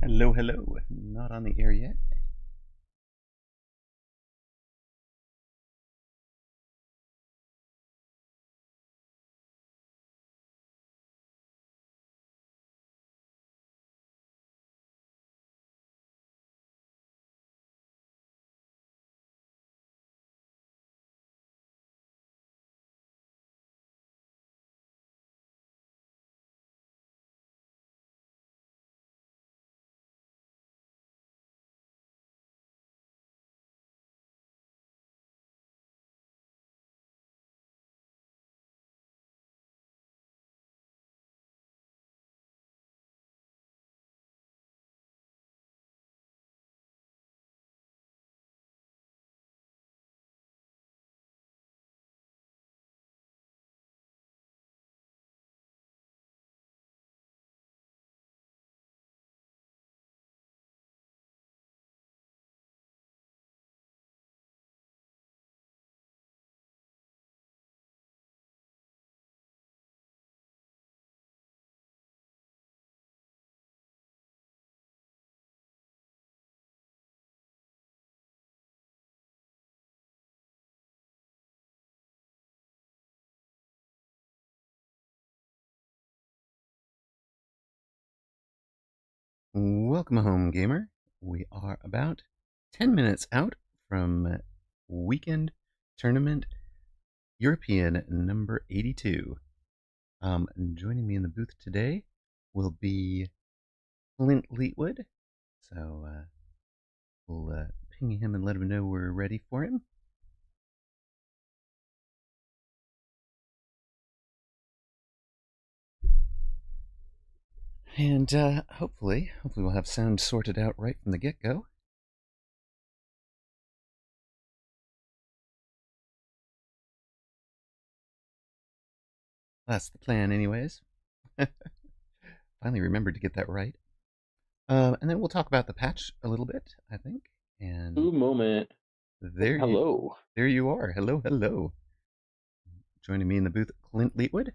Hello, hello. Not on the air yet. Welcome home, gamer. We are about 10 minutes out from weekend tournament European number 82. Joining me in the booth today will be Clintleetwood. So we'll ping him and let him know we're ready for him. And hopefully we'll have sound sorted out right from the get-go. That's the plan anyways. Finally remembered to get that right. And then we'll talk about the patch a little bit, I think. And Ooh, moment. Hello. There you are. Hello, hello. Joining me in the booth, Clintleetwood.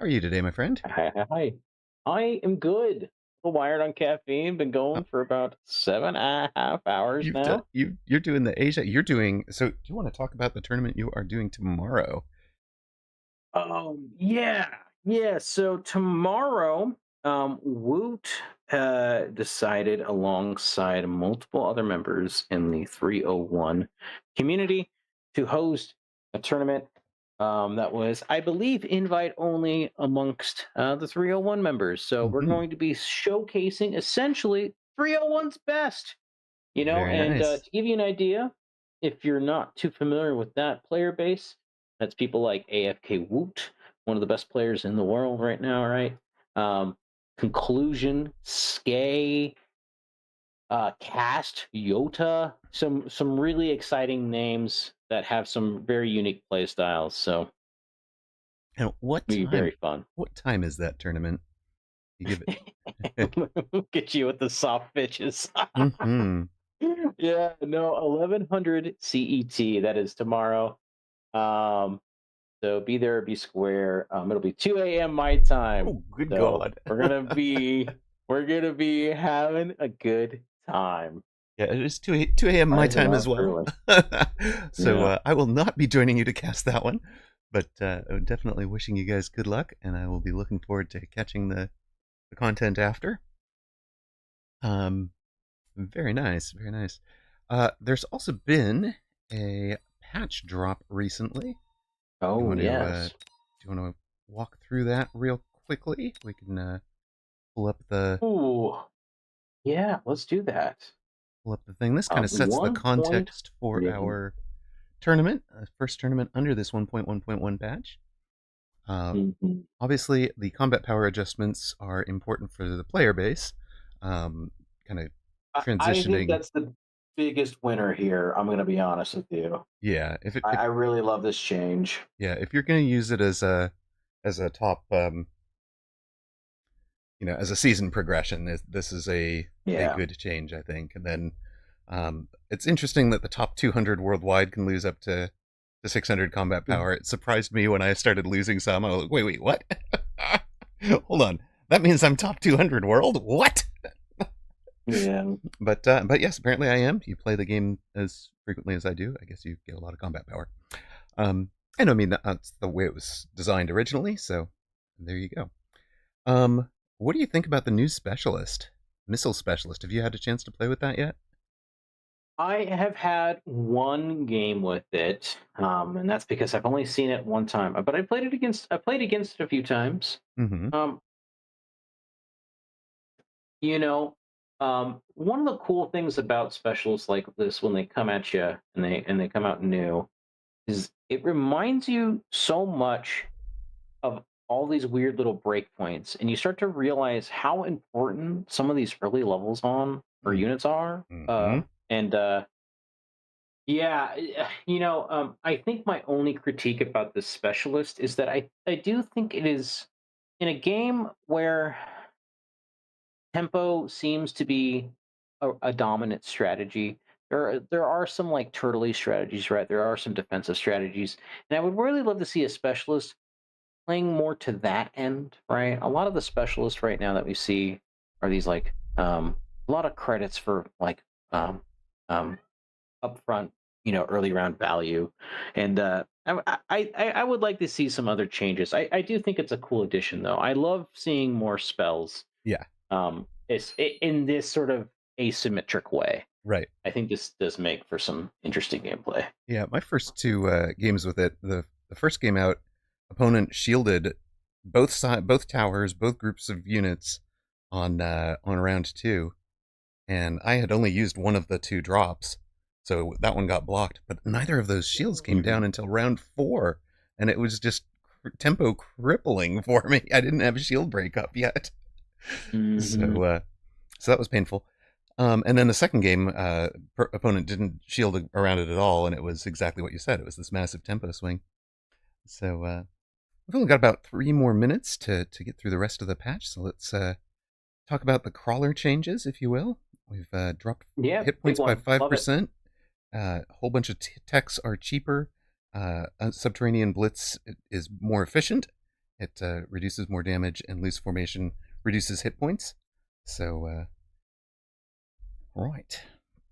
How are you today, my friend? Hi. I am good. Wired on caffeine. Been going for about 7.5 hours now. You're doing the Asia. You're doing. So, do you want to talk about the tournament you are doing tomorrow? Yeah. So tomorrow, Woot decided alongside multiple other members in the 301 community to host a tournament that was, I believe, invite only amongst the 301 members. So we're going to be showcasing essentially 301's best, Very and nice. to give you an idea, if you're not too familiar with that player base, that's people like AFK Woot, one of the best players in the world right now, right? Conclusion, Skay, Cast, Yota, some really exciting names that have some very unique play styles. So, and what be time? Very fun. What time is that tournament? You give it. Get you with the soft pitches. Yeah, no, 1100 CET. That is tomorrow. So be there, be square. It'll be 2 a.m. my time. Oh, good so God! we're gonna be having a good time. Yeah, it is 2 a.m. my time as well. So Yeah. I will not be joining you to cast that one, but definitely wishing you guys good luck, and I will be looking forward to catching the content after. Very nice, very nice. There's also been a patch drop recently. Oh, yes. Do you want to walk through that real quickly? We can pull up the Ooh, yeah. Let's do that. thing. This kind of sets the context for Yeah. our tournament, first tournament under this 1.1.1 patch. Obviously, the combat power adjustments are important for the player base. Kind of transitioning. I think that's the biggest winner here. I'm going to be honest with you. Yeah, I really love this change. Yeah, if you're going to use it as a top, as a season progression, this is a good change, I think. And then it's interesting that the top 200 worldwide can lose up to 600 combat power. It surprised me when I started losing some. I was like, wait, what? Hold on. That means I'm top 200 world? What? Yeah. But yes, apparently I am. You play the game as frequently as I do. I guess you get a lot of combat power. Um, and I mean that's the way it was designed originally. So there you go. Um, what do you think about the new specialist, missile specialist? Have you had a chance to play with that yet? I have had one game with it, and that's because I've only seen it one time. But I played against it a few times. Mm-hmm. Um, you know, one of the cool things about specialists like this when they come at you and they come out new is it reminds you so much of all these weird little breakpoints, and you start to realize how important some of these early levels on or units are. Mm-hmm. And Yeah, I think my only critique about this specialist is that I do think it is in a game where tempo seems to be a dominant strategy. There are some like turtley strategies, right? There are some defensive strategies, and I would really love to see a specialist playing more to that end, right? A lot of the specialists right now that we see are these like a lot of credits for like um, um, upfront, early round value, and I would like to see some other changes. I do think it's a cool addition, though. I love seeing more spells. Yeah. In this sort of asymmetric way. Right. I think this does make for some interesting gameplay. Yeah. My first two games with it, the first game out, opponent shielded both towers, both groups of units on round two, and I had only used one of the two drops, so that one got blocked. But neither of those shields came Mhm. down until round four, and it was just tempo crippling for me. I didn't have a shield break up yet, Mhm. so so that was painful. And then the second game, opponent didn't shield around it at all, and it was exactly what you said. It was this massive tempo swing. So we've only got about 3 more minutes to get through the rest of the patch. So let's talk about the crawler changes, if you will. We've dropped Yeah, hit big points by one. Love it. 5%. A whole bunch of techs are cheaper. Subterranean Blitz is more efficient. It reduces more damage, and loose formation reduces hit points. So, right.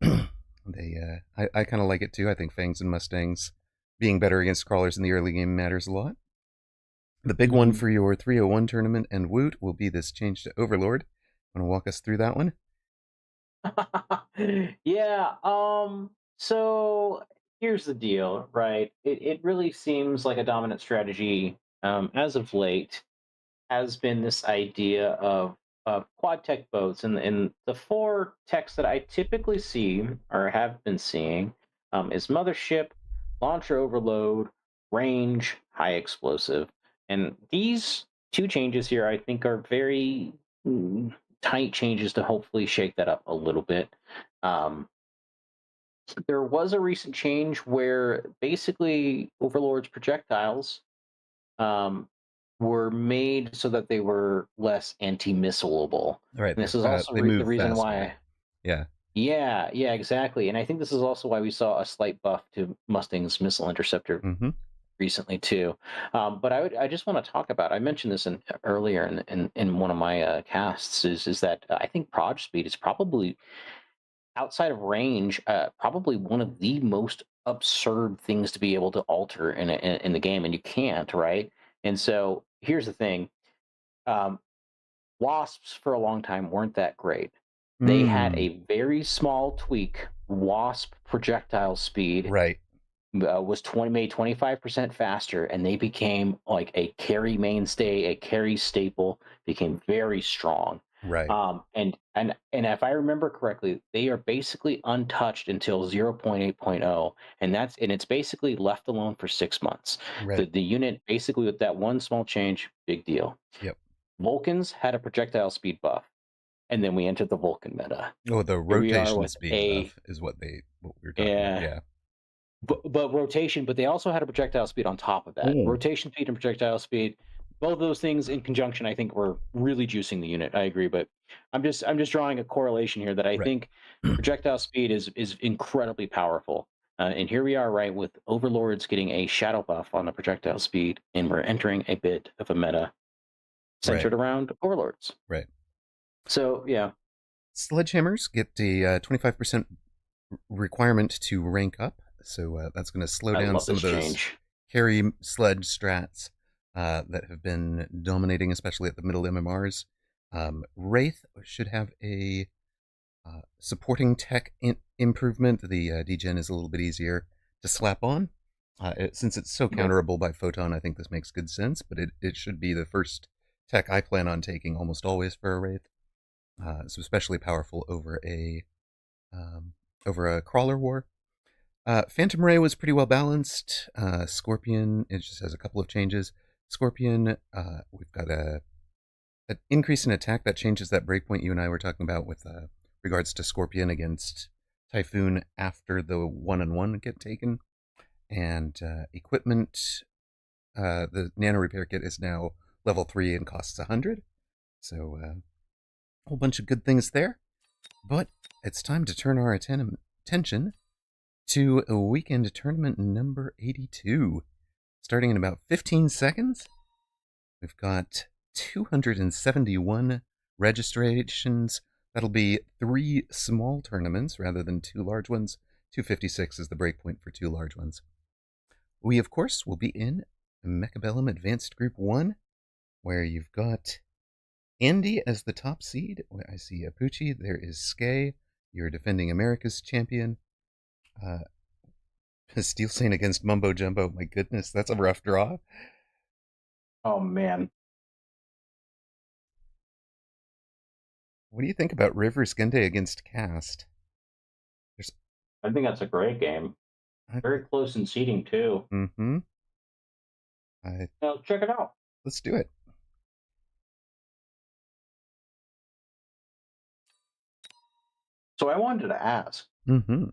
I kind of like it too. I think Fangs and Mustangs being better against crawlers in the early game matters a lot. The big one Mhm. for your 301 tournament and Woot will be this change to Overlord. Want to walk us through that one? Yeah. So here's the deal, right? It really seems like a dominant strategy as of late has been this idea of quad tech boats, and the four techs that I typically see or have been seeing is mothership, launcher overload, range, high explosive, and these two changes here I think are very mm, tight changes to hopefully shake that up a little bit. Um, there was a recent change where basically Overlord's projectiles um, were made so that they were less anti-missileable. All right, And this is also they the move reason faster. why. Yeah. Yeah, yeah, exactly. And I think this is also why we saw a slight buff to Mustang's missile interceptor Mm-hmm. recently too. But I just want to talk about. I mentioned this earlier in one of my casts. Is that I think proj speed is probably outside of range, probably one of the most absurd things to be able to alter in the game, and you can't, right? And so here's the thing: um, wasps for a long time weren't that great. They had Mm. a very small tweak. Wasp projectile speed Right. was 20 made 25% faster, and they became like a carry mainstay, a carry staple, became very strong. Right. And if I remember correctly, they are basically untouched until 0.8.0, and it's basically left alone for 6 months. Right. The unit basically with that one small change, big deal. Yep. Vulcans had a projectile speed buff, and then we entered the Vulcan meta. Oh, the Here we are rotation with speed a buff is what we were talking about. yeah, Yeah. but rotation, but they also had a projectile speed on top of that. Oh. Rotation speed and projectile speed, both those things in conjunction, I think were really juicing the unit. I agree, but I'm just drawing a correlation here that I Right. think projectile speed is incredibly powerful. And here we are, right, with overlords getting a shadow buff on the projectile speed, and we're entering a bit of a meta Right. centered around overlords. Right. So yeah, Sledgehammers get a 25% requirement to rank up, so that's going to slow I down love some this of those change. carry sledge strats that have been dominating, especially at the middle MMRs. Wraith should have a supporting tech improvement. The degen is a little bit easier to slap on. Since it's so Okay. counterable by Photon, I think this makes good sense, but it should be the first tech I plan on taking almost always for a Wraith. It's especially powerful um, over a crawler war. Phantom Ray was pretty well balanced. Scorpion, it just has a couple of changes. Scorpion, we've got an increase in attack that changes that breakpoint you and I were talking about with regards to Scorpion against Typhoon after the 1-on-1 get taken. And equipment, the Nano Repair Kit is now level 3 and costs 100. So a whole bunch of good things there. But it's time to turn our attention to a weekend tournament number 82. Starting in about 15 seconds, we've got 271 registrations. That'll be 3 small tournaments rather than 2 large ones. 256 is the breakpoint for 2 large ones. We, of course, will be in Mechabellum Advanced Group 1, where you've got Andy as the top seed. I see Apucci. There is Skay. You're defending America's champion. Steel Saint against Mumbo Jumbo. My goodness, that's a rough draw. Oh man. What do you think about River Skende against Cast? There's, I think that's a great game. Very close in seating too. Mm-hmm. Now check it out. Let's do it. So I wanted to ask, Mm-hmm.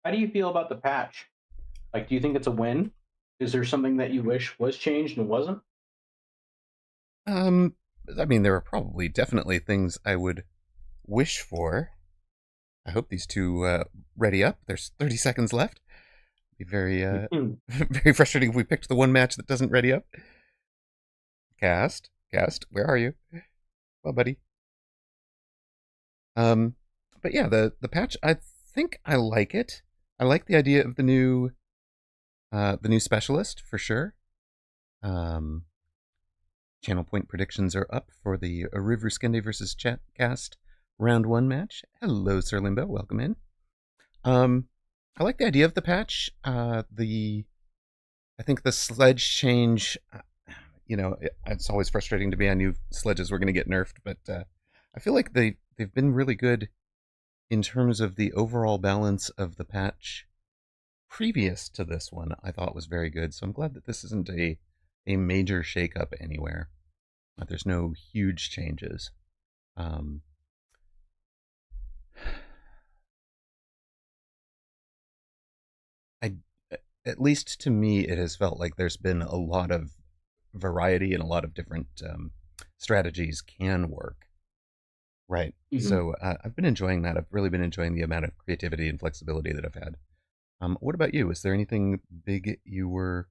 how do you feel about the patch? Like, do you think it's a win? Is there something that you wish was changed and wasn't? I mean, there are probably definitely things I would wish for. I hope these two ready up. There's 30 seconds left. Be very, very frustrating if we picked the one match that doesn't ready up. Cast, where are you? Well, buddy. But yeah, the patch. I think I like it. I like the idea of the new specialist for sure. Channel point predictions are up for the River Skende versus Shoutcast round 1 match. Hello, Sir Limbo. Welcome in. I like the idea of the patch. I think the sledge change, it's always frustrating to be on new sledges. We're going to get nerfed, but I feel like they've been really good in terms of the overall balance of the patch previous to this one. I thought was very good, so I'm glad that this isn't a major shakeup anywhere. There's no huge changes. I, at least to me, it has felt like there's been a lot of variety and a lot of different strategies can work. Right. Mm-hmm. So I've been enjoying that. I've really been enjoying the amount of creativity and flexibility that I've had. What about you? Is there anything big you were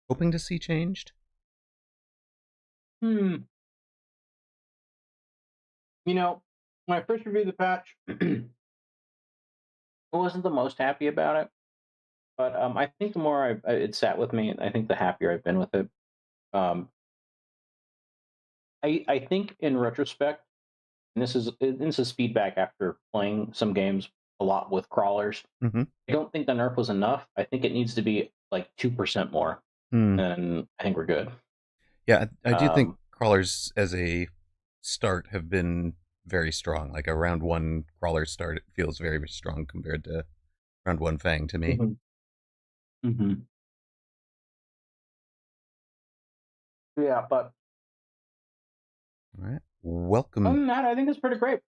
hoping to see changed? You know, when I first reviewed the patch, I wasn't the most happy about it. But I think the more it sat with me, I think the happier I've been with it. I think in retrospect, and this is feedback after playing some games a lot with crawlers. Mm-hmm. I don't think the nerf was enough. I think it needs to be like 2% more, and I think we're good. Yeah, I do think crawlers as a start have been very strong. Like a round 1 crawler start, it feels very, very strong compared to round 1 Fang to me. Mm-hmm. Mm-hmm. Yeah, but All right, welcome. other than that, I think it's pretty great.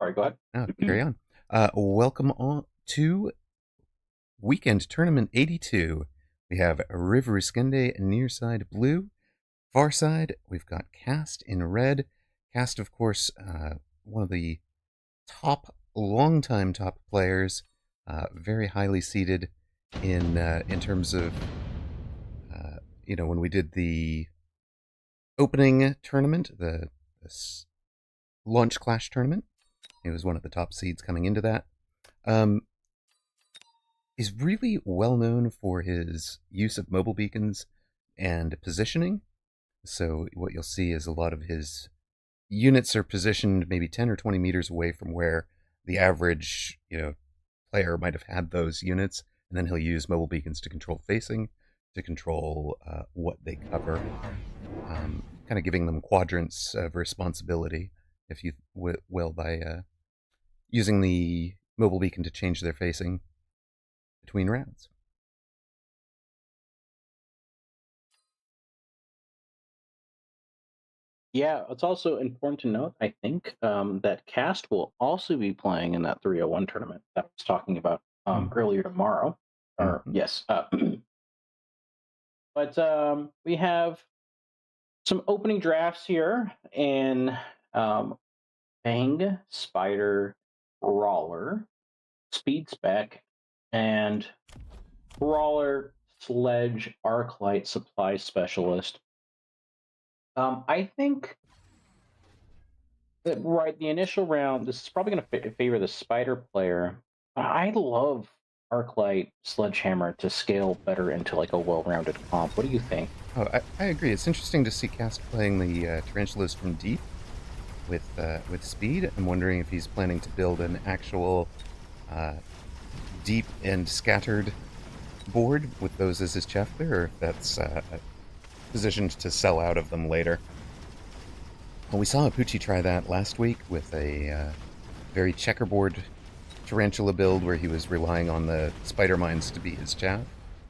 All right, go ahead. Oh, carry on. Welcome on to Weekend Tournament 82. We have River Skende Nearside Blue. Far side, we've got Cast in red. Cast, of course, one of the longtime top players, very highly seated in terms of, when we did the opening tournament, the launch clash tournament. He was one of the top seeds coming into that. Um, he's really well known for his use of mobile beacons and positioning. So what you'll see is a lot of his units are positioned maybe 10 or 20 meters away from where the average, player might have had those units, and then he'll use mobile beacons to control facing, to control what they cover, kind of giving them quadrants of responsibility, if you will, by using the mobile beacon to change their facing between rounds. Yeah, it's also important to note, I think, that Cast will also be playing in that 301 tournament that I was talking about earlier tomorrow. Or, Mm-hmm. yes. But we have some opening drafts here in um, Fang, Spider, Brawler, Speed Spec, and Brawler, Sledge, Arclight, Supply Specialist. I think that right, the initial round, this is probably going to favor the Spider player. I love Arclight Sledgehammer to scale better into like a well-rounded comp. What do you think? Oh, I agree. It's interesting to see Cast playing the Tarantulas from deep with speed. I'm wondering if he's planning to build an actual uh, deep and scattered board with those as his chaff there, or if that's positioned to sell out of them later. Well, we saw Apucci try that last week with a very checkerboard tarantula build where he was relying on the spider mines to be his chaff.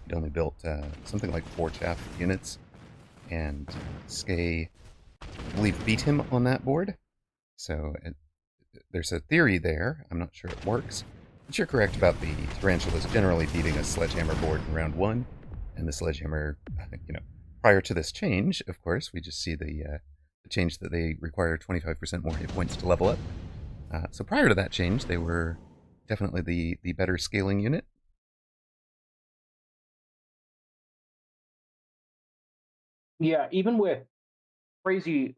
He'd only built something like 4 chaff units, and Skay, I believe, beat him on that board. So there's a theory there. I'm not sure it works. But you're correct about the tarantulas generally beating a sledgehammer board in round 1, and the sledgehammer, prior to this change, of course, we just see the change that they require 25% more hit points to level up. So prior to that change, they were definitely the better scaling unit. Yeah, even with crazy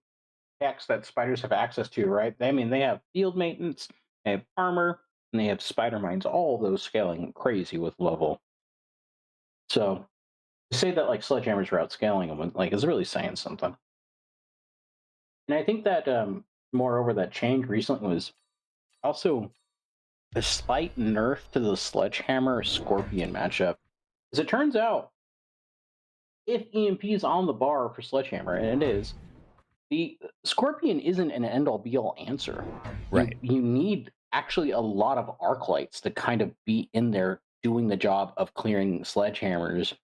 decks that spiders have access to, right? I mean, they have field maintenance, they have armor, and they have spider mines. All of those scaling crazy with level. So to say that like sledgehammers are outscaling them, like is really saying something. And I think that moreover, that change recently was also a slight nerf to the sledgehammer scorpion matchup. As it turns out, if EMP is on the bar for sledgehammer, and it is, the scorpion isn't an end all be all answer. You Right. you need actually a lot of arc lights to kind of be in there doing the job of clearing sledgehammers,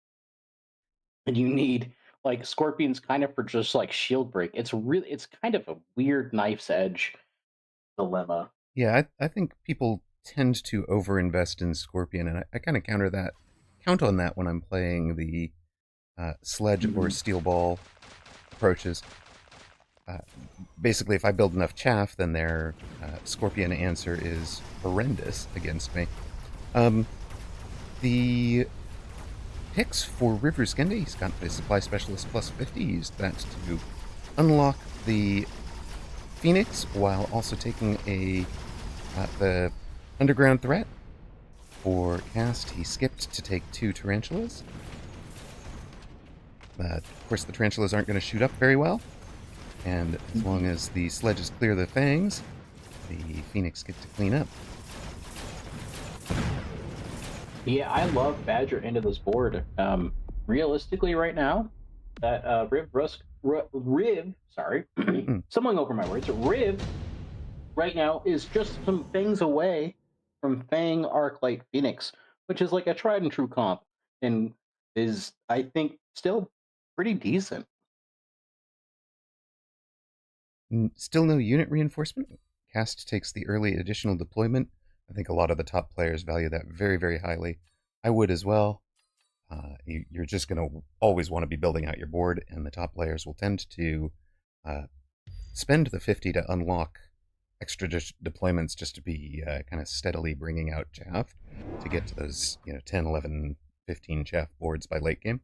and you need like scorpions kind of for just like shield break. It's kind of a weird knife's edge dilemma. Yeah, I think people tend to overinvest in Scorpion, and I kind of count on that when I'm playing the Sledge or Mhm. Steel Ball approaches. Uh, Basically, if I build enough chaff, then their Scorpion answer is horrendous against me. Um, the picks for River Skende, he's got the Supply Specialist plus 50. He used that to unlock the Phoenix while also taking the underground threat. For Cast, he skipped to take 2 tarantulas. Of course, the tarantulas aren't going to shoot up very well, and as long as the sledges clear the fangs, the Phoenix get to clean up. Yeah, I love Badger into this board. Realistically, right now, that Riv, sorry, Hmm. stumbling over my words. Riv right now is just some things away from Fang Arclight Phoenix, which is like a tried and true comp, and is I think still pretty decent. Still no unit reinforcement. Cast takes the early additional deployment. I think a lot of the top players value that very, very highly. I would as well. You're just going to always want to be building out your board, and the top players will tend to uh, spend the 50 to unlock extra deployments just to be kind of steadily bringing out chaff to get to those 10, 11, 15 chaff boards by late game.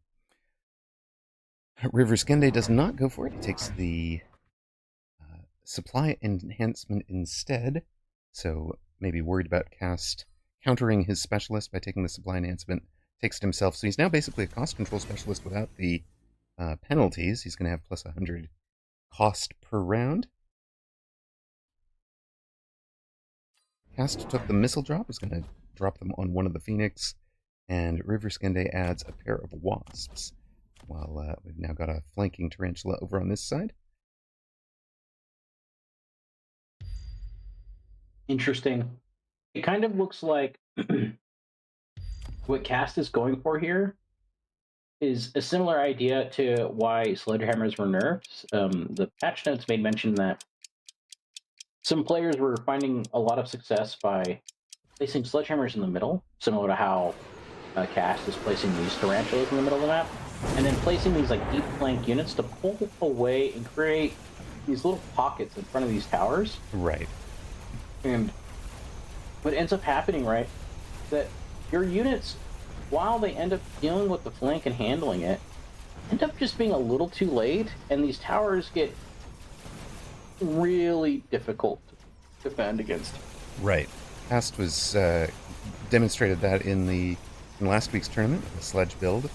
River Skende does not go for it. He takes the supply enhancement instead. So maybe worried about Cast countering his specialist by taking the supply enhancement, takes it himself. So he's now basically a cost control specialist without the penalties. He's going to have plus 100 cost per round. Cast took the missile drop, is going to drop them on one of the Phoenix, and River Skende adds a pair of Wasps. While we've now got a flanking Tarantula over on this side. Interesting. It kind of looks like what Cast is going for here is a similar idea to why sledgehammers were nerfed. The patch notes made mention that some players were finding a lot of success by placing sledgehammers in the middle, similar to how Cast is placing these tarantulas in the middle of the map, and then placing these like deep flank units to pull away and create these little pockets in front of these towers. Right. And what ends up happening, right, that your units, while they end up dealing with the flank and handling it, end up just being a little too late, and these towers get really difficult to defend against. Right. Cast was demonstrated that in last week's tournament, the sledge build.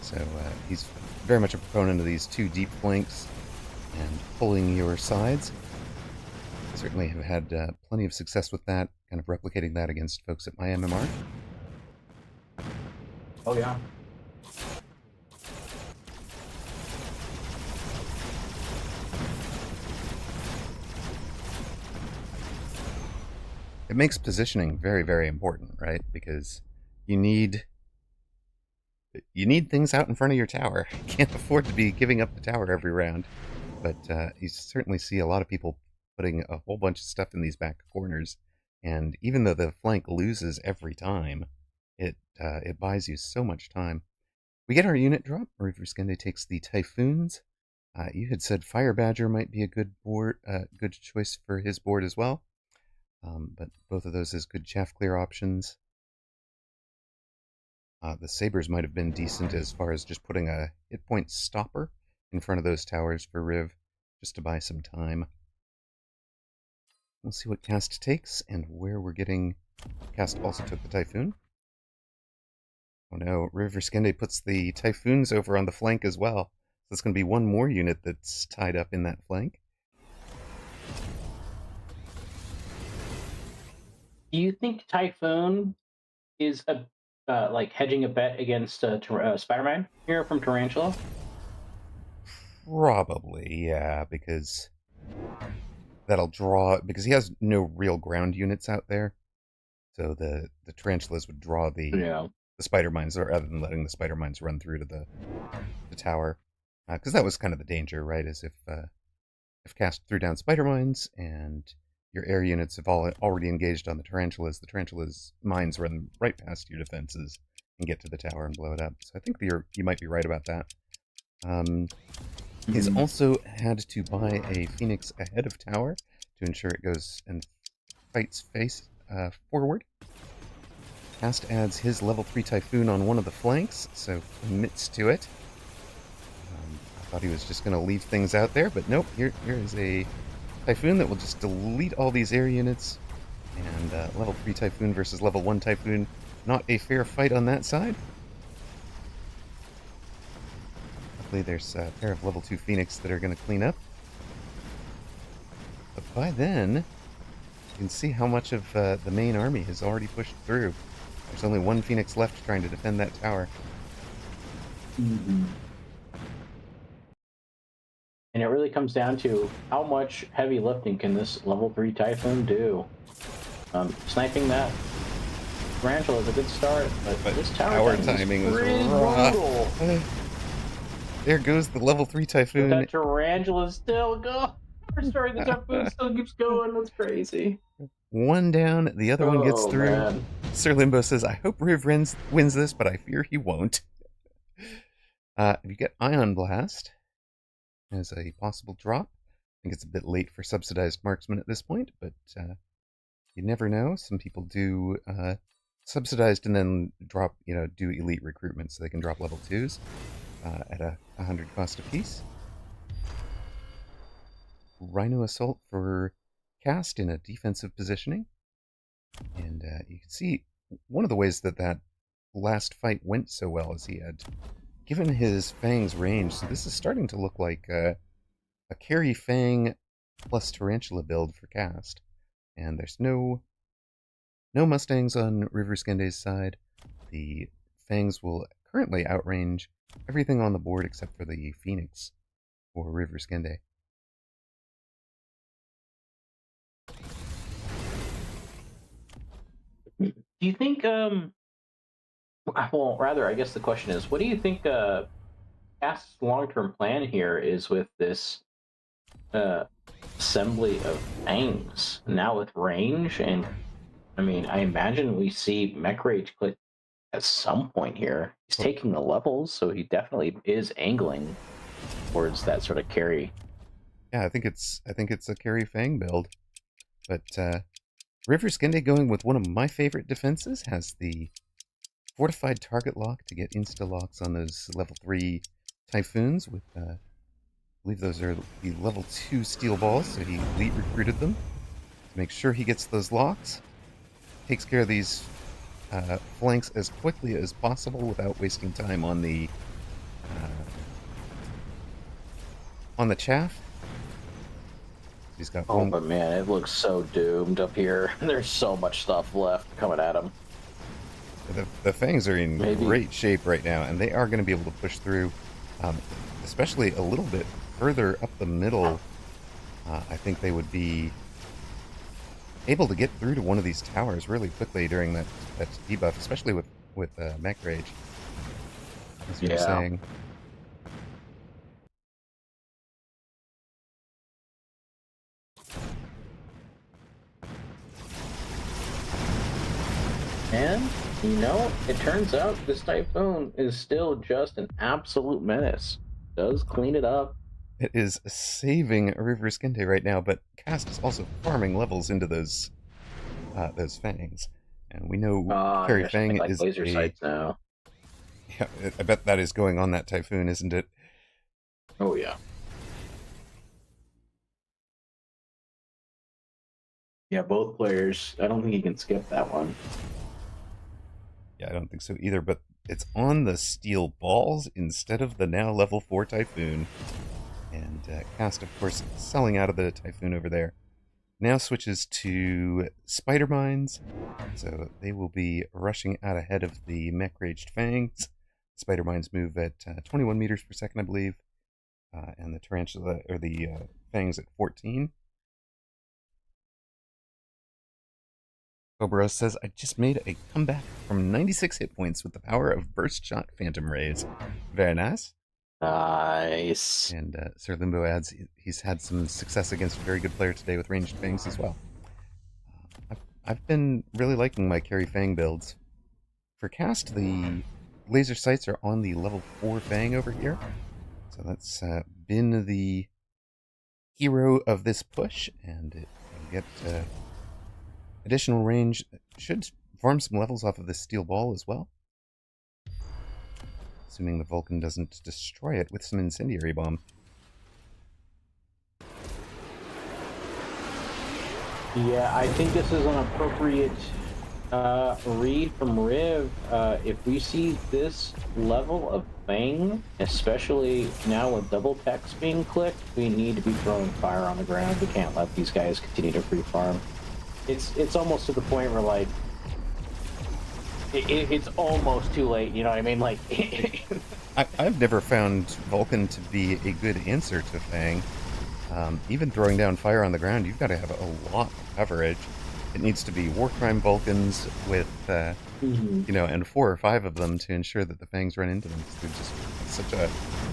So he's very much a proponent of these two deep flanks and pulling your sides. Certainly have had plenty of success with that, kind of replicating that against folks at my MMR. Oh, yeah. It makes positioning very, very important, right? Because you need things out in front of your tower. You can't afford to be giving up the tower every round. But you certainly see a lot of people putting a whole bunch of stuff in these back corners, and even though the flank loses every time, it buys you so much time. We get our unit drop. River Skende takes the Typhoons. You had said Fire Badger might be a good board, good choice for his board as well, but both of those as good chaff clear options. The Sabres might have been decent as far as just putting a hit point stopper in front of those towers for Riv, just to buy some time. We'll see what Cast takes and where we're getting. Cast also took the Typhoon. Oh no, River Skende puts the Typhoons over on the flank as well. So it's going to be one more unit that's tied up in that flank. Do you think Typhoon is a like hedging a bet against Spider-Man here from Tarantula? Probably, yeah, because that'll draw, because he has no real ground units out there. So the Tarantulas would draw the spider mines, rather than letting the spider mines run through to the tower. Because that was kind of the danger, right? Is if Cast threw down spider mines and your air units have already engaged on the Tarantulas' mines run right past your defenses and get to the tower and blow it up. So I think you might be right about that. He's also had to buy a Phoenix ahead of tower to ensure it goes and fights face forward. Cast adds his level 3 Typhoon on one of the flanks, so commits to it. I thought he was just going to leave things out there, but nope, here is a Typhoon that will just delete all these air units. And level 3 Typhoon versus level 1 Typhoon, not a fair fight on that side. Luckily there's a pair of level 2 Phoenix that are going to clean up. But by then, you can see how much of the main army has already pushed through. There's only one Phoenix left trying to defend that tower. Mm-hmm. And it really comes down to how much heavy lifting can this level 3 Typhoon do. Sniping that Tarantula is a good start, but this tower timing is pretty brutal. There goes the level 3 Typhoon. But that Tarantula still goes. Sorry, the Typhoon still keeps going. That's crazy. One down, the other one gets through. Man. Sir Limbo says, I hope Riv wins this, but I fear he won't. You get Ion Blast as a possible drop. I think it's a bit late for subsidized marksman at this point, but you never know. Some people do subsidized and then drop, do elite recruitment so they can drop level 2s at 100 cost apiece. Rhino Assault for Cast in a defensive positioning. And you can see one of the ways that that last fight went so well is he had given his fangs range. So this is starting to look like a carry fang plus tarantula build for Cast. And there's no Mustangs on River Skende's side. The fangs will currently outrange everything on the board except for the Phoenix for River Skende. Do you think well, rather, I guess the question is, what do you think Cast's long-term plan here is with this uh, assembly of fangs now with range? And I mean, I imagine we see Mech Rage click at some point here. He's taking the levels, so he definitely is angling towards that sort of carry. Yeah, I think it's a carry fang build, but River Skende going with one of my favorite defenses has the fortified target lock to get insta locks on those level 3 Typhoons with I believe those are the level 2 steel balls, so he elite recruited them to make sure he gets those locks, takes care of these flanks as quickly as possible without wasting time on the chaff. He's got one. But man, it looks so doomed up here. There's so much stuff left coming at him. The fangs are in great shape right now, and they are going to be able to push through, especially a little bit further up the middle. I think they would be able to get through to one of these towers really quickly during that debuff, especially with Mech Rage, as you were saying. And, you know, it turns out this Typhoon is still just an absolute menace. Does clean it up. It is saving River Skende right now, but Cast is also farming levels into those fangs. And we know Carry Fang is laser sights now. Yeah, I bet that is going on that Typhoon, isn't it? Oh, yeah. Yeah, both players. I don't think you can skip that one. Yeah, I don't think so either, but it's on the steel balls instead of the now level 4 Typhoon. And Cast, of course, selling out of the Typhoon over there. Now switches to Spider Mines, so they will be rushing out ahead of the Mech Raged Fangs. Spider Mines move at 21 meters per second, I believe, and the Tarantula, or the Fangs at 14. Cobra says, I just made a comeback from 96 hit points with the power of Burst Shot Phantom Rays. Very nice. Nice. And Sir Limbo adds he's had some success against a very good player today with ranged fangs as well. I've been really liking my carry fang builds. For Cast, the laser sights are on the level 4 fang over here. So that's been the hero of this push, and it will get additional range. Should farm some levels off of this steel ball as well. Assuming the Vulcan doesn't destroy it with some incendiary bomb. Yeah, I think this is an appropriate read from Riv. If we see this level of Fang, especially now with double text being clicked, we need to be throwing fire on the ground. We can't let these guys continue to free farm. It's almost to the point where, like, it's almost too late, you know what I mean? Like, I've never found Vulcan to be a good answer to Fang. Even throwing down fire on the ground, you've got to have a lot of coverage. It needs to be war crime Vulcans with, you know, and 4 or 5 of them to ensure that the Fangs run into them. They're just such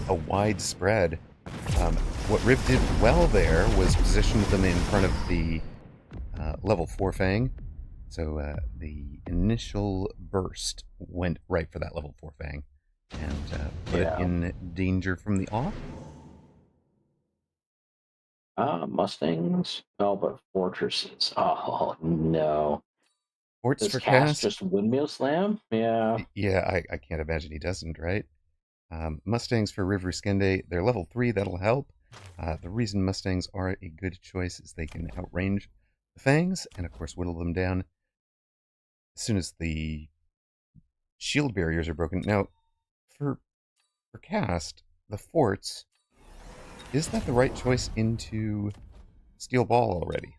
a wide spread. What Riv did well there was positioned them in front of the level 4 Fang. So the initial burst went right for that level 4 Fang and put it in danger from the off. Mustangs? Oh, but fortresses. Oh, no. Forts Does for Cast just windmill slam? Yeah. Yeah, I can't imagine he doesn't, right? Mustangs for River Skende, they're level 3, that'll help. The reason Mustangs are a good choice is they can outrange the fangs, and of course whittle them down as soon as the shield barriers are broken. Now, for cast, the forts, is that the right choice into steel ball already?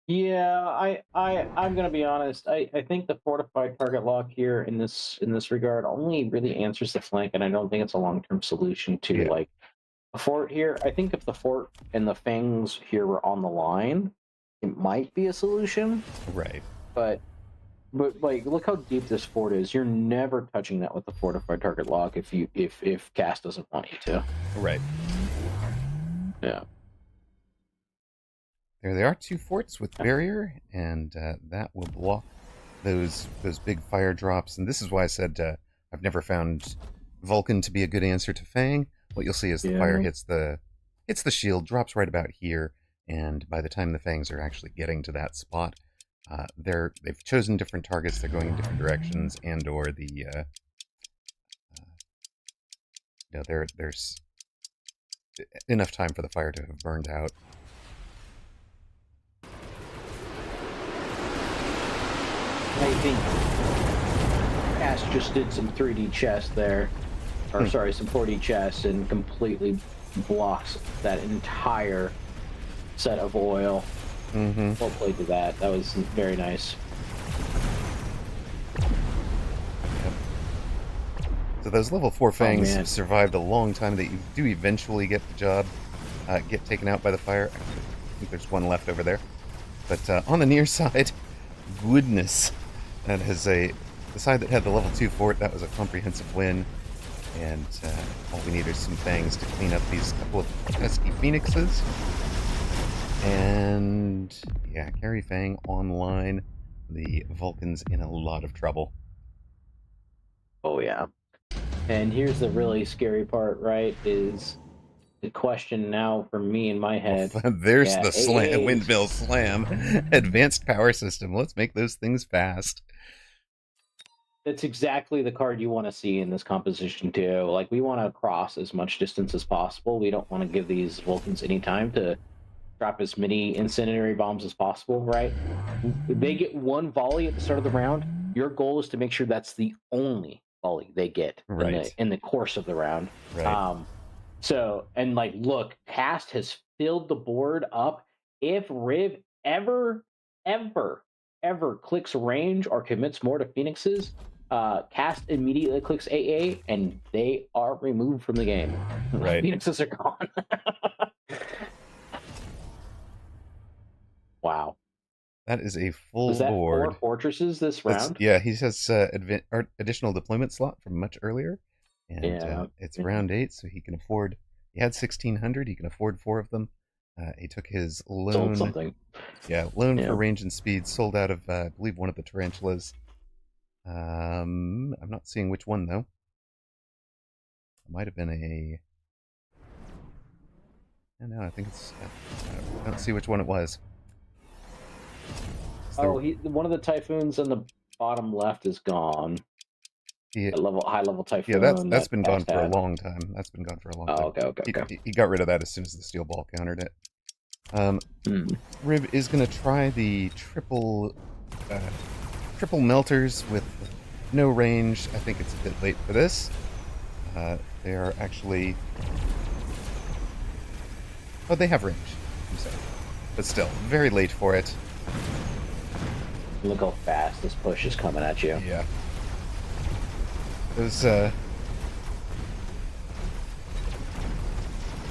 Yeah, I'm gonna be honest. I think the fortified target lock here in this regard only really answers the flank, and I don't think it's a long term solution to Yeah, like a fort here. I think if the fort and the fangs here were on the line, it might be a solution. right. But like look how deep this fort is. You're never touching that with the fortified target lock if cast doesn't want you to. Right. Yeah. There they are, 2 forts with barrier, and that will block those big fire drops. And this is why I said I've never found Vulcan to be a good answer to Fang. What you'll see is the fire Yeah. hits the shield, drops right about here, and by the time the Fangs are actually getting to that spot, they've chosen different targets. They're going in different directions, and or there's enough time for the fire to have burned out. I think Cast just did some 3D chess there, or sorry, some 4D chess, and completely blocks that entire set of oil. Mm-hmm. Well played to that. That was very nice. So those level 4 fangs man. survived a long time. That you do eventually get the job, get taken out by the fire. Actually, I think there's one left over there. But on the near side, goodness, that is the side that had the level 2 fort. That was a comprehensive win. And all we need are some fangs to clean up these couple of pesky phoenixes. And yeah, carry Fang online. The Vulcan's in a lot of trouble. Oh yeah. And here's the really scary part, right? Is the question now for me in my head. There's Yeah, the windmill slam. Advanced power system. Let's make those things fast. That's exactly the card you want to see in this composition too. Like we want to cross as much distance as possible. We don't want to give these Vulcans any time to drop as many incendiary bombs as possible, right? They get one volley at the start of the round. Your goal is to make sure that's the only volley they get Right. in the course of the round. Right. So and like look, Cast has filled the board up. If Riv ever clicks range or commits more to Phoenixes, Cast immediately clicks AA and they are removed from the game. Right. Phoenixes are gone. Wow. That is a full Was that board. 4 fortresses this round? Yeah, he has additional deployment slot from much earlier. And it's round 8, so he can afford. He had 1,600. He can afford 4 of them. He took his loan. Sold something. Yeah, loan for range and speed. Sold out of, I believe, one of the tarantulas. I'm not seeing which one though. It might have been a. No, I think it's. I don't see which one it was. Oh, one of the typhoons on the bottom left is gone. High level typhoon. Yeah, that's been gone for a long time. That's been gone for a long time. Okay. He got rid of that as soon as the steel ball countered it. Rib is going to try the triple melters with no range. I think it's a bit late for this. They are actually. Oh, they have range. I'm sorry, but still, very late for it. Look how fast this push is coming at you. Yeah. Those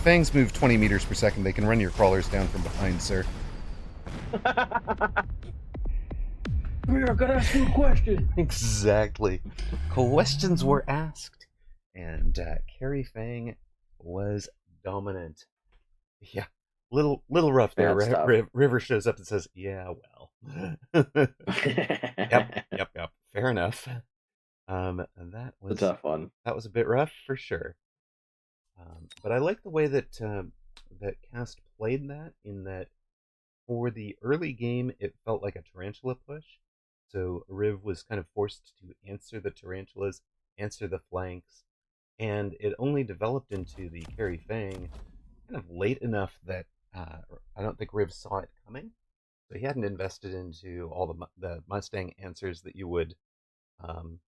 fangs move 20 meters per second. They can run your crawlers down from behind, sir. We are gonna ask you a question. Exactly. Questions were asked, and Carrie Fang was dominant. Yeah, little rough there. River shows up and says, "Yeah, well." Yep. Fair enough. And that was a tough one. That was a bit rough for sure. But I like the way that that Cast played that. In that, for the early game, it felt like a tarantula push. So Riv was kind of forced to answer the tarantulas, answer the flanks, and it only developed into the Carry Fang kind of late enough that I don't think Riv saw it coming, so he hadn't invested into all the Mustang answers that you would um,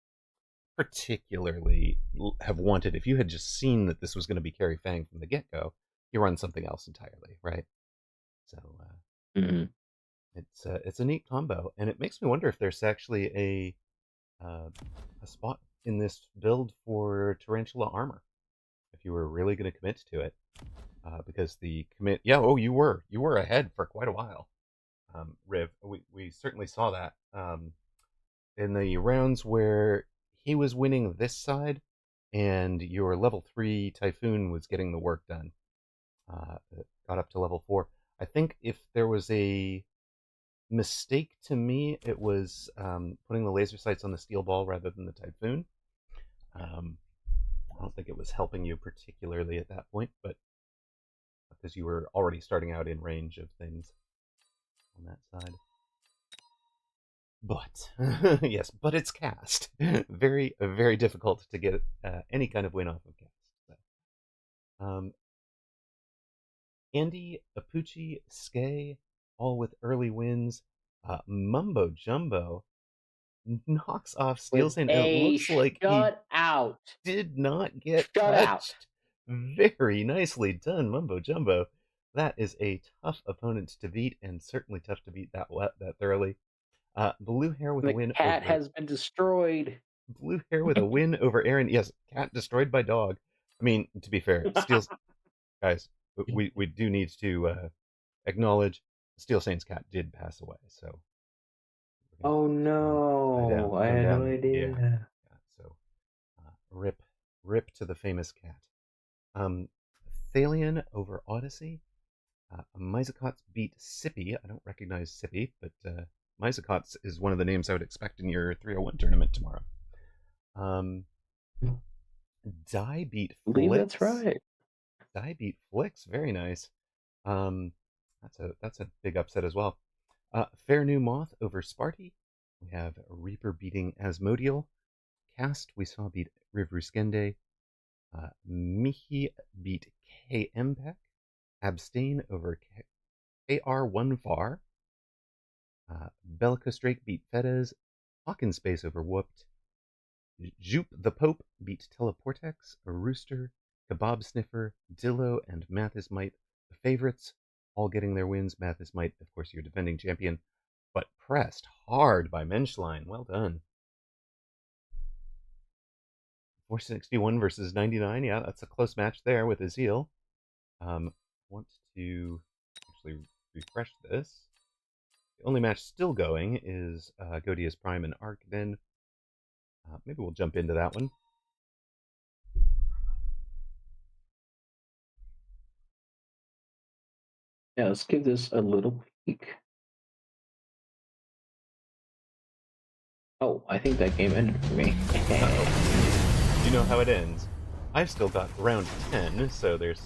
particularly have wanted if you had just seen that this was going to be Carrie Fang from the get go. You run something else entirely, right? So Mhm. it's a neat combo, and it makes me wonder if there's actually a spot in this build for Tarantula armor if you were really going to commit to it, because the commit. Yeah, oh, you were ahead for quite a while, Riv. We certainly saw that in the rounds where he was winning this side, and your level 3 Typhoon was getting the work done. It got up to level 4. I think if there was a mistake to me, it was putting the laser sights on the steel ball rather than the Typhoon. I don't think it was helping you particularly at that point, but because you were already starting out in range of things on that side. But yes, but it's cast. Very, very difficult to get any kind of win off of cast. So, Andy, Apucci, Skay, all with early wins. Mumbo Jumbo knocks off With Steelsain, and it a looks like he shutout. did not get Shutout. touched. Very nicely done, Mumbo Jumbo. That is a tough opponent to beat, and certainly tough to beat that thoroughly. Blue hair with a The win cat over has been destroyed. Blue hair with a win over Aaron. Yes, cat destroyed by dog. I mean, to be fair, Steel's guys, we do need to acknowledge Steel Saint's cat did pass away. So Oh no, I tie had no down the yeah. idea. So rip to the famous cat. Thalion over Odyssey. Mizakot's beat Sippy. I don't recognize Sippy, but Mizakot's is one of the names I would expect in your 301 tournament tomorrow. Die beat I believe Flix. that's right. Die beat Flix. Very nice. That's a big upset as well. Fair New Moth over Sparty. We have Reaper beating Asmodeal. Cast we saw beat Riv Ruskende. Mihi beat K Mpec. Abstain over KR1 Far. Bellicus Drake beat Fedez. Hawkins Space over Whooped. Jupe the Pope beat Teleportex. Rooster, Kebab Sniffer, Dillo, and Mathis Might, the favorites, all getting their wins. Mathis Might, of course, your defending champion, but pressed hard by Menschlein. Well done. 461 versus 99. Yeah, that's a close match there with Azil. Want to actually refresh this. The only match still going is Godia's Prime and Arc. Then maybe we'll jump into that one. Yeah, let's give this a little peek. Oh, I think that game ended for me. Uh-oh. You know how it ends. I've still got round 10, so there's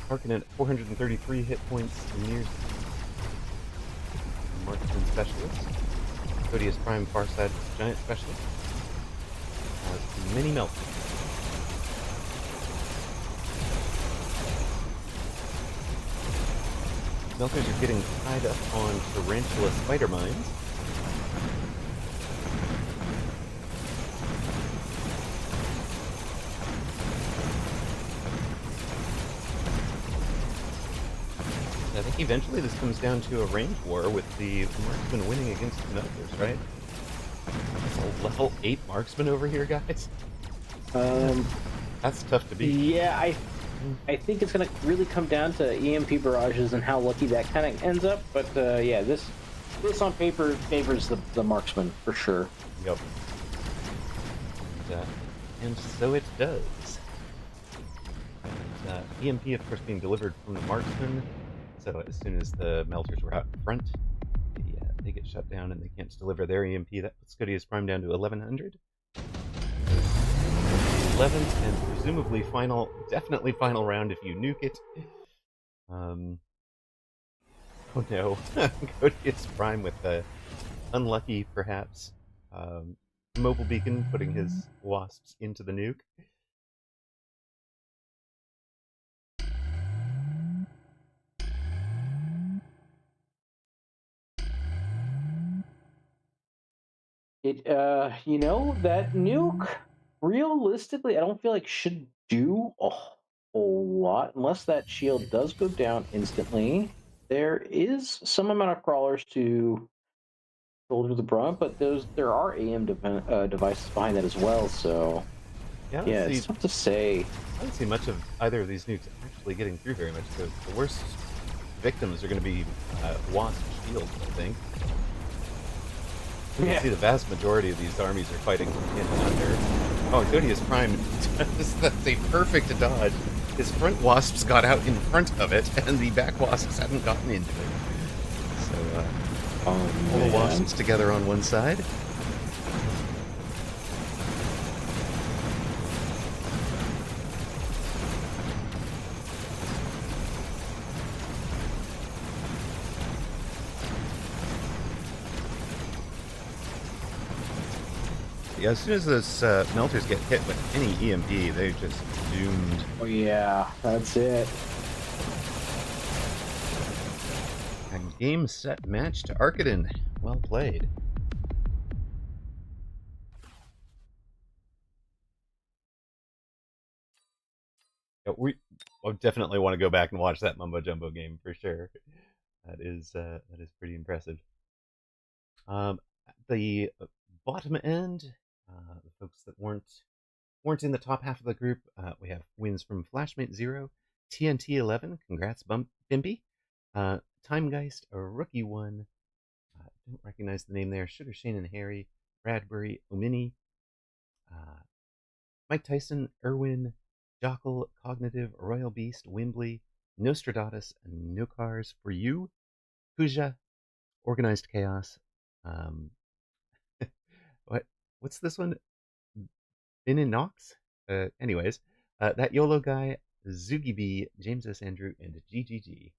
Arkin at 433 hit points, near Marksman Specialist. Codius Prime Farside Giant Specialist. Mini Melt. Melters are getting tied up on Tarantula Spider Mines. I think eventually this comes down to a range war with the marksman winning against the melters, right? A level 8 marksman over here, guys. That's tough to beat. Yeah, I think it's gonna really come down to EMP barrages and how lucky that kind of ends up. But yeah, this on paper favors the marksman for sure. Yep. And so it does. And, EMP, of course, being delivered from the marksman. So as soon as the melters were out in front, they get shut down and they can't deliver their EMP. That puts Codius Prime down to 1100. 11th and presumably definitely final round if you nuke it. Oh no, Codius Prime with the unlucky, perhaps, mobile beacon putting his wasps into the nuke. That nuke, realistically, I don't feel like should do a whole lot unless that shield does go down instantly. There is some amount of crawlers to shoulder the brunt, but there are devices behind that as well. So Yeah, yeah, it's tough to say. I don't see much of either of these nukes actually getting through very much. The worst victims are going to be wasp shields, I think. You can Yeah, see the vast majority of these armies are fighting in under. Oh, Godius Prime that's a perfect dodge. His front wasps got out in front of it, and the back wasps hadn't gotten into it. So, oh all the man. wasps together on one side. Yeah, as soon as those melters get hit with any EMP, they're just doomed. Oh yeah, that's it. And game, set, match to Arkaden. Well played. Yeah, we definitely want to go back and watch that Mumbo Jumbo game for sure. That is pretty impressive. At the bottom end, the folks that weren't in the top half of the group, we have wins from Flashmate 0, TNT 11, congrats Bimpy, Timegeist, a rookie 1, don't recognize the name there, Sugar Shane and Harry, Bradbury, Omini, Mike Tyson, Irwin, Jockle, Cognitive, Royal Beast, Wimbley, Nostradatus, No Cars for You, Puja, Organized Chaos, um, what's this one? Bin and Knox? Anyways, that YOLO guy, Zoogie B, James S. Andrew, and GGG.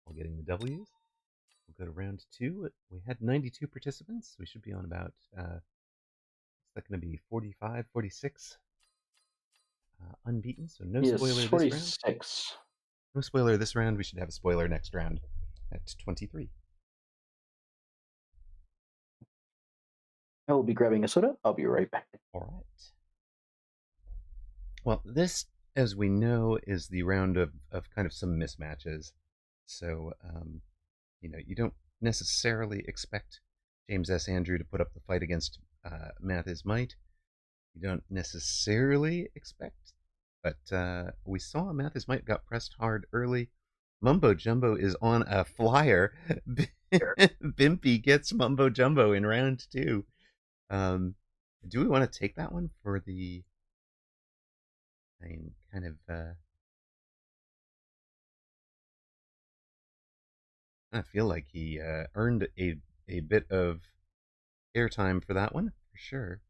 All getting the W's. We'll go to round 2. We had 92 participants. We should be on about, what's that going to be, 45, 46 unbeaten. So no Yes, spoiler this round. 46. No spoiler this round. We should have a spoiler next round at 23. I will be grabbing a soda. I'll be right back. All right. Well, this, as we know, is the round of kind of some mismatches. So, you don't necessarily expect James S. Andrew to put up the fight against Math is Might. You don't necessarily expect, but we saw Math is Might got pressed hard early. Mumbo Jumbo is on a flyer. Bimpy gets Mumbo Jumbo in round 2. Do we want to take that one for the... I mean, kind of... I feel like he earned a bit of airtime for that one, for sure.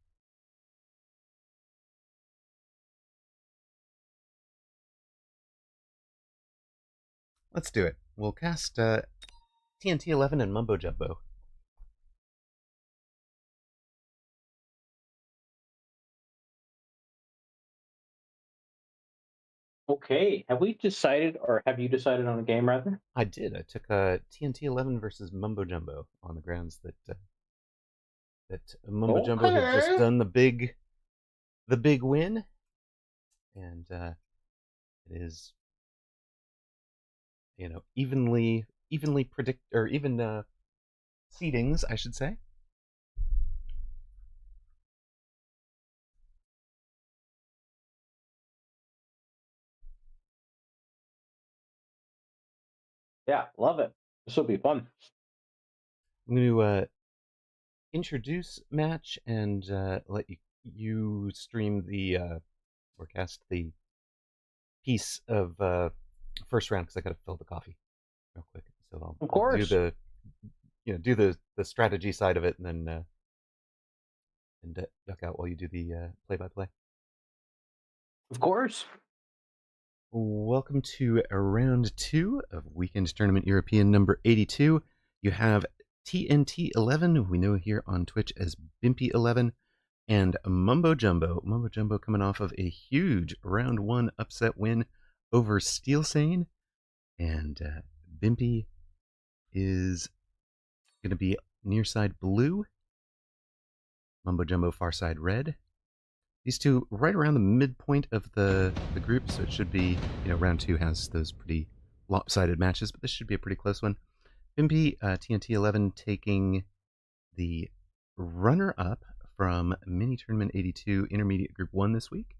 Let's do it. We'll cast TNT 11 and Mumbo Jumbo. Okay, have we decided, or have you decided on a game rather? I did. I took TNT 11 versus Mumbo Jumbo on the grounds that Mumbo Jumbo had just done the big win, and it is evenly predict or even seedings, I should say. Yeah, love it. This will be fun. I'm going to introduce match and let you stream the or cast the piece of first round because I got to fill the coffee real quick. So Of I'll do course. the strategy side of it, and then duck out while you do the play-by-play. Of course. Welcome to round 2 of Weekend Tournament European number 82. You have TNT 11, we know here on Twitch as Bimpy 11, and Mumbo Jumbo. Mumbo Jumbo coming off of a huge round 1 upset win over Steel Sane, and Bimpy is going to be near side blue. Mumbo Jumbo Farside Red. These two right around the midpoint of the group, so it should be, round two has those pretty lopsided matches, but this should be a pretty close one. Bimpy, TNT 11 taking the runner-up from Mini Tournament 82 Intermediate Group 1 this week.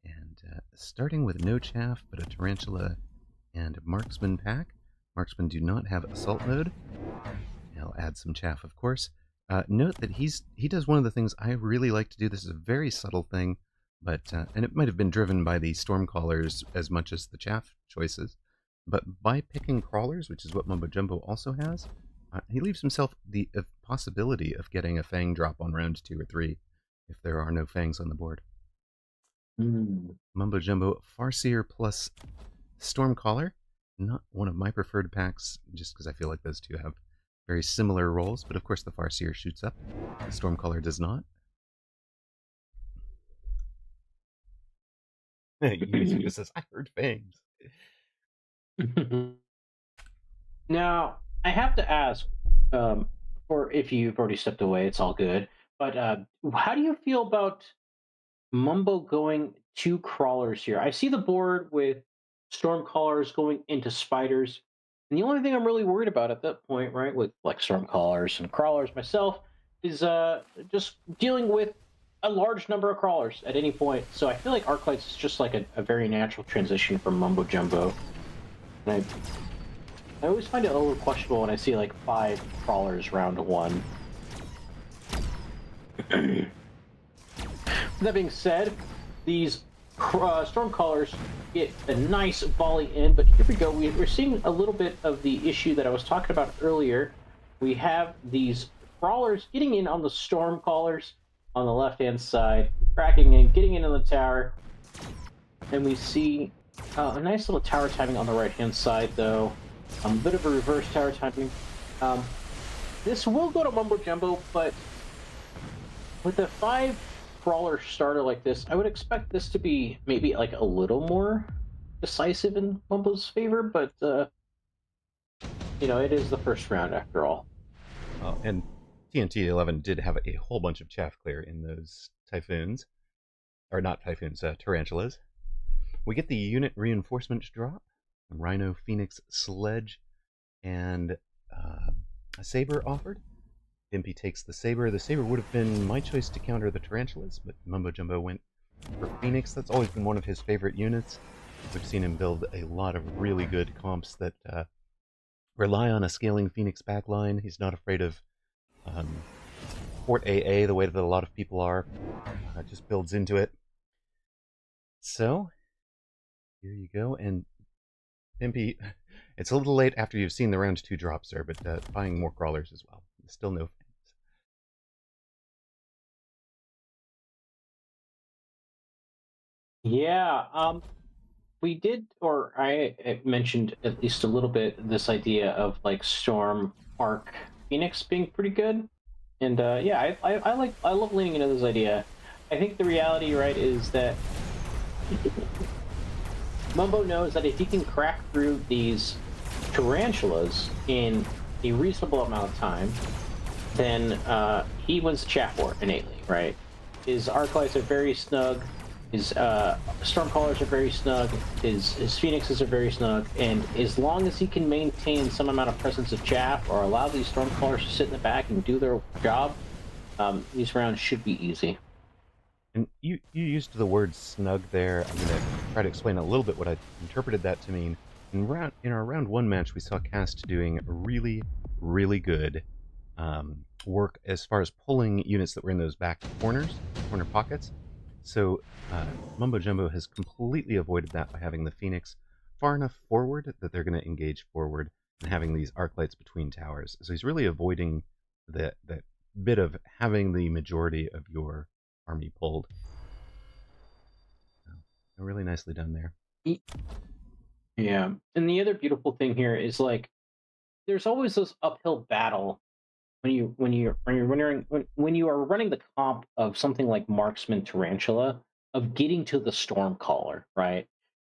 And starting with no chaff, but a Tarantula and Marksman pack. Marksman do not have Assault mode. I'll add some chaff, of course. Note that he does one of the things I really like to do. This is a very subtle thing, but and it might have been driven by the Stormcallers as much as the chaff choices. But by picking crawlers, which is what Mumbo Jumbo also has, he leaves himself the possibility of getting a Fang drop on round 2 or 3 if there are no Fangs on the board. Mumbo Jumbo Farseer plus Stormcaller, not one of my preferred packs, just because I feel like those two have very similar roles, but of course the Farseer shoots up. The Stormcaller does not. Yuzu just says, I heard Fangs. Now, I have to ask, or if you've already stepped away, it's all good. But how do you feel about Mumbo going 2 crawlers here? I see the board with Stormcallers going into Spiders. And the only thing I'm really worried about at that point, right, with like Stormcallers and Crawlers myself, is just dealing with a large number of Crawlers at any point. So I feel like Arclights is just like a very natural transition from Mumbo Jumbo. And I always find it a little questionable when I see like 5 Crawlers round 1. That being said, these Stormcallers get a nice volley in, but here we go. We're seeing a little bit of the issue that I was talking about earlier. We have these Crawlers getting in on the Stormcallers on the left-hand side, cracking in, getting into the tower, and we see a nice little tower timing on the right-hand side, though. A bit of a reverse tower timing. This will go to Mumbo Jumbo, but with a 5 Crawler starter like this, I would expect this to be maybe like a little more decisive in Mumbo's favor, but it is the first round after all. And TNT 11 did have a whole bunch of chaff clear in those Typhoons. Or not Typhoons, Tarantulas. We get the unit reinforcement drop. Rhino, Phoenix, Sledge, and a Saber offered. Bimpy takes the Saber. The Saber would have been my choice to counter the Tarantulas, but Mumbo Jumbo went for Phoenix. That's always been one of his favorite units. We've seen him build a lot of really good comps that rely on a scaling Phoenix backline. He's not afraid of Fort AA the way that a lot of people are. Just builds into it. So, here you go. And Bimpy, it's a little late after you've seen the round 2 drop, sir, but buying more crawlers as well. Still no Fangs. Yeah, we did, or I mentioned at least a little bit this idea of like Storm, Arc, Phoenix being pretty good, and yeah, I love leaning into this idea. I think the reality, right, is that Mumbo knows that if he can crack through these tarantulas in a reasonable amount of time, then he wins the chat war innately, right? His Arclights are very snug, his Stormcallers are very snug, his Phoenixes are very snug, and as long as he can maintain some amount of presence of chaff or allow these Stormcallers to sit in the back and do their job, these rounds should be easy. And you used the word snug there. I'm going to try to explain a little bit what I interpreted that to mean. In our round 1 match, we saw Cast doing really, really good work as far as pulling units that were in those back corner pockets. So Mumbo Jumbo has completely avoided that by having the Phoenix far enough forward that they're going to engage forward and having these Arclights between towers. So he's really avoiding that bit of having the majority of your army pulled. So, really nicely done there. Yeah, and the other beautiful thing here is like there's always this uphill battle when you are running the comp of something like Marksman Tarantula of getting to the Stormcaller, right?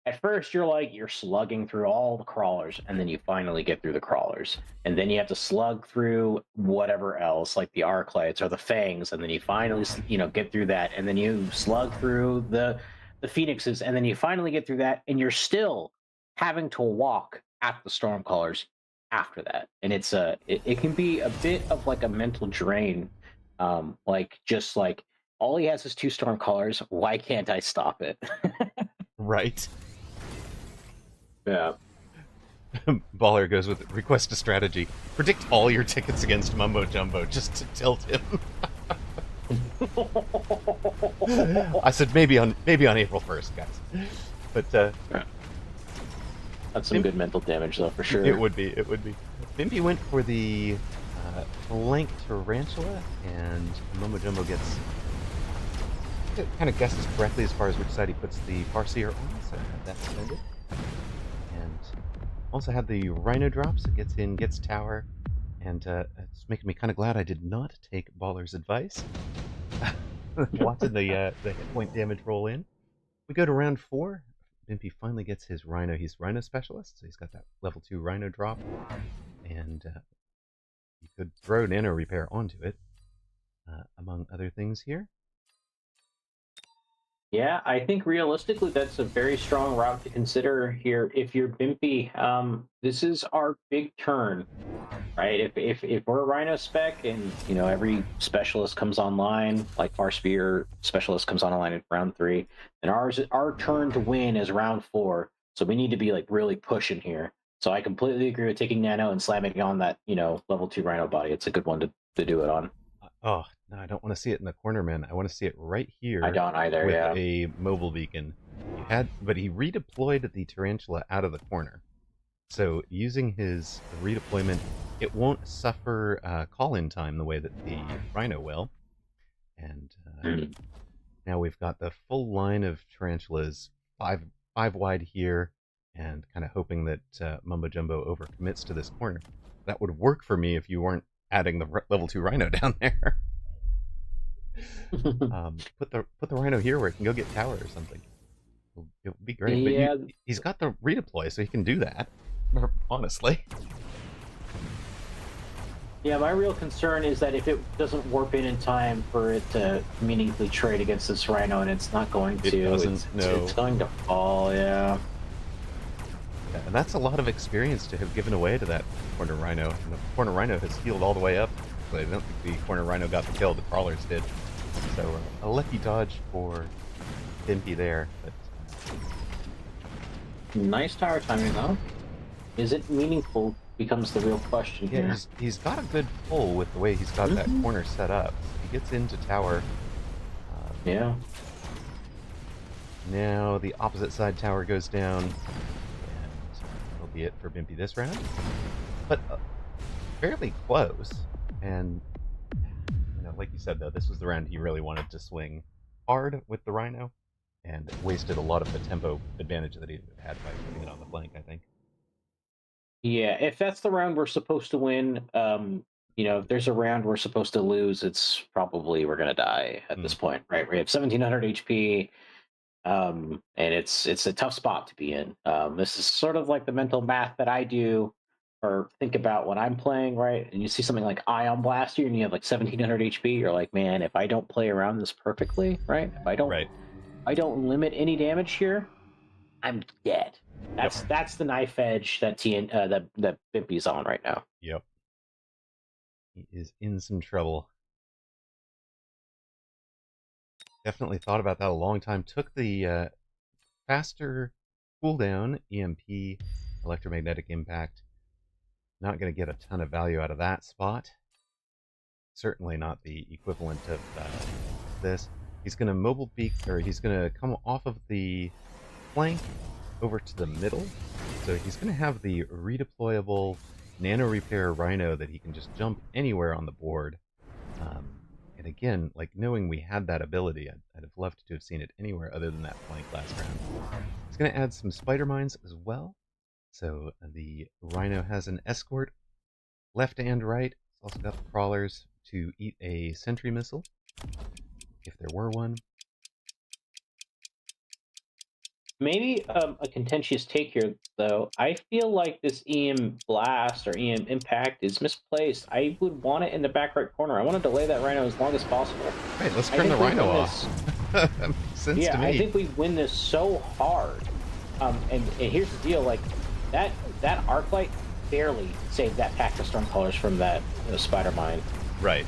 at first you're slugging through all the crawlers, and then you finally get through the crawlers, and then you have to slug through whatever else, like the arclights or the fangs, and then you finally get through that, and then you slug through the phoenixes, and then you finally get through that, and you're still having to walk at the stormcallers after that, and it can be a bit of like a mental drain, like just like all he has is two stormcallers. Why can't I stop it? Right. Yeah. Baller goes with request a strategy. Predict all your tickets against Mumbo Jumbo just to tilt him. I said maybe on April 1st, guys. But that's some good mental damage, though, for sure. It would be. Bimby went for the flank tarantula, and Mumbo Jumbo gets kind of guesses correctly as far as which side he puts the Farseer on, so I have that suspended. And also had the Rhino drops. It gets in, gets tower, and it's making me kind of glad I did not take Baller's advice. Watching the hit point damage roll in. We go to round 4. Bimpy finally gets his Rhino. He's Rhino Specialist, so he's got that level 2 Rhino drop. And you could throw Nano Repair onto it, among other things here. Yeah, I think realistically that's a very strong route to consider here. If you're Bimpy, this is our big turn, right? If we're a Rhino spec and every specialist comes online, like Farspear specialist comes online in round 3, then our turn to win is round 4. So we need to be like really pushing here. So I completely agree with taking Nano and slamming on that level 2 Rhino body. It's a good one to do it on. Oh, no, I don't want to see it in the corner, man. I want to see it right here. I don't either, with yeah. a mobile beacon. But he redeployed the tarantula out of the corner. So using his redeployment, it won't suffer call-in time the way that the Rhino will. And now we've got the full line of tarantulas, five wide here, and kind of hoping that Mumbo Jumbo overcommits to this corner. That would work for me if you weren't adding the level 2 Rhino down there. Put the Rhino here where it can go get tower or something. It would be great. Yeah. But he's got the redeploy, so he can do that. Honestly. Yeah, my real concern is that if it doesn't warp in time for it to meaningfully trade against this Rhino, and it's not going to, it's going to fall. Yeah. And that's a lot of experience to have given away to that corner Rhino. And the corner Rhino has healed all the way up. So I don't think the corner Rhino got the kill. The crawlers did. So a lucky dodge for Bimpy there. But nice tower timing, though. Is it meaningful? Becomes the real question here. Yeah, he's got a good pull with the way he's got that corner set up. So he gets into tower. Yeah. Now the opposite side tower goes down. And that'll be it for Bimpy this round. But fairly close. And like you said, though, this was the round he really wanted to swing hard with the Rhino, and wasted a lot of the tempo advantage that he had by putting it on the flank, I think. Yeah, if that's the round we're supposed to win, if there's a round we're supposed to lose, it's probably we're gonna die at this point, right? We have 1700 HP, and it's a tough spot to be in. This is sort of like the mental math that I do or think about when I'm playing, right? And you see something like Ion Blaster and you have like 1700 HP, you're like, man, if I don't play around this perfectly, right? If I don't limit any damage here, I'm dead. That's the knife edge that that Bimpy's on right now. Yep. He is in some trouble. Definitely thought about that a long time. Took the faster cooldown, EMP, electromagnetic impact. Not going to get a ton of value out of that spot. Certainly not the equivalent of this. He's going to mobile beak, or he's going to come off of the flank over to the middle. So he's going to have the redeployable Nano Repair Rhino that he can just jump anywhere on the board. And again, like knowing we had that ability, I'd have loved to have seen it anywhere other than that flank last round. He's going to add some spider mines as well. So the Rhino has an escort left and right. It's also got the crawlers to eat a sentry missile, if there were one. Maybe a contentious take here, though. I feel like this EM blast or EM impact is misplaced. I would want it in the back right corner. I want to delay that rhino as long as possible. Right, let's I turn the think we rhino win off. this. That makes sense to Yeah, I me. think we win this so hard. And here's the deal: like that arc light barely saved that pack of Stormcallers from that spider mine. Right.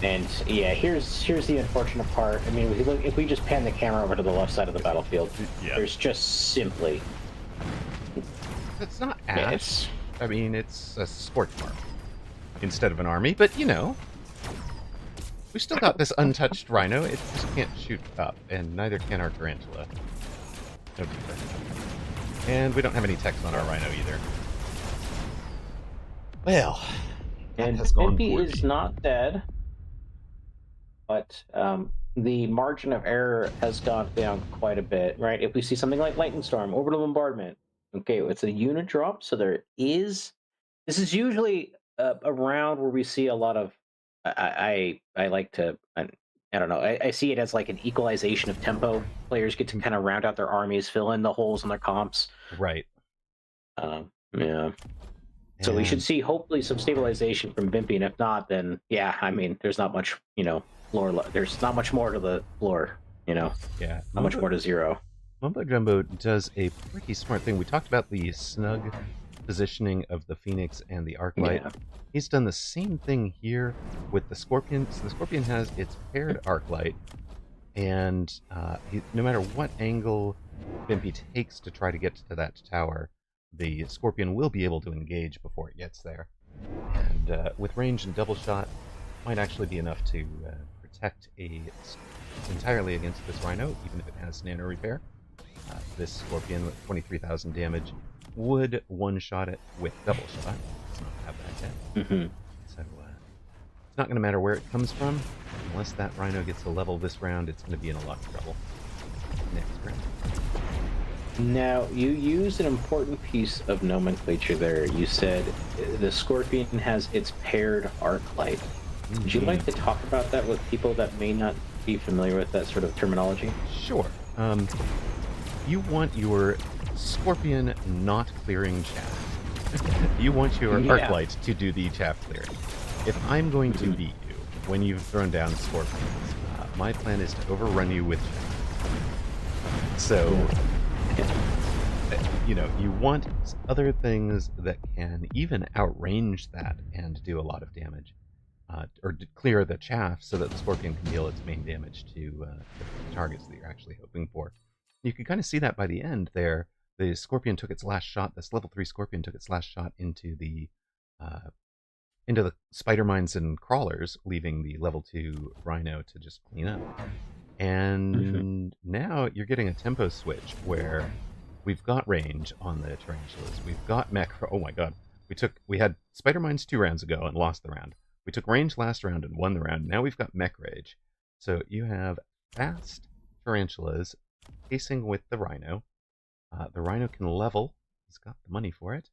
And yeah, here's the unfortunate part. I mean, if we just pan the camera over to the left side of the battlefield, Yeah. there's just simply It's not ash. I mean, it's a scorch mark instead of an army, but we still got this untouched rhino. It just can't shoot up, and neither can our tarantula. No defense. And we don't have any text on our rhino either. Well, and has gone Bimpy poorly. is not dead, but the margin of error has gone down quite a bit, right? If we see something like Lightning Storm, Orbital Bombardment, okay, it's a unit drop, so this is usually a round where we see a lot of, I like to, I don't know, I see it as like an equalization of tempo. Players get to kind of round out their armies, fill in the holes in their comps. Right. Yeah. So we should see hopefully some stabilization from Bimpy, and if not, then yeah, I mean, there's not much, floor. There's not much more to the floor, Yeah. Not much more to zero. Mumbo Jumbo does a pretty smart thing. We talked about the snug positioning of the Phoenix and the Arclight. Yeah. He's done the same thing here with the Scorpion. So the Scorpion has its paired Arclight, and no matter what angle Bimpy takes to try to get to that tower, the Scorpion will be able to engage before it gets there. And with range and double shot, might actually be enough to protect entirely against this Rhino, even if it has nano repair. This Scorpion with 23,000 damage would one-shot it with double shot. Does not have that yet. Mm-hmm. So it's not going to matter where it comes from. Unless that Rhino gets a level this round, it's going to be in a lot of trouble next round. Now, you used an important piece of nomenclature there. You said the Scorpion has its paired Arclight. Mm-hmm. Would you like to talk about that with people that may not be familiar with that sort of terminology? Sure. You want your Scorpion not clearing chaff. You want your Arclight to do the chaff clearing. If I'm going to beat you when you've thrown down Scorpions, my plan is to overrun you with chaff. So, you want other things that can even outrange that and do a lot of damage. Or clear the chaff so that the Scorpion can deal its main damage to the targets that you're actually hoping for. You can kind of see that by the end there. The Scorpion took its last shot. This level 3 Scorpion took its last shot into the spider mines and crawlers, leaving the level 2 Rhino to just clean up. And now you're getting a tempo switch where we've got range on the tarantulas. We've got mech. Oh my god. We had spider mines 2 rounds ago and lost the round. We took range last round and won the round. Now we've got mech rage. So you have fast tarantulas pacing with the Rhino. The Rhino can level. He's got the money for it.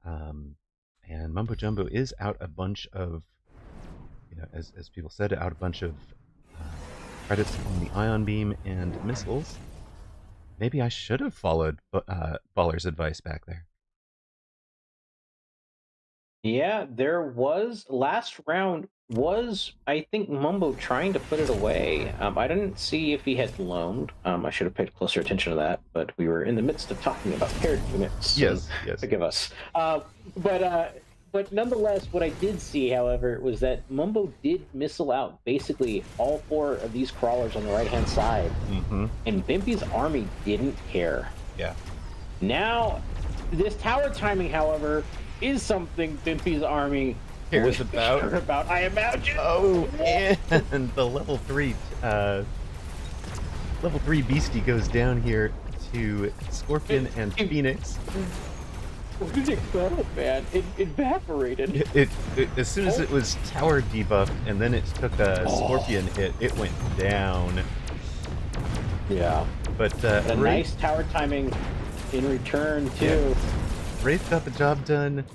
And Mumbo Jumbo is out a bunch of, as people said, out a bunch of credits on the ion beam and missiles. Maybe I should have followed Baller's advice back there. Yeah, there was last round was, I think, Mumbo trying to put it away. I didn't see if he had loaned. I should have paid closer attention to that, but we were in the midst of talking about paired units. Yes. Forgive us. But nonetheless, what I did see, however, was that Mumbo did missile out basically all 4 of these crawlers on the right-hand side, and Bimpy's army didn't care. Yeah. Now, this tower timing, however, is something Bimpy's army cares about. I imagine. Oh, and the level 3 beastie goes down here to Scorpion and Phoenix. Where did it go, man? It evaporated. It as soon as it was tower debuffed and then it took a Scorpion hit, it went down. Yeah. But a nice tower timing in return too. Yeah. Wraith got the job done.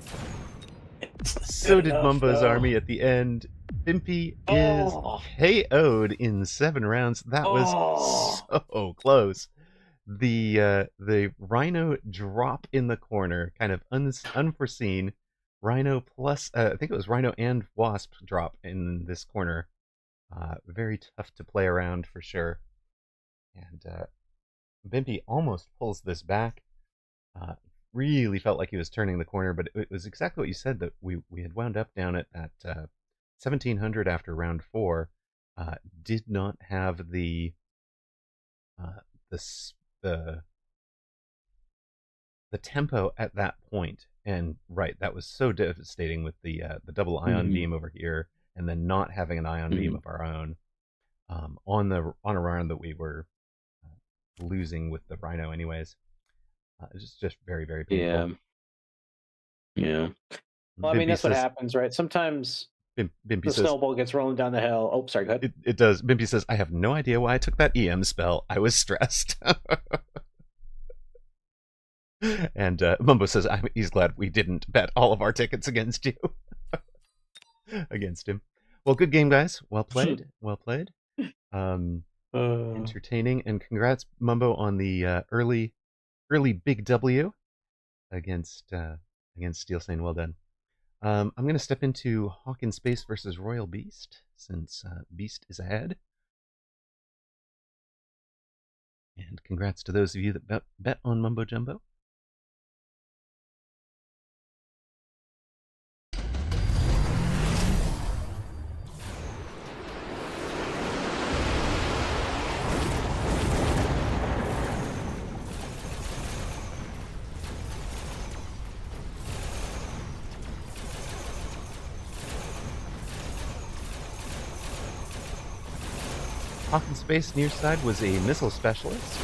So did Mumbo's army at the end. Bimpy is KO'd in 7 rounds. That was so close. the rhino drop in the corner, kind of unforeseen. Rhino plus, I think it was rhino and wasp drop in this corner. Very tough to play around for sure. And Bimpy almost pulls this back. Uh, really felt like he was turning the corner, but it was exactly what you said, that we had wound up down at 1700 after round 4. Did not have the the tempo at that point, and right, that was so devastating with the double ion beam over here, and then not having an ion beam of our own on a round that we were losing with the rhino anyways. It's just very, very painful. Yeah. Well, I mean, that's what happens, right? Sometimes Bimpy the snowball gets rolling down the hill. Oh, sorry, go ahead. It does. Bimpy says, I have no idea why I took that EM spell. I was stressed. And Mumbo says, he's glad we didn't bet all of our tickets against you. Against him. Well, good game, guys. Well played. Well played. Entertaining. And congrats, Mumbo, on the early big W against Steel Stain. Well done. I'm going to step into Hawk in Space versus Royal Beast, since Beast is ahead. And congrats to those of you that bet on Mumbo Jumbo. Hawk in Space near side was a missile specialist,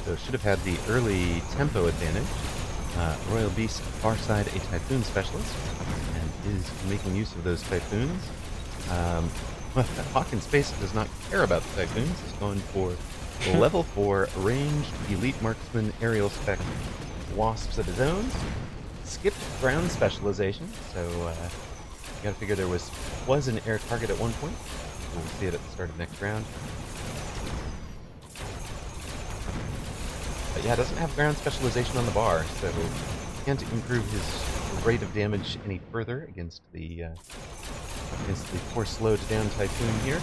so should have had the early tempo advantage. Royal Beast far side a Typhoon specialist, and is making use of those Typhoons. Hawk in Space does not care about the Typhoons. He's going for level 4 ranged elite marksman aerial spec wasps of his own. Skipped ground specialization, so you gotta figure there was an air target at one point. We'll see it at the start of next round. But yeah, doesn't have ground specialization on the bar, so can't improve his rate of damage any further against the poor slowed down Typhoon here.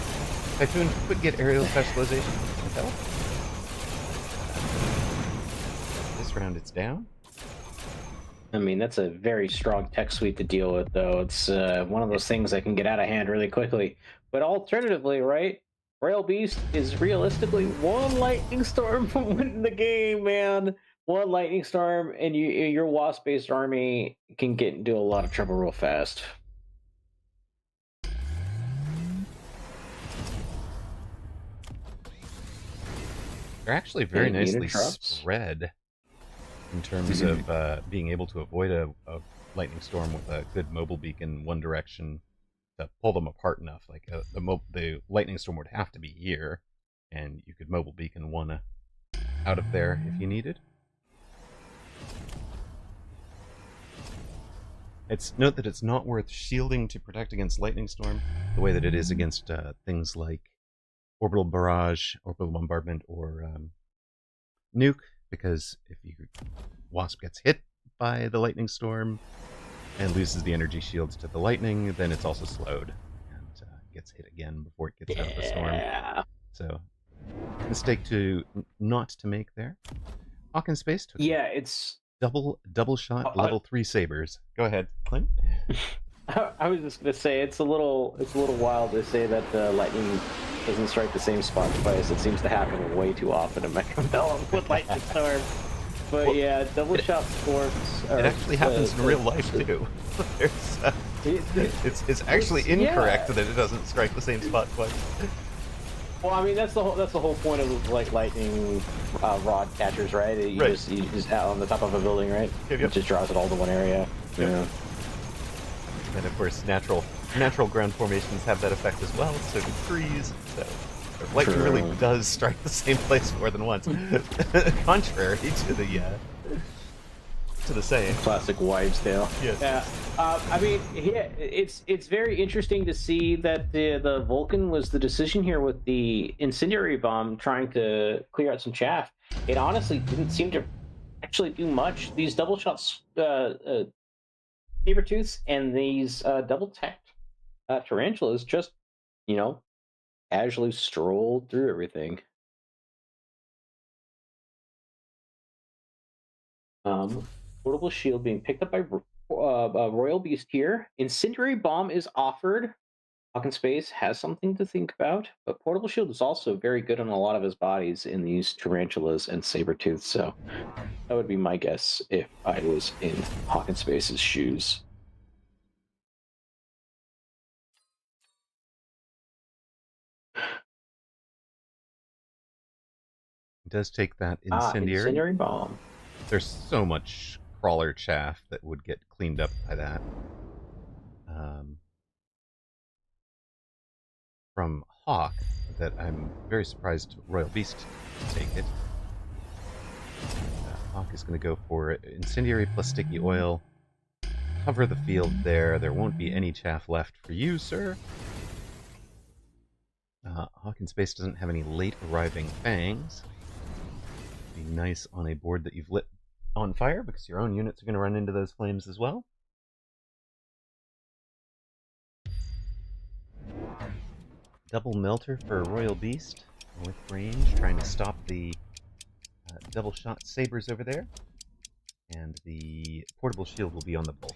Typhoon could get aerial specialization with help. This round it's down. I mean, that's a very strong tech suite to deal with, though. It's one of those things that can get out of hand really quickly. But alternatively, right, Royal Beast is realistically one lightning storm from winning the game, man. One lightning storm, and your wasp-based army can get into a lot of trouble real fast. They're actually very nicely spread in terms of being able to avoid a lightning storm with a good mobile beacon one direction to pull them apart enough. Like the lightning storm would have to be here, and you could mobile beacon one out of there if you needed. Note that it's not worth shielding to protect against lightning storm the way that it is against things like orbital barrage, orbital bombardment, or nuke, because if your wasp gets hit by the lightning storm and loses the energy shields to the lightning, then it's also slowed and gets hit again before it gets out of the storm. So, mistake not to make there. Hawk in Space took it's double shot level 3 sabers. Go ahead, Clint. I was just gonna say it's a little wild to say that the lightning doesn't strike the same spot twice. It seems to happen way too often in Mechabellum with lightning storm. But well, yeah, double shot sports. It actually happens in real life too. It's actually incorrect that it doesn't strike the same spot twice. Well, I mean that's the whole point of like lightning rod catchers, right? You just out on the top of a building, right? Yep. It just draws it all to one area. Yep. Yeah. And of course, natural ground formations have that effect as well. So do trees. So lightning really does strike the same place more than once, contrary to the saying. Classic wives' tale. Yes. Yeah. I mean, yeah, it's very interesting to see that the Vulcan was the decision here with the incendiary bomb trying to clear out some chaff. it honestly didn't seem to actually do much. These double shots, saber-tooths, and these double tacked tarantulas just, you know, casually strolled through everything. Portable shield being picked up by Royal Beast here. Incendiary bomb is offered. Hawk in Space has something to think about, but Portable Shield is also very good on a lot of his bodies in these tarantulas and saber-tooths, so that would be my guess if I was in Hawk in Space's shoes. It does take that incendiary. Incendiary bomb. There's so much crawler chaff that would get cleaned up by that. From Hawk that I'm very surprised Royal Beast to take it. Hawk is going to go for incendiary plus sticky oil. Cover the field there. There won't be any chaff left for you, sir. Hawk in Space doesn't have any late arriving fangs. Be nice on a board that you've lit on fire because your own units are going to run into those flames as well. Double melter for Royal Beast with range, trying to stop the double shot sabers over there. And the portable shield will be on the bulk.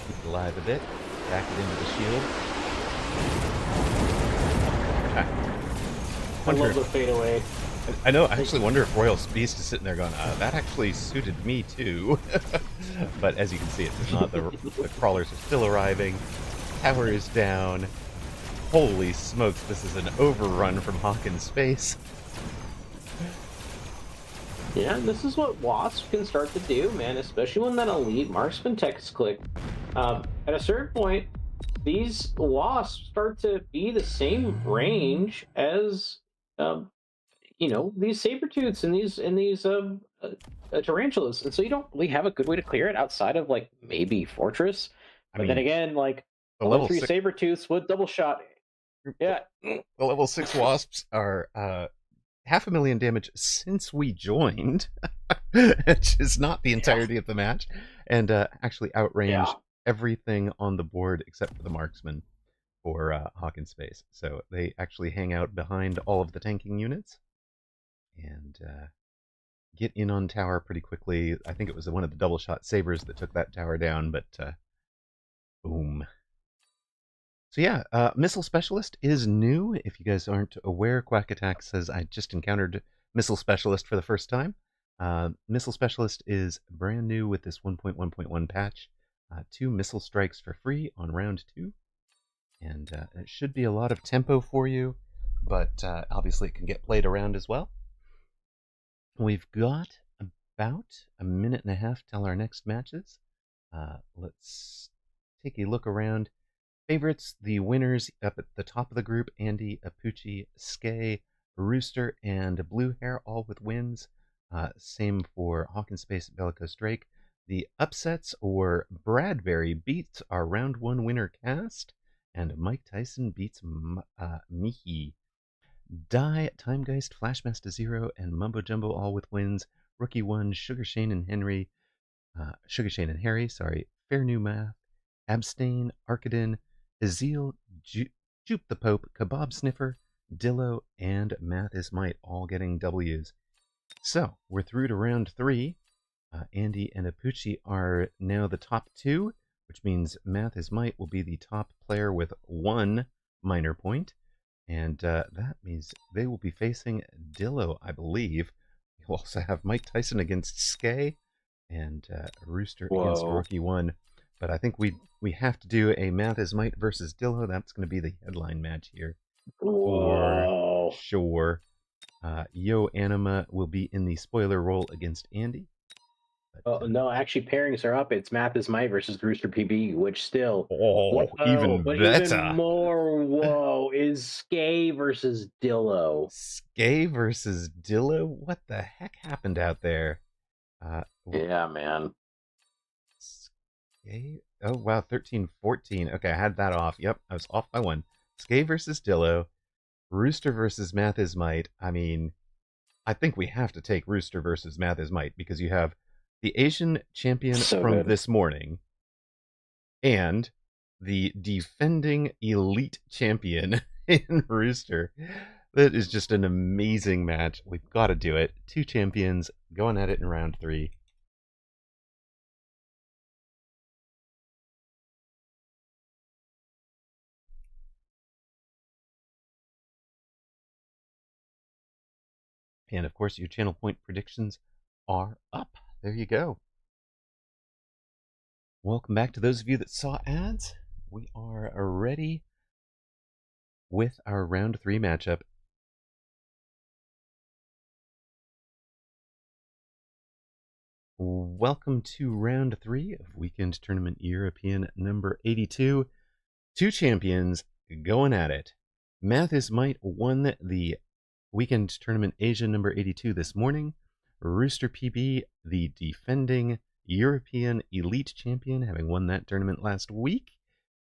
Keep it alive a bit. Back it into the shield. I love the fadeaway. I know. I actually wonder if Royal Beast is sitting there going, that actually suited me too. But as you can see, it does not. The crawlers are still arriving. Tower is down. Holy smokes, this is an overrun from Hawk in Space. Yeah, this is what Wasp can start to do, man, especially when that elite marksman tech is clicked. At a certain point, these Wasps start to be the same range as these saber-tooths and these tarantulas, and so you don't really have a good way to clear it outside of like maybe Fortress. But then again, like the level 3 saber-tooths with double shot, yeah, the level 6 wasps are 500,000 damage since we joined, which is not the entirety of the match, and actually outrange everything on the board except for the marksman for Hawk in Space. So they actually hang out behind all of the tanking units and get in on tower pretty quickly. I think it was one of the double shot sabers that took that tower down, but boom. So yeah, Missile Specialist is new. If you guys aren't aware, Quack Attack says I just encountered Missile Specialist for the first time. Missile Specialist is brand new with this 1.1.1 patch. 2 missile strikes for free on round 2. And it should be a lot of tempo for you, but obviously it can get played around as well. We've got about a minute and a half till our next matches. Let's take a look around. Favorites, the winners up at the top of the group, Andy, Apucci, Skay, Rooster, and Blue Hair, all with wins. Same for Hawk in Space, Bellicose Drake. The upsets were Bradbury beats our round 1 winner Cast, and Mike Tyson beats Mihi. Die, Timegeist, Flashmaster Zero, and Mumbo Jumbo all with wins. Rookie 1, Sugar Shane and Harry, Fair New Math, Abstain, Arkadin, Azil, Jupe the Pope, Kebab Sniffer, Dillo, and Math is Might all getting W's. So, we're through to round 3. Andy and Apucci are now the top 2, which means Math is Might will be the top player with 1 minor point. And that means they will be facing Dillo, I believe. We'll also have Mike Tyson against Skay and Rooster against Rookie 1. But I think we have to do a Math is Might versus Dillo. That's going to be the headline match here. For sure. Yo Anima will be in the spoiler role against Andy. But, no, actually pairings are up. It's Math is Might versus Rooster PB, which still even better. Even more whoa is Skay versus Dillo. Skay versus Dillo? What the heck happened out there? Yeah, man. Oh, wow, 13-14. Okay, I had that off. Yep, I was off by 1. Skay versus Dillo, Rooster versus Math is Might. I mean, I think we have to take Rooster versus Math is Might because you have the Asian champion So from good. this morning and the defending elite champion in Rooster. That is just an amazing match. We've got to do it. Two champions going at it in round 3. And of course, your channel point predictions are up. There you go. Welcome back to those of you that saw ads. We are ready with our round 3 matchup. Welcome to round 3 of Weekend Tournament European number 82. Two champions going at it. Math is Might won the Weekend Tournament Asia number 82 this morning. Rooster PB, the defending European Elite Champion, having won that tournament last week.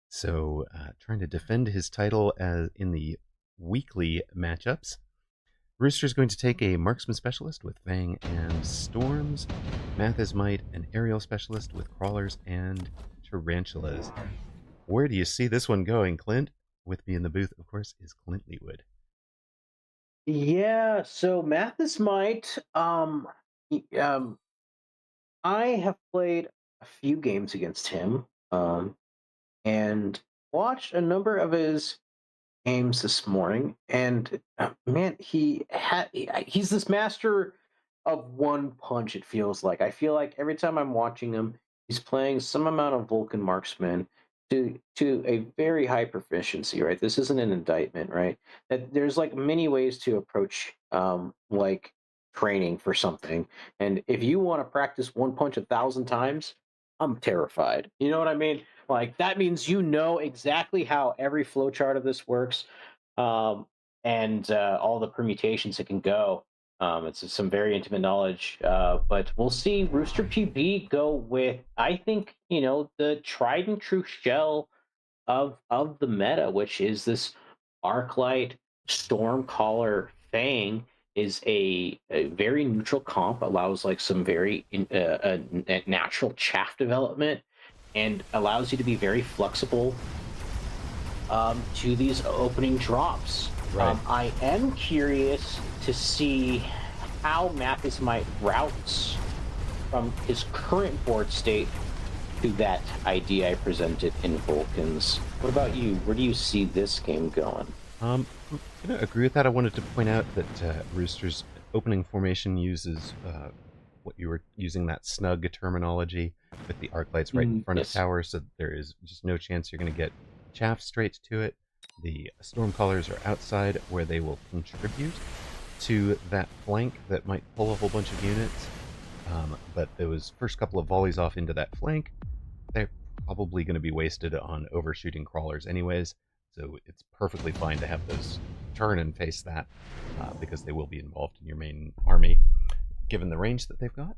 So trying to defend his title in the weekly matchups. Rooster's going to take a Marksman Specialist with Fang and Storms. Math is Might, an Aerial Specialist with Crawlers and Tarantulas. Where do you see this one going, Clint? With me in the booth, of course, is Clintleetwood. Yeah, so Math is Might. I have played a few games against him, and watched a number of his games this morning. And man, he's this master of one punch. It feels like I feel like every time I'm watching him, he's playing some amount of Vulcan marksman to a very high proficiency. Right, this isn't an indictment. Right, that there's like many ways to approach like training for something. And if you want to practice one punch 1,000 times, I'm terrified. You know what I mean? Like that means you know exactly how every flowchart of this works, um, and all the permutations it can go. It's some very intimate knowledge, but we'll see Rooster PB go with, I think, the tried and true shell of the meta, which is this Arclight Stormcaller Fang. Is a very neutral comp, allows like some very natural chaff development, and allows you to be very flexible to these opening drops. Right. I am curious to see how Mathis might routes from his current board state to that idea I presented in Vulcans. What about you? Where do you see this game going? I'm going to agree with that. I wanted to point out that Rooster's opening formation uses what you were using, that snug terminology, with the arc lights right in front of tower, so there is just no chance you're going to get chaff straight to it. The storm callers are outside, where they will contribute to that flank that might pull a whole bunch of units. But those first couple of volleys off into that flank, they're probably going to be wasted on overshooting crawlers anyways. So it's perfectly fine to have those turn and face that, because they will be involved in your main army, given the range that they've got.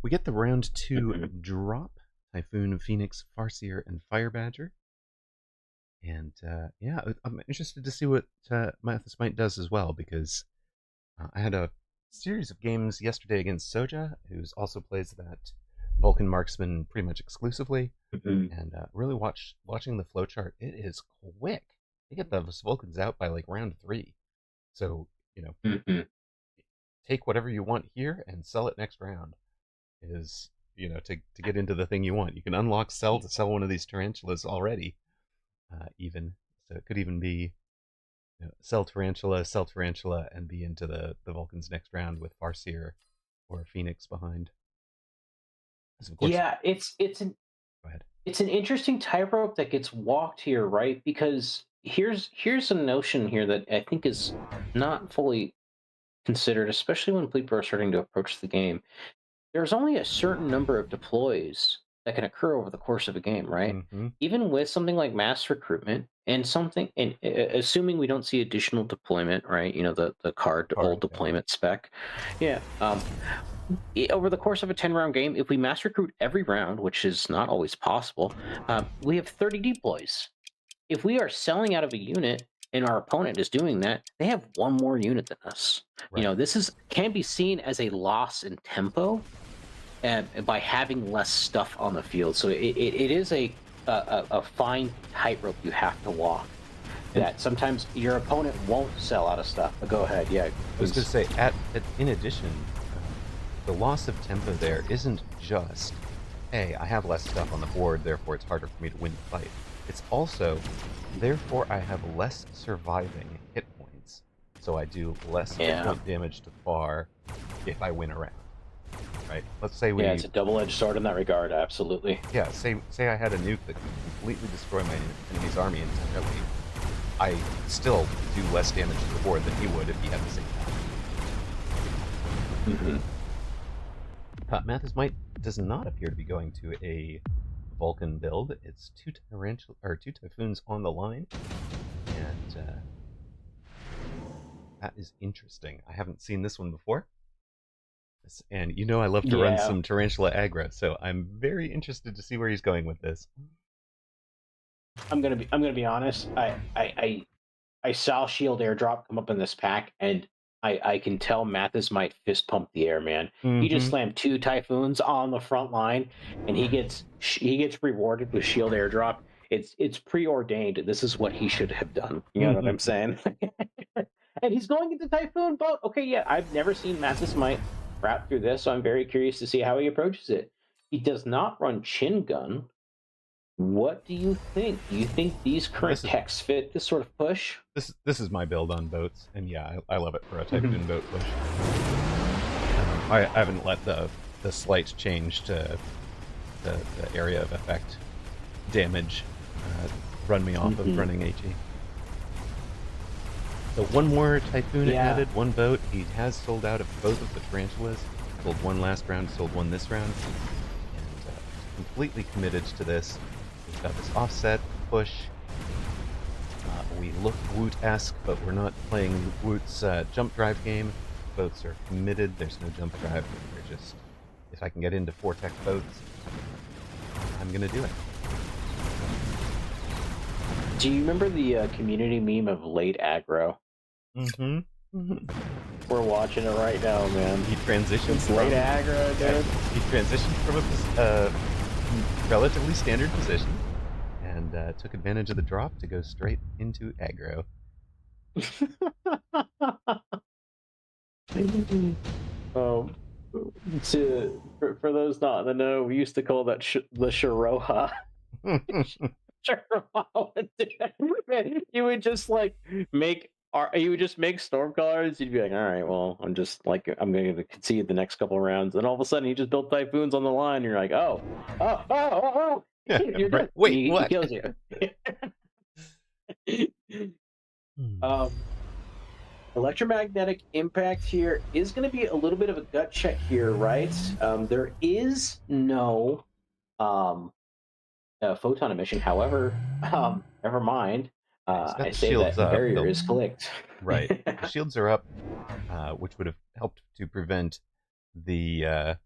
We get the round 2 drop: Typhoon, Phoenix, Farseer, and Fire Badger. And yeah, I'm interested to see what Mathis Might does as well, because I had a series of games yesterday against Soja, who also plays that Vulcan marksman pretty much exclusively, and really watching the flowchart. It is quick. They get those Vulcans out by like round 3. So, take whatever you want here and sell it next round. Is, to get into the thing you want. You can unlock sell to sell one of these tarantulas already, even. So it could even be sell tarantula, and be into the Vulcans next round with Farseer or Phoenix behind. Yeah, it's an Go ahead. it's an interesting tightrope that gets walked here, right? Because here's a notion here that I think is not fully considered, especially when people are starting to approach the game. There's only a certain number of deploys that can occur over the course of a game, right? Mm-hmm. Even with something like mass recruitment and assuming we don't see additional deployment, right? The card old deployment spec. Yeah. Over the course of a 10-round game, if we mass recruit every round, which is not always possible, we have 30 deploys. if we are selling out of a unit and our opponent is doing that, they have one more unit than us. Right. This can be seen as a loss in tempo by having less stuff on the field. So it is a fine tightrope you have to walk. That sometimes your opponent won't sell out of stuff. But go ahead, yeah. I was going to say, in addition, the loss of tempo there isn't just, hey, I have less stuff on the board, therefore it's harder for me to win the fight. It's also, therefore I have less surviving hit points, so I do less hit point damage to far if I win a round. Right? Let's say we... Yeah, it's a double-edged sword in that regard, absolutely. Yeah, say I had a nuke that could completely destroy my enemy's army entirely. I still do less damage to the board than he would if he had the same power. Mathis Might does not appear to be going to a Vulcan build. It's two Typhoons on the line, and that is interesting. I haven't seen this one before, and I love to run some Tarantula aggro, so I'm very interested to see where he's going with this. I'm gonna be honest. I saw Shield Airdrop come up in this pack, and I can tell Mathis might fist pump the air, man. He just slammed 2 Typhoons on the front line, and he gets rewarded with Shield Airdrop. It's preordained. This is what he should have done. You know what I'm saying? And he's going into Typhoon boat. Okay, yeah, I've never seen Mathis Might route through this, so I'm very curious to see how he approaches it. He does not run Chin Gun. What do you think? Do you think these current techs fit this sort of push? This is my build on boats, and yeah, I love it for a Typhoon boat push. I haven't let the slight change to the area of effect damage run me off of running HE. So one more Typhoon added, one boat. He has sold out of both of the Tarantulas. Sold one last round, sold one this round, and completely committed to this. We've got this offset, push. We look Woot-esque, but we're not playing Woot's jump drive game. Boats are committed, there's no jump drive. We're just, if I can get into 4-tech boats, I'm going to do it. Do you remember the community meme of late aggro? We're watching it right now, man. He transitioned from late aggro, dude. He transitioned from a relatively standard position and took advantage of the drop to go straight into aggro. For those not in the know, we used to call that the Shiroha. You would just make Stormcallers. You'd be like, all right, well, I'm going to concede the next couple of rounds. And all of a sudden, he just built Typhoons on the line. And you're like, oh. You're dead. Wait, what? He kills you. Electromagnetic impact here is going to be a little bit of a gut check here, right? There is no photon emission. However, never mind. I say that the barrier is clicked. Right. The shields are up, which would have helped to prevent the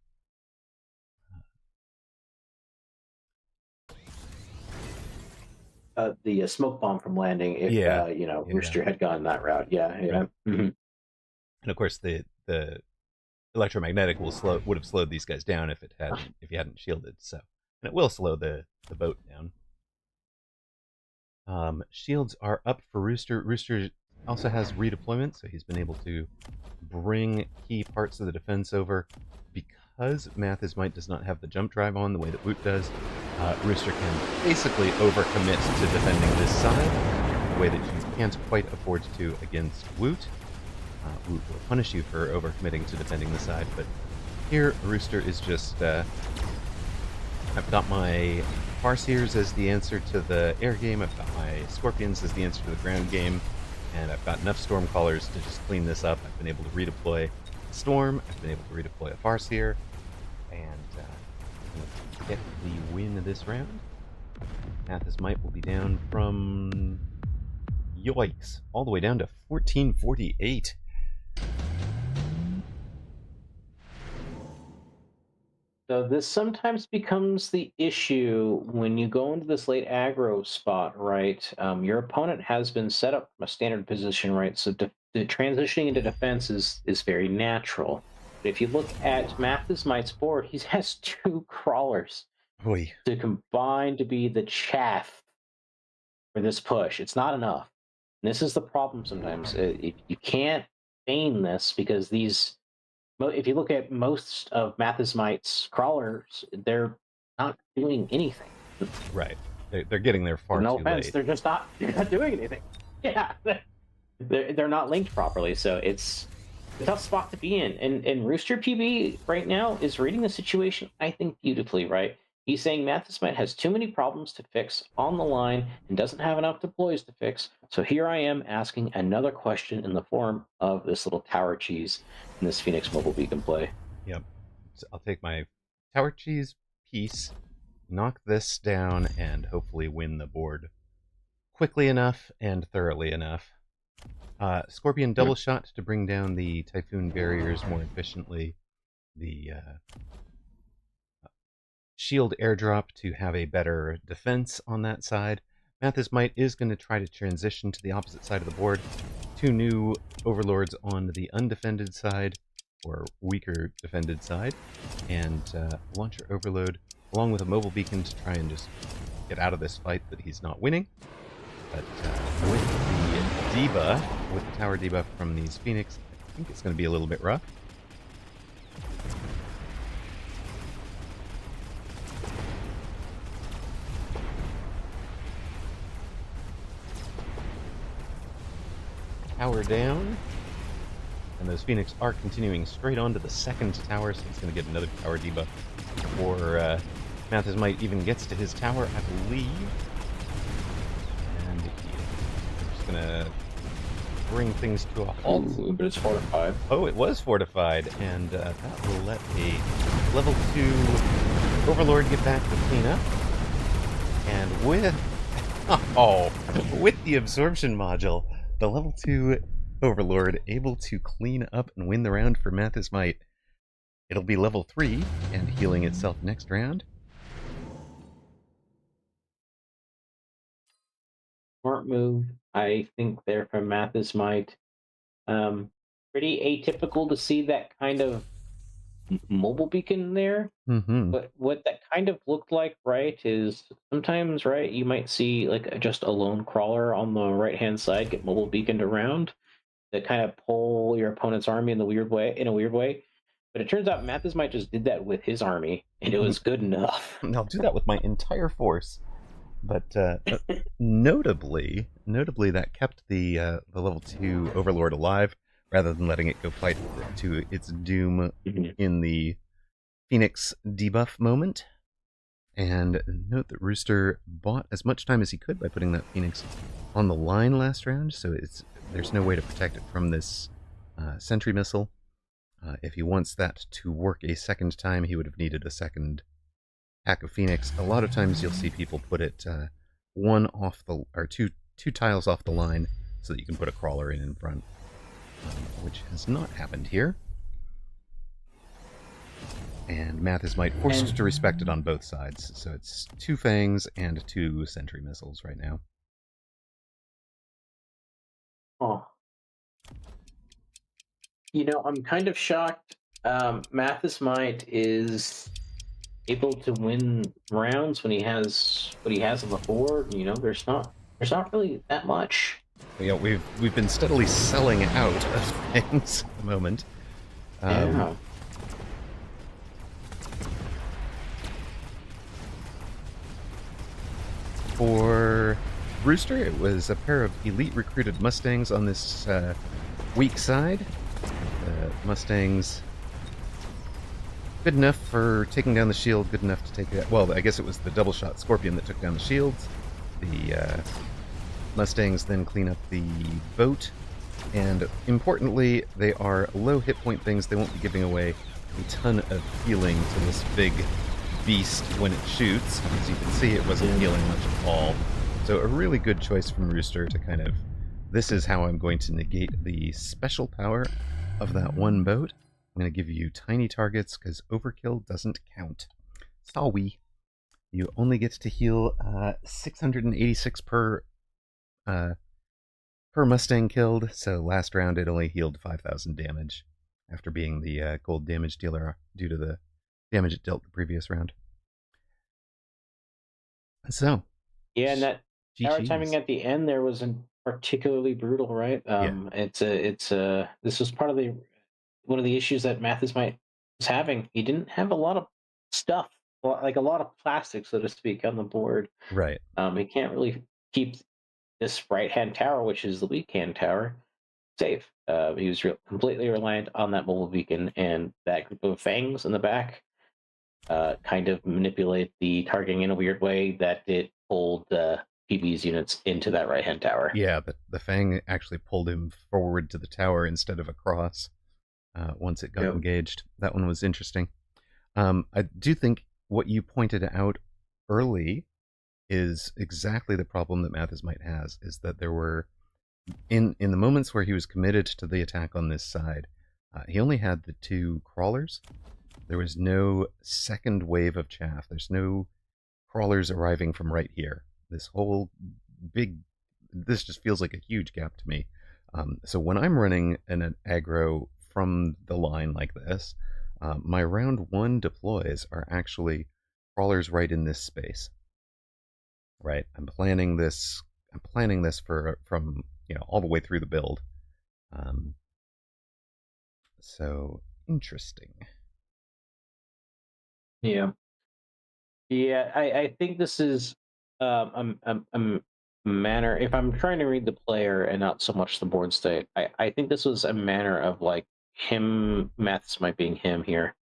smoke bomb from landing if Rooster had gone that route. Right. And of course the electromagnetic would have slowed these guys down if you hadn't shielded. So, and it will slow the boat down. Shields are up for Rooster. Rooster also has redeployment, so he's been able to bring key parts of the defense over. Because Mathis Might does not have the jump drive on the way that Woot does, Rooster can basically overcommit to defending this side, the way that you can't quite afford to against Woot. Woot will punish you for overcommitting to defending the side, but here Rooster is just... I've got my Farseers as the answer to the air game, I've got my Scorpions as the answer to the ground game, and I've got enough Stormcallers to just clean this up. I've been able to redeploy Storm, I've been able to redeploy a Farseer, and get the win this round. Mathis Might will be down from, yikes, all the way down to 1448. So this sometimes becomes the issue when you go into this late aggro spot, right? Your opponent has been set up from a standard position, right? So the transitioning into defense is very natural. But if you look at Mathis Might's board, he has two crawlers Oy. to combine to be the chaff for this push. It's not enough. And this is the problem sometimes. You can't feign this because these if you look at most of Mathis Might's crawlers, they're not doing anything. Right. They're getting there far No too offense, late. they're not doing anything. Yeah, they're not linked properly, so it's a tough spot to be in. And Rooster PB right now is reading the situation, I think, beautifully. Right, he's saying Mathis Might has too many problems to fix on the line and doesn't have enough deploys to fix. So here I am asking another question in the form of this little tower cheese in this Phoenix Mobile Beacon play. Yep. So I'll take my tower cheese piece, knock this down, and hopefully win the board quickly enough and thoroughly enough. Scorpion double shot to bring down the Typhoon barriers more efficiently. The shield airdrop to have a better defense on that side. Mathis Might is going to try to transition to the opposite side of the board. Two new overlords on the undefended side, or weaker defended side, and launcher overload, along with a mobile beacon to try and just get out of this fight that he's not winning. But with the debuff, with the tower debuff from these Phoenix, I think it's going to be a little bit rough. Tower down. And those Phoenix are continuing straight on to the second tower, so he's going to get another tower debuff before Mathis Might even gets to his tower, I believe. And we're just going to bring things to a halt. Ooh, but it's fortified. Oh, it was fortified, and that will let a level 2 Overlord get back to clean up. And with the absorption module, the level 2 Overlord able to clean up and win the round for Mathis Might. It'll be level 3 and healing itself next round. Smart move, I think, there from Mathis Might. Pretty atypical to see that kind of mobile beacon there. Mm-hmm. But what that kind of looked like, right, is sometimes, right, you might see like just a lone crawler on the right-hand side get mobile beaconed around that kind of pull your opponent's army in a weird way. But it turns out Mathis Might just did that with his army, and it was good enough. I'll do that with my entire force. But notably, that kept the level 2 Overlord alive, rather than letting it go fight to its doom in the Phoenix debuff moment. And note that Rooster bought as much time as he could by putting that Phoenix on the line last round, so there's no way to protect it from this sentry missile. If he wants that to work a second time, he would have needed a second pack of Phoenix. A lot of times you'll see people put it two tiles off the line so that you can put a crawler in front, which has not happened here. And Mathis Might forced to respect it on both sides, so it's 2 Fangs and 2 sentry missiles right now. Oh. I'm kind of shocked. Mathis Might is able to win rounds when he has what he has on the board. There's not really that much. We've been steadily selling out of things at the moment. Yeah. For Rooster, it was a pair of elite recruited Mustangs on this weak side. Mustangs, good enough for taking down the shield, good enough to take that. Well, I guess it was the double shot Scorpion that took down the shields. The Mustangs then clean up the boat, and importantly, they are low hit point things. They won't be giving away a ton of healing to this big beast when it shoots. As you can see, it wasn't healing much at all. So a really good choice from Rooster to kind of, this is how I'm going to negate the special power of that one boat I'm going to give you tiny targets because overkill doesn't count. Sorry. You only get to heal 686 uh, per Mustang killed, so last round it only healed 5,000 damage after being the gold damage dealer due to the damage it dealt the previous round. So, Yeah, and that arrow timing GG's. at the end there wasn't particularly brutal, right? Yeah, It's this was part of the one of the issues that Mathis might was having. He didn't have a lot of stuff, like a lot of plastic, so to speak, on the board. right. He can't really keep this right hand tower, which is the weak hand tower, safe. He was completely reliant on that mobile beacon and that group of fangs in the back. Kind of manipulate the targeting in a weird way that it pulled PB's units into that right hand tower. Yeah, the Fang actually pulled him forward to the tower instead of across once it got Yep. engaged. That one was interesting. I do think what you pointed out early is exactly the problem that Mathis might has, is that there were in the moments where he was committed to the attack on this side, he only had the two crawlers. There was no second wave of chaff. There's no crawlers arriving from right here. This whole big, this just feels like a huge gap to me. So when I'm running an aggro from the line like this, my round one deploys are actually crawlers right in this space. Right, I'm planning this. I'm planning this for from all the way through the build. Um, so interesting. Yeah. Yeah, I think this is a manner. If I'm trying to read the player and not so much the board state, I think this was a manner of like him. Mathis might being him here.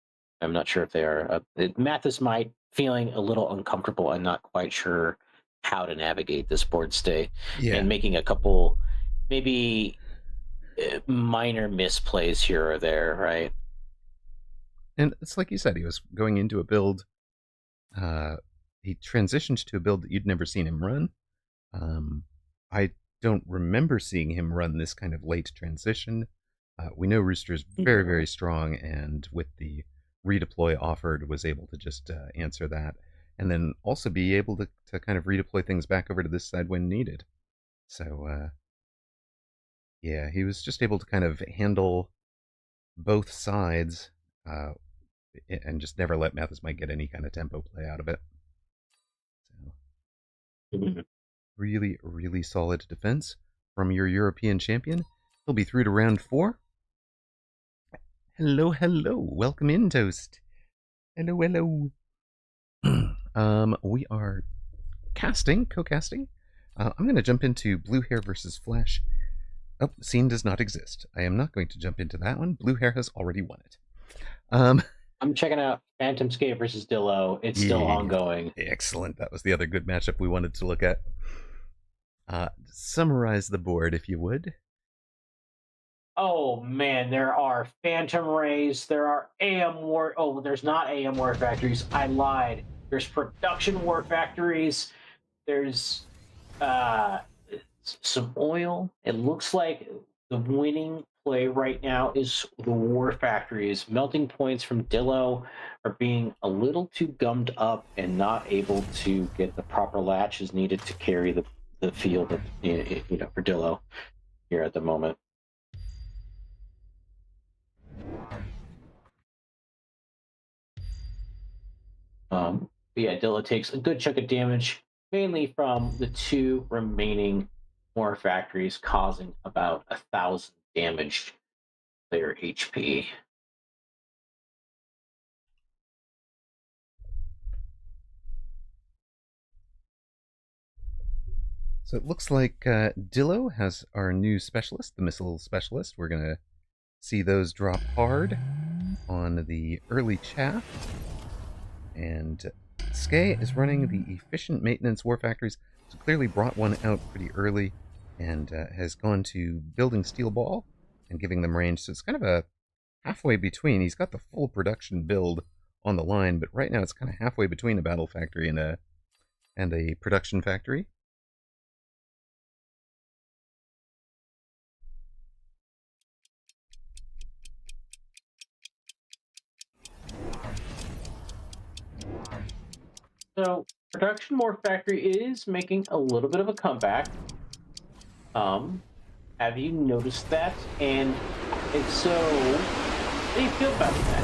I'm not sure if they are. Mathis might feeling a little uncomfortable and not quite sure how to navigate this board state Yeah, and making a couple maybe minor misplays here or there, right? and it's like you said, he was going into a build. Uh, he transitioned to a build that you'd never seen him run. I don't remember seeing him run this kind of late transition. We know Rooster's very, No. very strong, and with the redeploy offered, was able to just answer that, and then also be able to kind of redeploy things back over to this side when needed. So, yeah, he was just able to kind of handle both sides uh, and just never let Mathis might get any kind of tempo play out of it. So, Mhm. really, really solid defense from your European champion. He'll be through to round four. Hello, hello. Welcome in, Toast. Hello, hello. We are co-casting. I'm going to jump into Blue Hair versus Flash. Oh, scene does not exist. I am not going to jump into that one. Blue Hair has already won it. I'm checking out Phantom Skate versus Dillo. It's still Yeah, ongoing. excellent. That was the other good matchup we wanted to look at. Summarize the board, if you would. Oh man, there are Phantom Rays. There are AM War. Oh, there's not AM War Factories. I lied. There's Production War Factories. There's uh, some oil. It looks like the winning play right now is the War Factories. Melting points from Dillo are being a little too gummed up and not able to get the proper latches needed to carry the field of, for Dillo here at the moment. But yeah, Dilla takes a good chunk of damage, mainly from the two remaining War Factories, causing about 1,000 damage their HP. So it looks like Dillo has our new specialist, the missile specialist. We're going to see those drop hard on the early chaff. And Skay is running the efficient maintenance war factories, so clearly brought one out pretty early and has gone to building steel ball and giving them range. So it's kind of a halfway between. He's got the full production build on the line, but right now it's kind of halfway between a battle factory and a production factory. So production more factory is making a little bit of a comeback. Um, have you noticed that? And if so, how do you feel about that?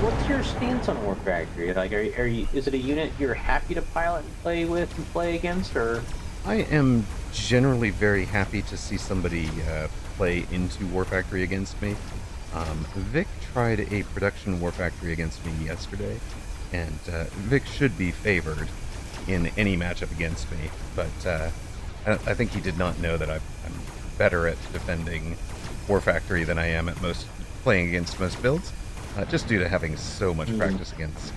What's your stance on War Factory? Like, are you? Is it a unit you're happy to pilot and play with and play against, or? I am generally very happy to see somebody play into War Factory against me. Vic tried a production War Factory against me yesterday, and Vic should be favored in any matchup against me, but I think he did not know that I'm better at defending War Factory than I am at most playing against most builds, just due to having so much practice against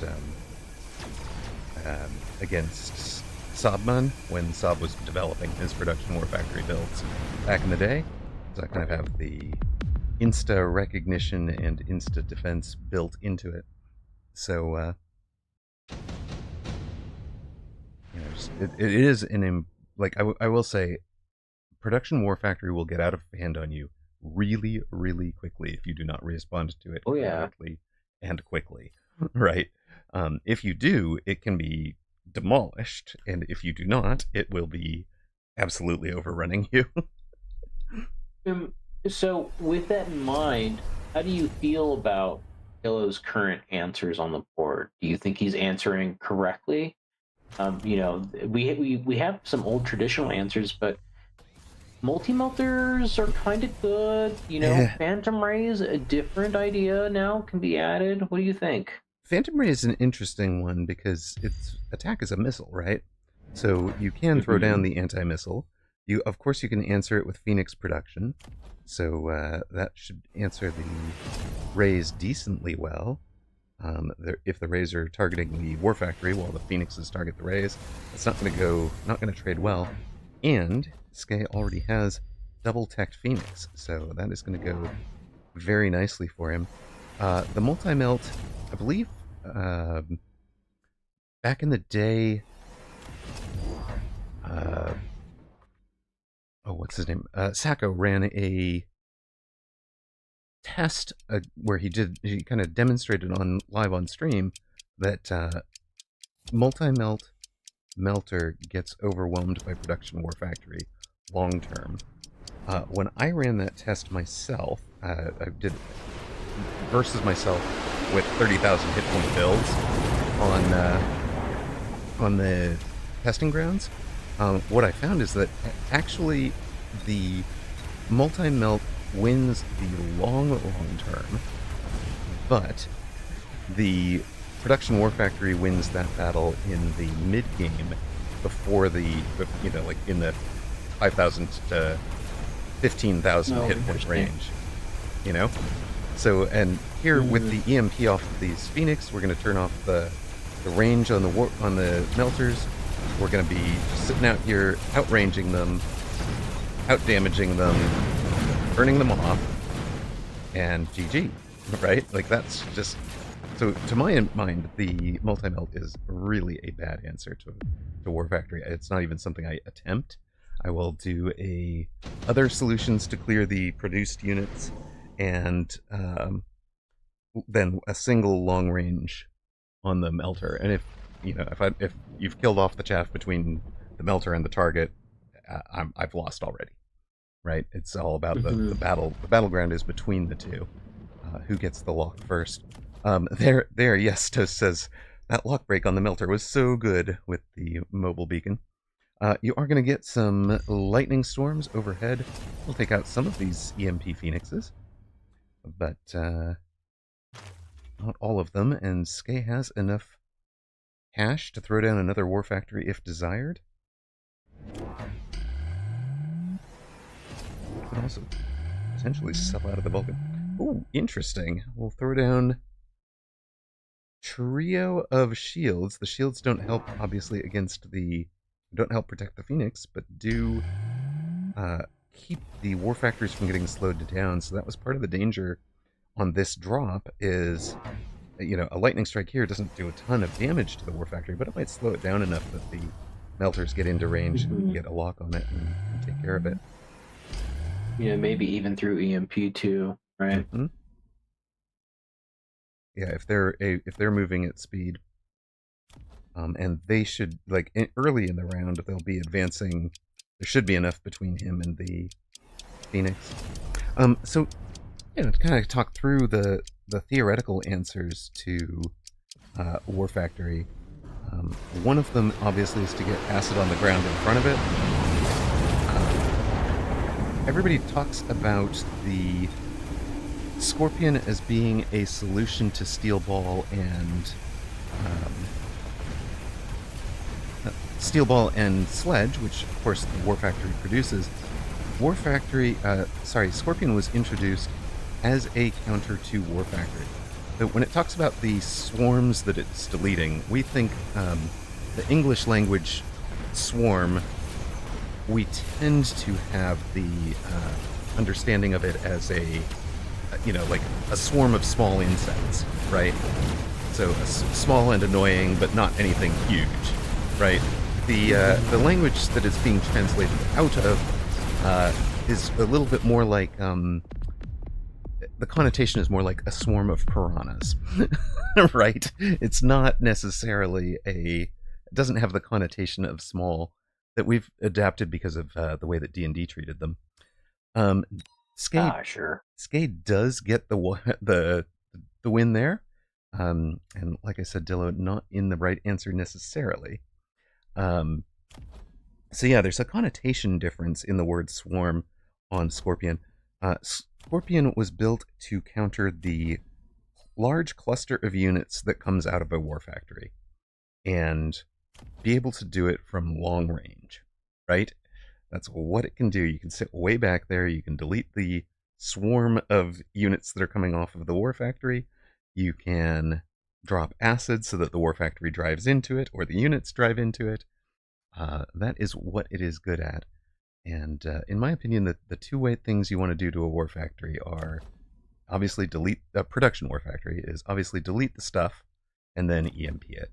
Sabman when Saab was developing his production War Factory builds back in the day. So I kind of have the insta recognition and insta defense built into it. So it is like I will say, production War Factory will get out of hand on you really, really quickly if you do not respond to it Oh yeah. correctly and quickly, right? If you do, it can be demolished, and if you do not, it will be absolutely overrunning you. Um, so with that in mind, how do you feel about Pillo's current answers on the board? Do you think he's answering correctly? We have some old traditional answers, but multi-melters are kind of good. Phantom Rays, a different idea now can be added. What do you think? Phantom Ray is an interesting one because its attack is a missile, right? So you can throw down the anti-missile. Of course, you can answer it with Phoenix production. So that should answer the rays decently well. If the rays are targeting the War Factory while the Phoenixes target the rays, it's not going to trade well. And Skye already has double teched Phoenix, so that is going to go very nicely for him. The multi-melt, I believe, back in the day, what's his name? Sacco ran a test where he kind of demonstrated live on stream that multi-melt melter gets overwhelmed by production War Factory long term. When I ran that test myself, I did versus myself with 30,000 hit point builds on the testing grounds. What I found is that actually the multi-melt wins the long term, but the production War Factory wins that battle in the mid game before like in the 5,000 to 15,000 hit point range. So, and here with the EMP off of these Phoenix, we're going to turn off the range on the melters. We're going to be just sitting out here, outranging them, outdamaging them, burning them off, and GG, right? Like, that's just... So, to my mind, the multi-melt is really a bad answer to War Factory. It's not even something I attempt. I will do other solutions to clear the produced units, and then a single long range on the melter. And if you've killed off the chaff between the melter and the target, I've lost already, right? It's all about the battle. The battleground is between the two. Who gets the lock first? Yes, Toast says that lock break on the melter was so good with the mobile beacon. You are going to get some lightning storms overhead. We'll take out some of these EMP Phoenixes, but not all of them. And Skye has enough cash to throw down another War Factory if desired. Could also potentially sell out of the Vulcan. Ooh, interesting. We'll throw down trio of shields. The shields don't help, obviously, don't help protect the Phoenix, but do keep the War Factories from getting slowed down. So that was part of the danger on this drop is, a lightning strike here doesn't do a ton of damage to the War Factory, but it might slow it down enough that the melters get into range and get a lock on it and take care of it. Yeah, maybe even through EMP too, right? Mm-hmm. Yeah, if they're moving at speed. And they should, like, early in the round, they'll be advancing. There should be enough between him and the Phoenix. So, to kind of talk through the theoretical answers to War Factory. One of them, obviously, is to get acid on the ground in front of it. Everybody talks about the Scorpion as being a solution to Steel Ball and Sledge, which of course the War Factory produces. Scorpion was introduced as a counter to War Factory. So when it talks about the swarms that it's deleting, we think the English language swarm, we tend to have the understanding of it as like a swarm of small insects, right? So small and annoying, but not anything huge, right? The language that it's being translated out of is a little bit more like the connotation is more like a swarm of piranhas, right? It's not necessarily it doesn't have the connotation of small that we've adapted because of the way that D&D treated them. Sure. Skade does get the win there, and like I said, Dillo not in the right answer necessarily. So yeah, there's a connotation difference in the word swarm on Scorpion. Scorpion was built to counter the large cluster of units that comes out of a war factory, and be able to do it from long range, right? That's what it can do. You can sit way back there. You can delete the swarm of units that are coming off of the war factory. You can drop acid so that the war factory drives into it, or the units drive into it. That is what it is good at. And in my opinion, the two-way things you want to do to a war factory are obviously delete a production war factory is obviously delete the stuff and then EMP it.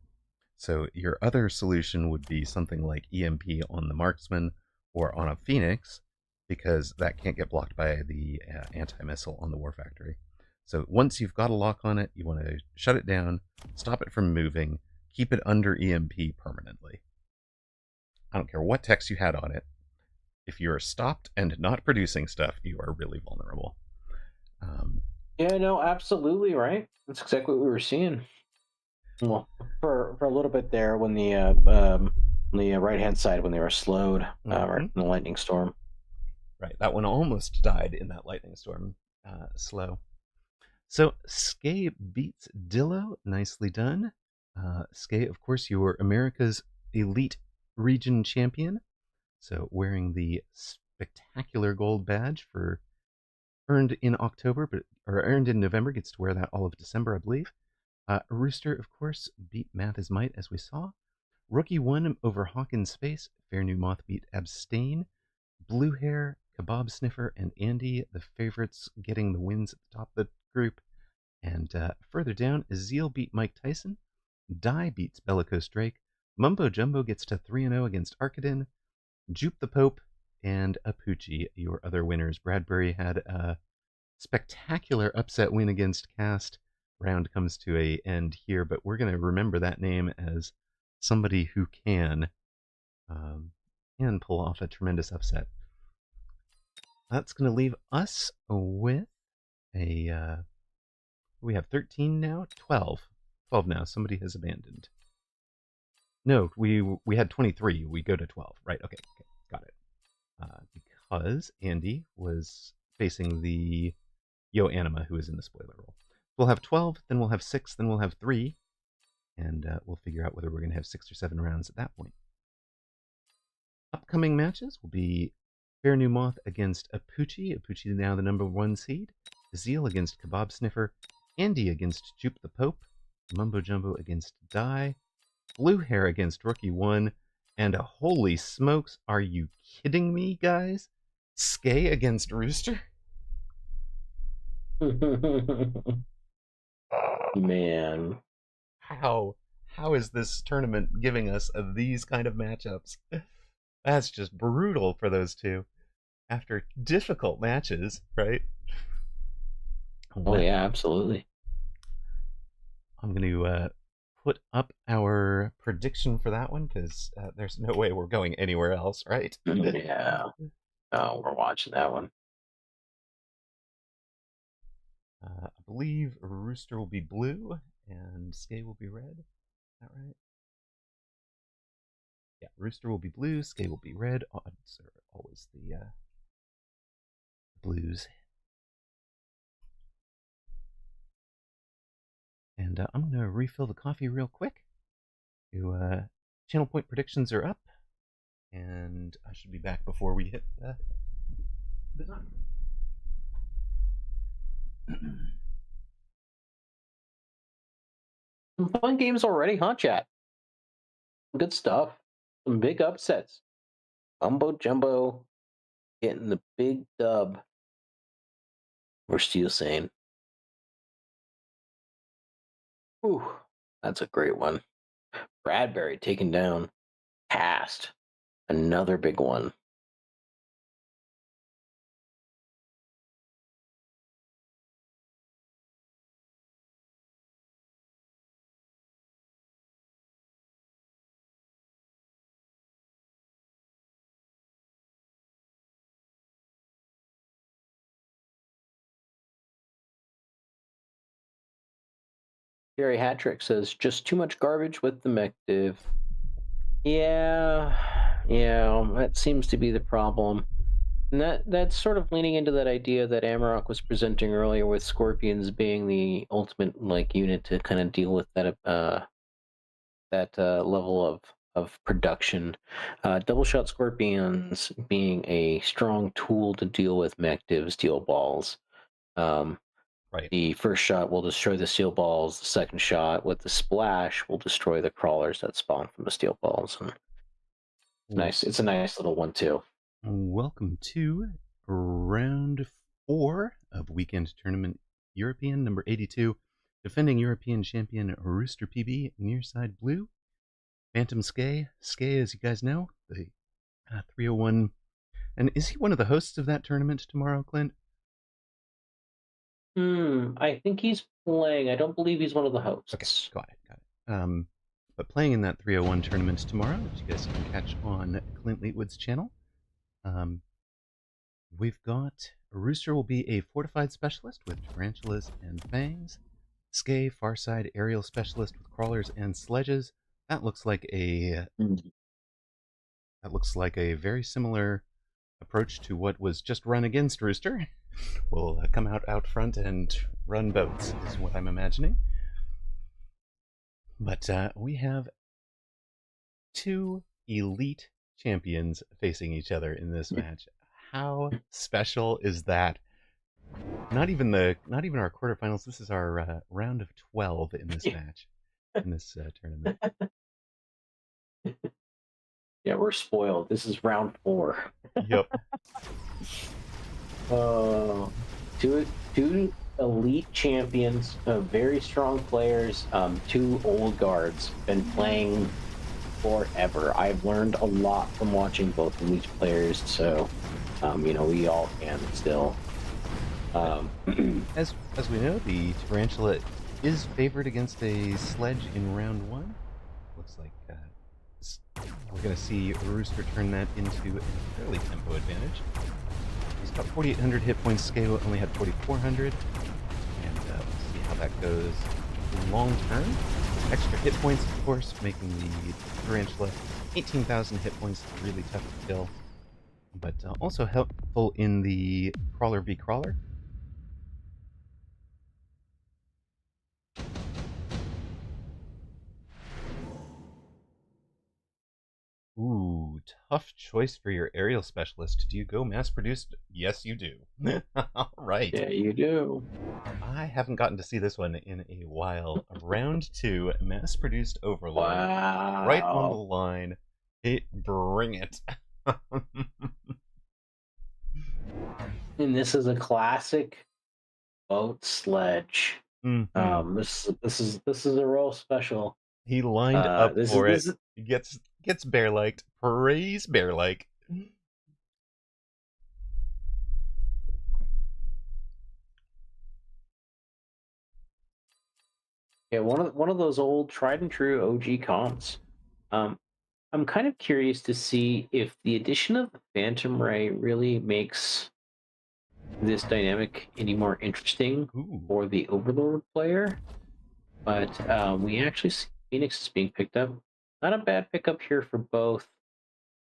So your other solution would be something like EMP on the marksman or on a Phoenix, because that can't get blocked by the anti-missile on the war factory. So once you've got a lock on it, you want to shut it down, stop it from moving, keep it under EMP permanently. I don't care what text you had on it. If you are stopped and not producing stuff, you are really vulnerable. Yeah, no, absolutely right. That's exactly what we were seeing. Well, for a little bit there, when the right hand side, when they were slowed, right in the lightning storm. Right, that one almost died in that lightning storm. Slow. So Skay beats Dillo. Nicely done. Skay, of course, you were America's elite region champion. So wearing the spectacular gold badge for earned in October, or earned in November, gets to wear that all of December, I believe. Rooster, of course, beat Math is Might, as we saw. Rookie won over Hawkins Space. Fair New Moth beat Abstain. Blue Hair, Kebab Sniffer, and Andy, the favorites, getting the wins at the top of the group. And further down, Azeel beat Mike Tyson. Die beats Bellicose Drake. Mumbo Jumbo gets to 3-0 against Arkadin. Jupe the Pope and Apucci, your other winners. Bradbury had a spectacular upset win against Cast. Round comes to a end here, but we're going to remember that name as somebody who can pull off a tremendous upset. That's going to leave us with we have 13 now? 12. 12 now. Somebody has abandoned. No, we had 23. We go to 12. Right, okay, got it. Because Andy was facing the Yo Anima, who is in the spoiler role. We'll have 12, then we'll have 6, then we'll have 3, and we'll figure out whether we're going to have 6 or 7 rounds at that point. Upcoming matches will be Fair New Moth against Apucci. Apucci now the number 1 seed. Azeel against Kebab Sniffer. Andy against Jupe the Pope. Mumbo Jumbo against Die. Blue Hair against Rookie 1. And holy smokes, are you kidding me, guys? Skay against Rooster? Man. How is this tournament giving us these kind of matchups? That's just brutal for those two. After difficult matches, right? Oh, yeah, absolutely. I'm going to put up our prediction for that one because there's no way we're going anywhere else, right? Yeah. Oh, we're watching that one. I believe Rooster will be blue and Skay will be red. Is that right? Yeah, Rooster will be blue, Skay will be red. Odds are always the blues. And I'm going to refill the coffee real quick. Channel point predictions are up, and I should be back before we hit the time. Some fun games already, huh, chat? Good stuff. Some big upsets. Umbo Jumbo getting the big dub. We're still saying. Ooh, that's a great one. Bradbury taken down. Past. Another big one. Jerry Hattrick says, just too much garbage with the mech div. Yeah, that seems to be the problem. And that's sort of leaning into that idea that Amaroq was presenting earlier with Scorpions being the ultimate unit to kind of deal with that level of production. Double shot Scorpions being a strong tool to deal with mech div steel balls. Right. The first shot will destroy the steel balls. The second shot with the splash will destroy the crawlers that spawn from the steel balls. And nice. It's a nice little one too. Welcome to round 4 of Weekend Tournament European number 82. Defending European champion Rooster PB, near side blue. Phantom Skay. Skay, as you guys know, the 301. And is he one of the hosts of that tournament tomorrow, Clint? I think he's playing. I don't believe he's one of the hosts. Okay, got it. But playing in that 301 tournament tomorrow, which you guys can catch on Clintleetwood's channel. We've got Rooster will be a fortified specialist with tarantulas and fangs. Skay, Farside aerial specialist with crawlers and sledges. That looks like a very similar approach to what was just run against Rooster. We'll come out front and run boats, is what I'm imagining. But we have 2 elite champions facing each other in this match. How special is that? Not even our quarterfinals. This is our round of 12 in this match, in this tournament. Yeah, we're spoiled. This is round 4. Yep. Two elite champions, very strong players, 2 old guards, been playing forever. I've learned a lot from watching both of these players, so we all can still. As we know, the tarantula is favored against a sledge in round 1. Looks like we're going to see Rooster turn that into a fairly tempo advantage. He's got 4,800 hit points. Skay only had 4,400. And we'll see how that goes long term. Extra hit points, of course, making the tarantula 18,000 hit points really tough to kill. But also helpful in the crawler v crawler. Ooh, tough choice for your aerial specialist. Do you go mass-produced? Yes, you do. All right. Yeah, you do. I haven't gotten to see this one in a while. Round 2, mass-produced Overlord. Wow. Right on the line. Bring it. And this is a classic boat sledge. Mm-hmm. This is a real special. He lined up for it. He gets bear-liked. Praise bear-like. Yeah, one of those old tried and true OG cons. Um, I'm kind of curious to see if the addition of the Phantom Ray really makes this dynamic any more interesting Ooh. for the Overlord player. But we actually see Phoenix is being picked up. Not a bad pickup here for both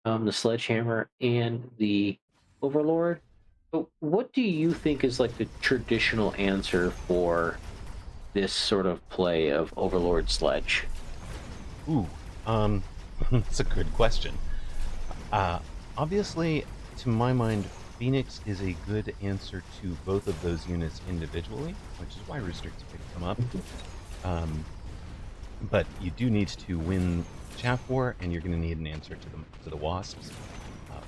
the Sledgehammer and the Overlord. But what do you think is like the traditional answer for this sort of play of Overlord Sledge? Ooh. That's a good question. Uh, Obviously, to my mind, Phoenix is a good answer to both of those units individually, which is why Rooster's picked them up. Um, but you do need to win Chaff War, and you're going to need an answer to the Wasps,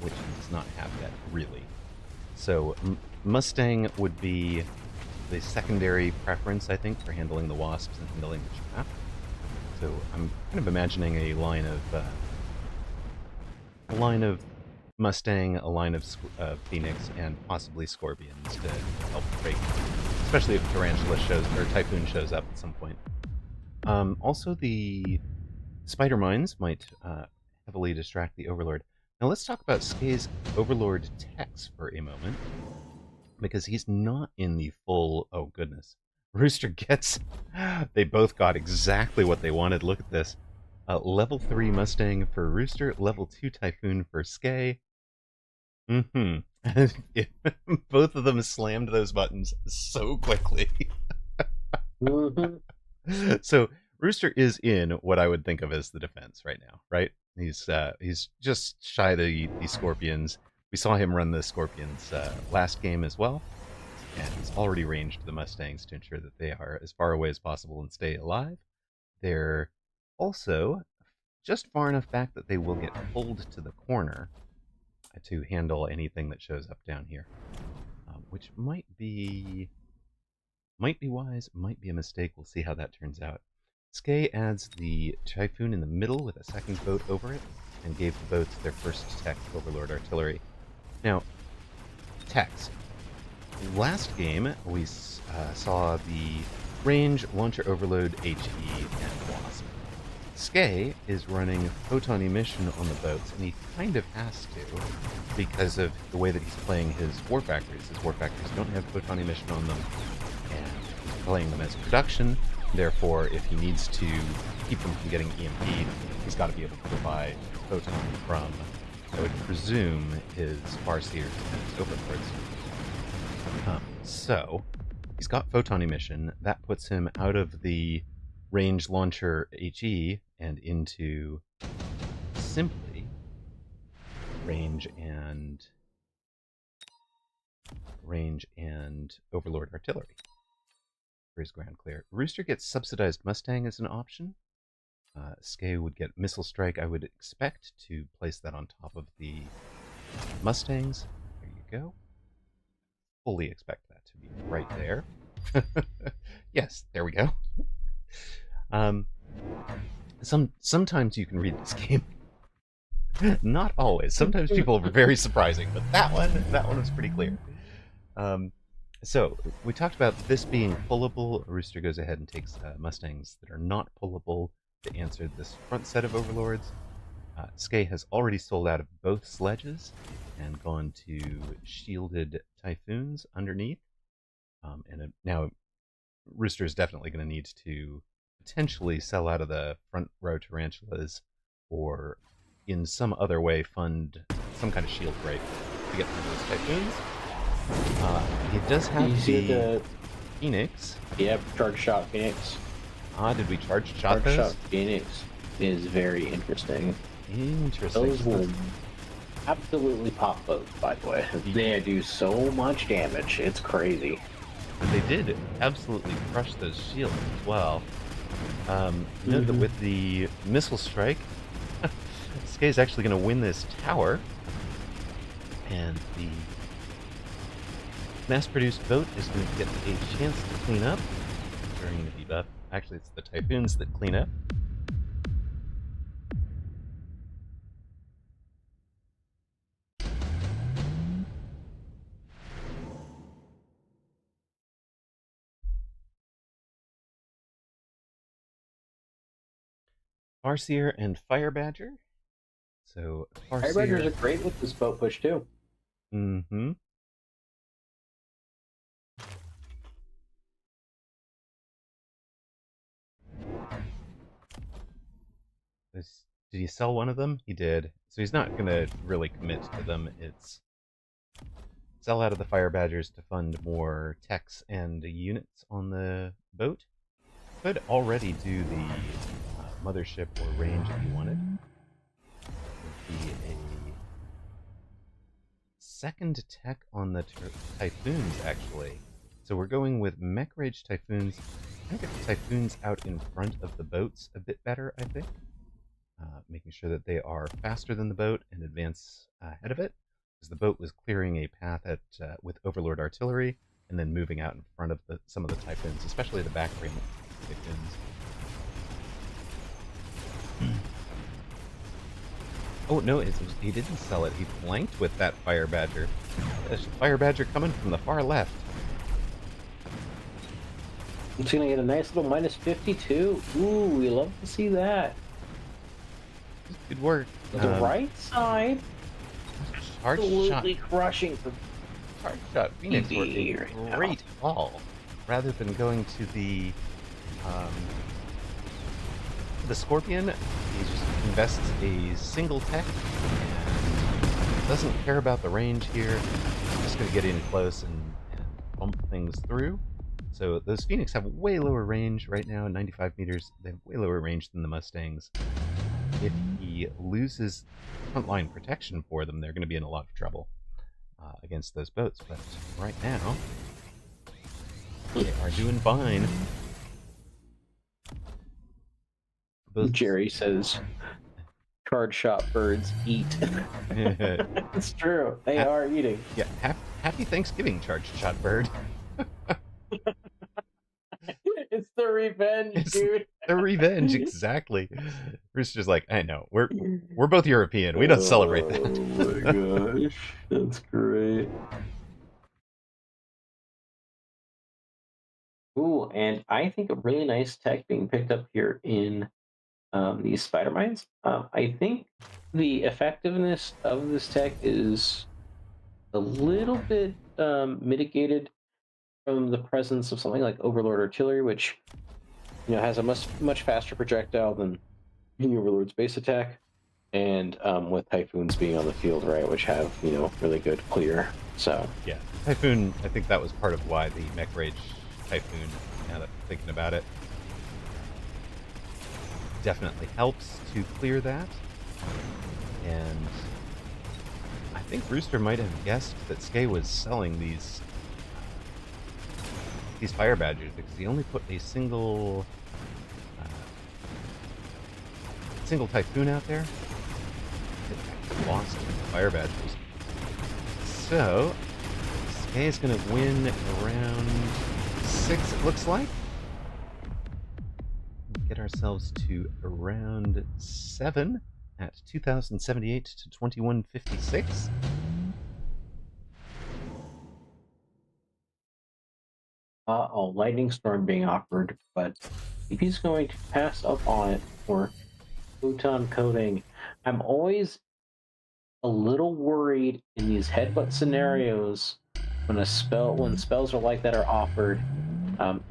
which he does not have yet, really. So Mustang would be the secondary preference, I think, for handling the Wasps and handling the Chaff. So I'm kind of imagining a line of Mustang, a line of Phoenix, and possibly Scorpions to help break, especially if Tarantula shows or Typhoon shows up at some point. Also, the Spider Mines might heavily distract the Overlord. Now let's talk about Skay's Overlord Tex for a moment, because he's not in the full. Oh goodness, Rooster gets. They both got exactly what they wanted. Look at this. Level 3 Mustang for Rooster, level 2 Typhoon for Skay. Mm-hmm. Both of them slammed those buttons so quickly. Mm-hmm. So Rooster is in what I would think of as the defense right now, right? He's just shy of the Scorpions. We saw him run the Scorpions last game as well, and he's already ranged the Mustangs to ensure that they are as far away as possible and stay alive. They're also just far enough back that they will get pulled to the corner to handle anything that shows up down here, which might be wise, might be a mistake. We'll see how that turns out. Skay adds the Typhoon in the middle with a second boat over it, and gave the boats their first tech Overlord artillery. Now, techs. Last game, we saw the range, launcher overload, HE, and Wasp. Skay is running photon emission on the boats, and he kind of has to because of the way that he's playing his war factories. His war factories don't have photon emission on them, and he's playing them as production. Therefore, if he needs to keep them from getting EMP'd, he's got to be able to provide photon from, I would presume, his Farseers and his Overlords. So, he's got photon emission. That puts him out of the range launcher HE and into simply range and Overlord artillery for his ground clear. Rooster gets subsidized Mustang as an option. Skay would get missile strike. I would expect to place that on top of the Mustangs. There you go. Fully expect that to be right there. Yes, there we go. Sometimes you can read this game. Not always. Sometimes people are very surprising, but that one was pretty clear. So we talked about this being pullable. Rooster goes ahead and takes Mustangs that are not pullable to answer this front set of Overlords. Skay has already sold out of both sledges and gone to shielded Typhoons underneath. Now Rooster is definitely going to need to potentially sell out of the front row Tarantulas or in some other way fund some kind of shield break to get through those Typhoons. He does have the Phoenix. Yep, charge shot Phoenix. Did we charge shot those? Charge shot Phoenix is very interesting. Interesting. Those will absolutely pop boats, by the way. They do so much damage. It's crazy. And they did absolutely crush those shields as well. Note that with the missile strike, Skay's actually going to win this tower. And the mass-produced boat is going to get a chance to clean up during the debuff. Actually, it's the Typhoons that clean up. Farseer and Fire Badger. So Fire Badgers are Farseer. great with this boat push too. Mm-hmm. Did he sell one of them? He did. So he's not gonna really commit to them. It's sell out of the Fire Badgers to fund more techs and units on the boat. Could already do the mothership or range if you wanted. Would be a second tech on the Typhoons, actually. So we're going with Mech Rage Typhoons. I think the Typhoons out in front of the boats a bit better, I think. Making sure that they are faster than the boat and advance ahead of it, because the boat was clearing a path at with Overlord artillery and then moving out in front of some of the Typhoons, especially the back range Typhoons. Oh no, he didn't sell it. He flanked with that Fire Badger. There's a Fire Badger coming from the far left. It's gonna get a nice little minus 52. Ooh, we love to see that. Good work. The right side, Charge absolutely shot. Crushing for Charge shot. Phoenix were a right great call, rather than going to the Scorpion. He just invests a single tech and doesn't care about the range here. He's just going to get in close and bump things through. So those Phoenix have way lower range right now, 95 meters. They have way lower range than the Mustangs. If he loses frontline protection for them, they're going to be in a lot of trouble against those boats. But right now, they are doing fine. both. Jerry says, "Charge shot birds eat." It's true. They are eating. Yeah. Happy Thanksgiving, Charge shot bird. It's the revenge, dude. The revenge, exactly. Rooster's like, I know. We're both European. We don't celebrate that. Oh my gosh. That's great. Ooh, and I think a really nice tech being picked up here in these spider mines. I think the effectiveness of this tech is a little bit mitigated from the presence of something like Overlord artillery, which has a much faster projectile than the Overlord's base attack, and with Typhoons being on the field, right, which have really good clear. So yeah, Typhoon. I think that was part of why the Mech Rage Typhoon. Now that I'm thinking about it, definitely helps to clear that. And I think Rooster might have guessed that Skay was selling these Fire Badgers because he only put a single Typhoon out there. It lost the Fire Badgers. So Skay is going to win around 6, it looks like. Get ourselves to around 7 at 2078 to 2156. Lightning Storm being offered, but if he's going to pass up on it for photon coating, I'm always a little worried in these headbutt scenarios when spells are like that are offered.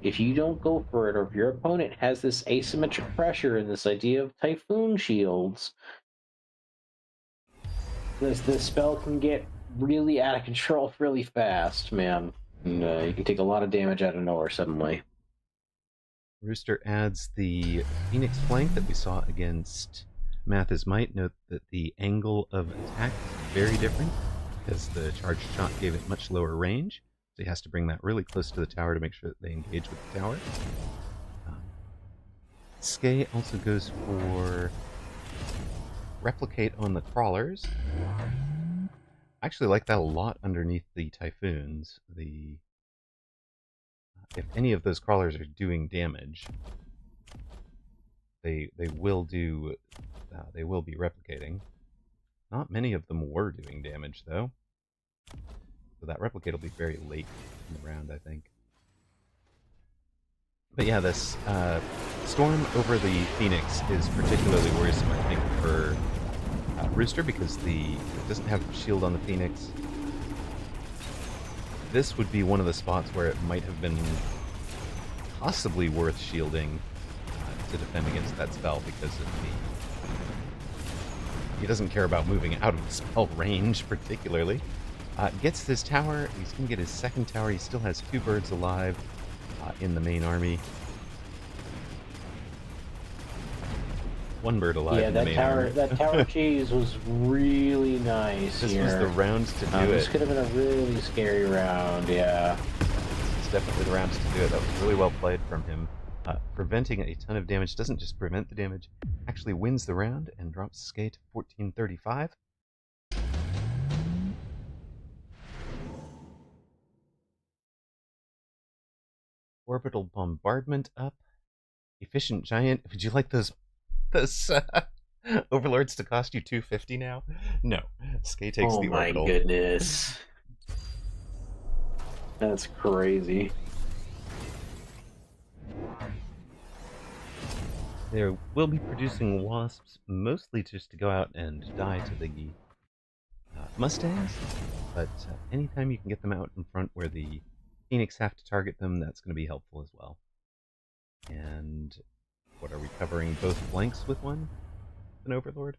If you don't go for it, or if your opponent has this asymmetric pressure and this idea of Typhoon shields, this spell can get really out of control really fast, man. And you can take a lot of damage out of nowhere suddenly. Rooster adds the Phoenix flank that we saw against Math is Might. Note that the angle of attack is very different because the charged shot gave it much lower range. So he has to bring that really close to the tower to make sure that they engage with the tower. Skay also goes for Replicate on the crawlers. I actually like that a lot underneath the Typhoons. If any of those crawlers are doing damage, they will be replicating. Not many of them were doing damage though, so that replicate will be very late in the round, I think. But yeah, this Storm over the Phoenix is particularly worrisome, I think, for Rooster, because it doesn't have shield on the Phoenix. This would be one of the spots where it might have been possibly worth shielding to defend against that spell, because of he doesn't care about moving out of the spell range particularly. Gets this tower. He's going to get his second tower. He still has 2 birds alive in the main army. 1 bird alive in the main army. That tower cheese was really nice. This was the round to do it. This could have been a really scary round, yeah. It's definitely the round to do it. That was really well played from him. Preventing a ton of damage. Doesn't just prevent the damage, actually wins the round and drops Skate to 1435. Orbital bombardment up. Efficient giant. Would you like those overlords to cost you 250 now? No. Skate takes the orbital. Oh my goodness. That's crazy. They will be producing wasps, mostly just to go out and die to the Mustangs, but anytime you can get them out in front where the Phoenix have to target them, that's going to be helpful as well. And what are we covering? Both flanks with an Overlord?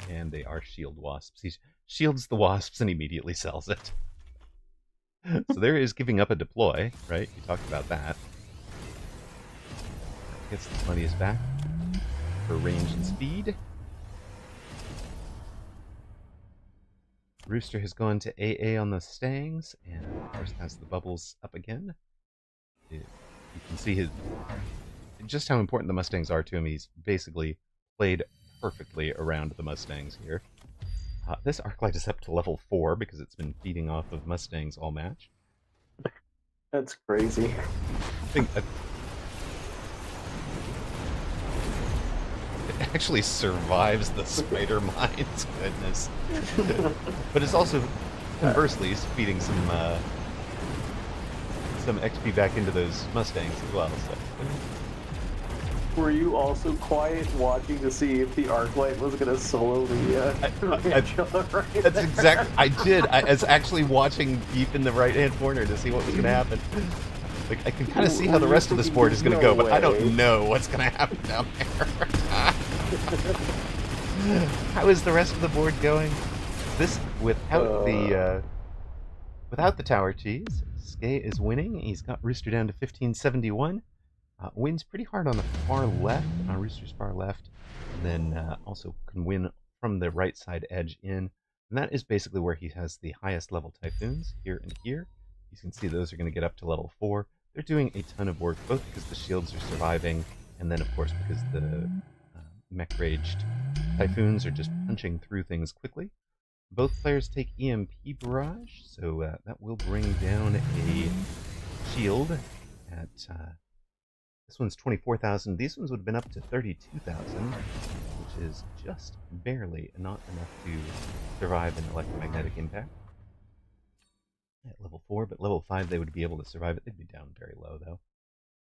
And they are shield wasps. He shields the wasps and immediately sells it. So there is giving up a deploy, right? You talked about that. Gets the funniest back for range and speed. Rooster has gone to AA on the Stangs, and of course has the bubbles up again. You can see just how important the Mustangs are to him. He's basically played perfectly around the Mustangs here. This Arclight is up to level 4 because it's been feeding off of Mustangs all match. That's crazy. I think it actually survives the spider mines. Goodness. But it's also conversely feeding some XP back into those Mustangs as well. So. Were you also quiet watching to see if the Arclight was going to solo the right? That's exactly. I did. I was actually watching deep in the right-hand corner to see what was going to happen. Like, I can kind of see how the rest of this board is going to go, but I don't know what's going to happen down there. How is the rest of the board going? This without the tower cheese. Skate is winning. He's got Rooster down to 1571. Wins pretty hard on the far left, on Rooster's far left. And then also can win from the right side edge in. And that is basically where he has the highest level Typhoons, here and here. You can see those are going to get up to level 4. They're doing a ton of work, both because the shields are surviving, and then of course because the mech-raged Typhoons are just punching through things quickly. Both players take EMP Barrage, so that will bring down a shield at... this one's 24,000. These ones would have been up to 32,000, which is just barely not enough to survive an electromagnetic impact. At level 4, but level 5 they would be able to survive it. They'd be down very low, though.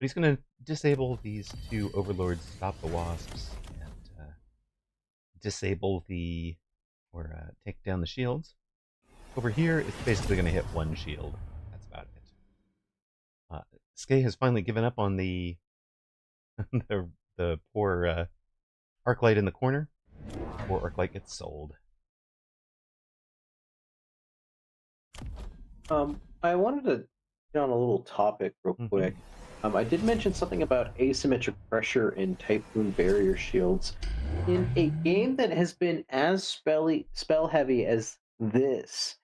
But he's going to disable these 2 Overlords, stop the Wasps, and disable take down the shields. Over here, it's basically going to hit 1 shield. That's about it. Skay has finally given up on the the poor Arclight in the corner. Poor Arclight gets sold. I wanted to get on a little topic real quick. I did mention something about asymmetric pressure in Typhoon barrier shields. In a game that has been as spell heavy as this,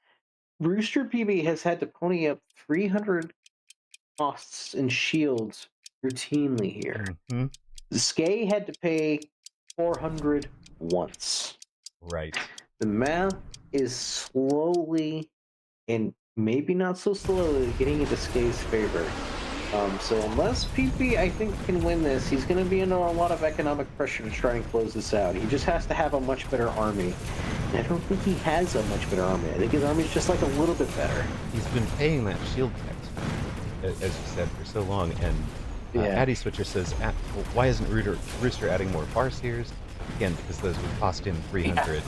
Rooster PB has had to pony up 300 costs and shields routinely here. Skay had to pay 400 once. Right. The math is slowly, and maybe not so slowly, getting into Skay's favor. So unless PP, I think, can win this, he's going to be under a lot of economic pressure to try and close this out. He just has to have a much better army. And I don't think he has a much better army. I think his army's just like a little bit better. He's been paying that shield tax, as you said, for so long, and Yeah. Addy Switcher says, why isn't Rooster adding more Farseers? Again, because those would cost him 300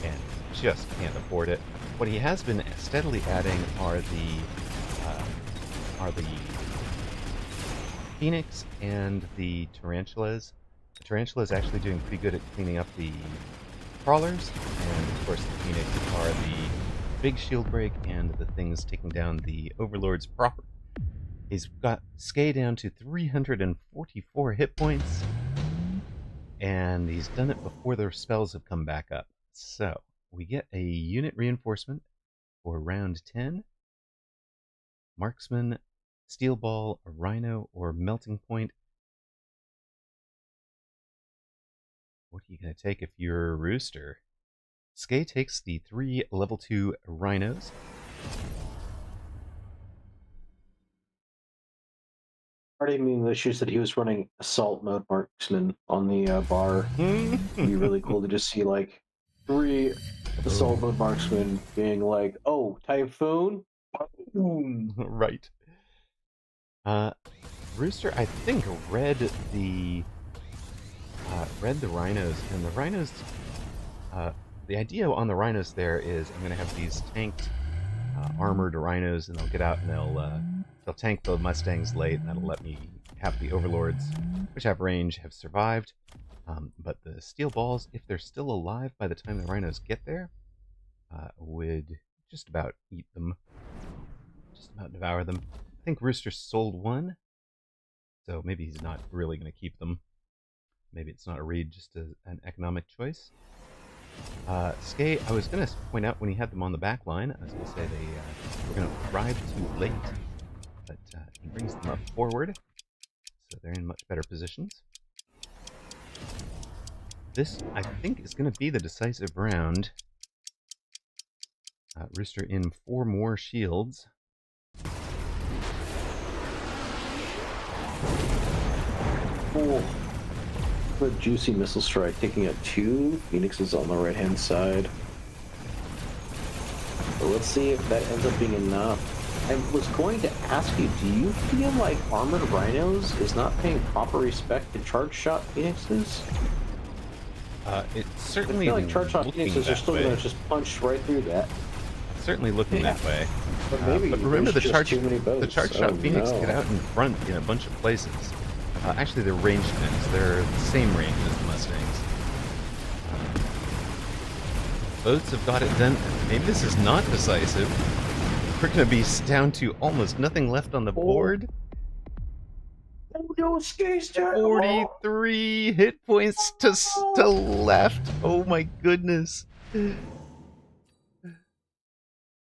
and just can't afford it. What he has been steadily adding are the Phoenix and the Tarantulas. The Tarantula is actually doing pretty good at cleaning up the crawlers, and of course the Phoenix are the big shield break and the things taking down the Overlords proper. He's got Skay down to 344 hit points, and he's done it before their spells have come back up. So we get a unit reinforcement for round 10. Marksman, Steel Ball, a Rhino, or Melting Point. What are you going to take if you're a Rooster? Skay takes the 3 level 2 Rhinos. Part of me wishes that he was running assault mode marksman on the bar. It'd be really cool to just see like 3 assault mode marksmen being like, "Oh, Typhoon, boom!" Right. Rooster, I think, read the Rhinos, and the Rhinos. The idea on the Rhinos there is I'm going to have these tanked, armored Rhinos, and they'll get out and they'll tank the Mustangs late, and that'll let me have the Overlords, which have range, have survived. But the Steel Balls, if they're still alive by the time the Rhinos get there, would just about eat them. Just about devour them. I think Rooster sold 1, so maybe he's not really going to keep them. Maybe it's not a read, just an economic choice. Skay, I was going to point out when he had them on the back line, I was going to say they were going to arrive too late, but he brings them up forward, so they're in much better positions. This, I think, is going to be the decisive round. Rooster in 4 more shields. Cool. A juicy missile strike, taking out 2 Phoenixes on the right-hand side. So let's see if that ends up being enough. I was going to ask you, do you feel like Armored Rhinos is not paying proper respect to Charge Shot Phoenixes? It's certainly I feel like Charge Shot Phoenixes are still going to just punch right through that. Certainly looking that way. But maybe but remember the Charge Shot Phoenix no. get out in front in a bunch of places. Actually, they're ranged things. They're the same range as the Mustangs. Boats have got it done. Maybe this is not decisive. We're going to be down to almost nothing left on the board. Oh no, Skay's down. 43 hit points to left. Oh my goodness.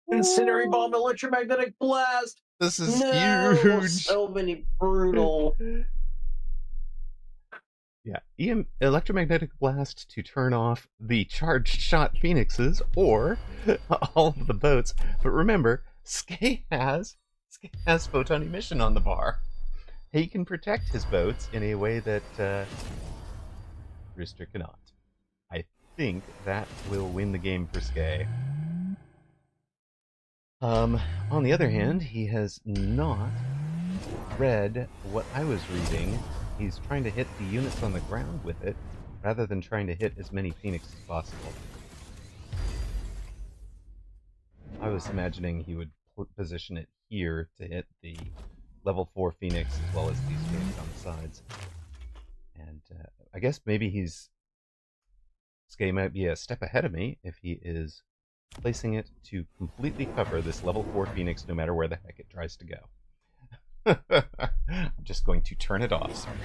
Incendiary Bomb, Electromagnetic Blast. This is huge. So many brutal. Yeah, Electromagnetic Blast to turn off the Charged Shot Phoenixes or all of the boats. But remember, Skay has Photon Emission on the bar. He can protect his boats in a way that Rooster cannot. I think that will win the game for Skay. On the other hand, he has not read what I was reading. He's trying to hit the units on the ground with it, rather than trying to hit as many Phoenix as possible. I was imagining he would position it here to hit the level 4 Phoenix as well as these Phoenix on the sides. And I guess maybe Skay might be a step ahead of me if he is placing it to completely cover this level 4 Phoenix no matter where the heck it tries to go. I'm just going to turn it off, sorry.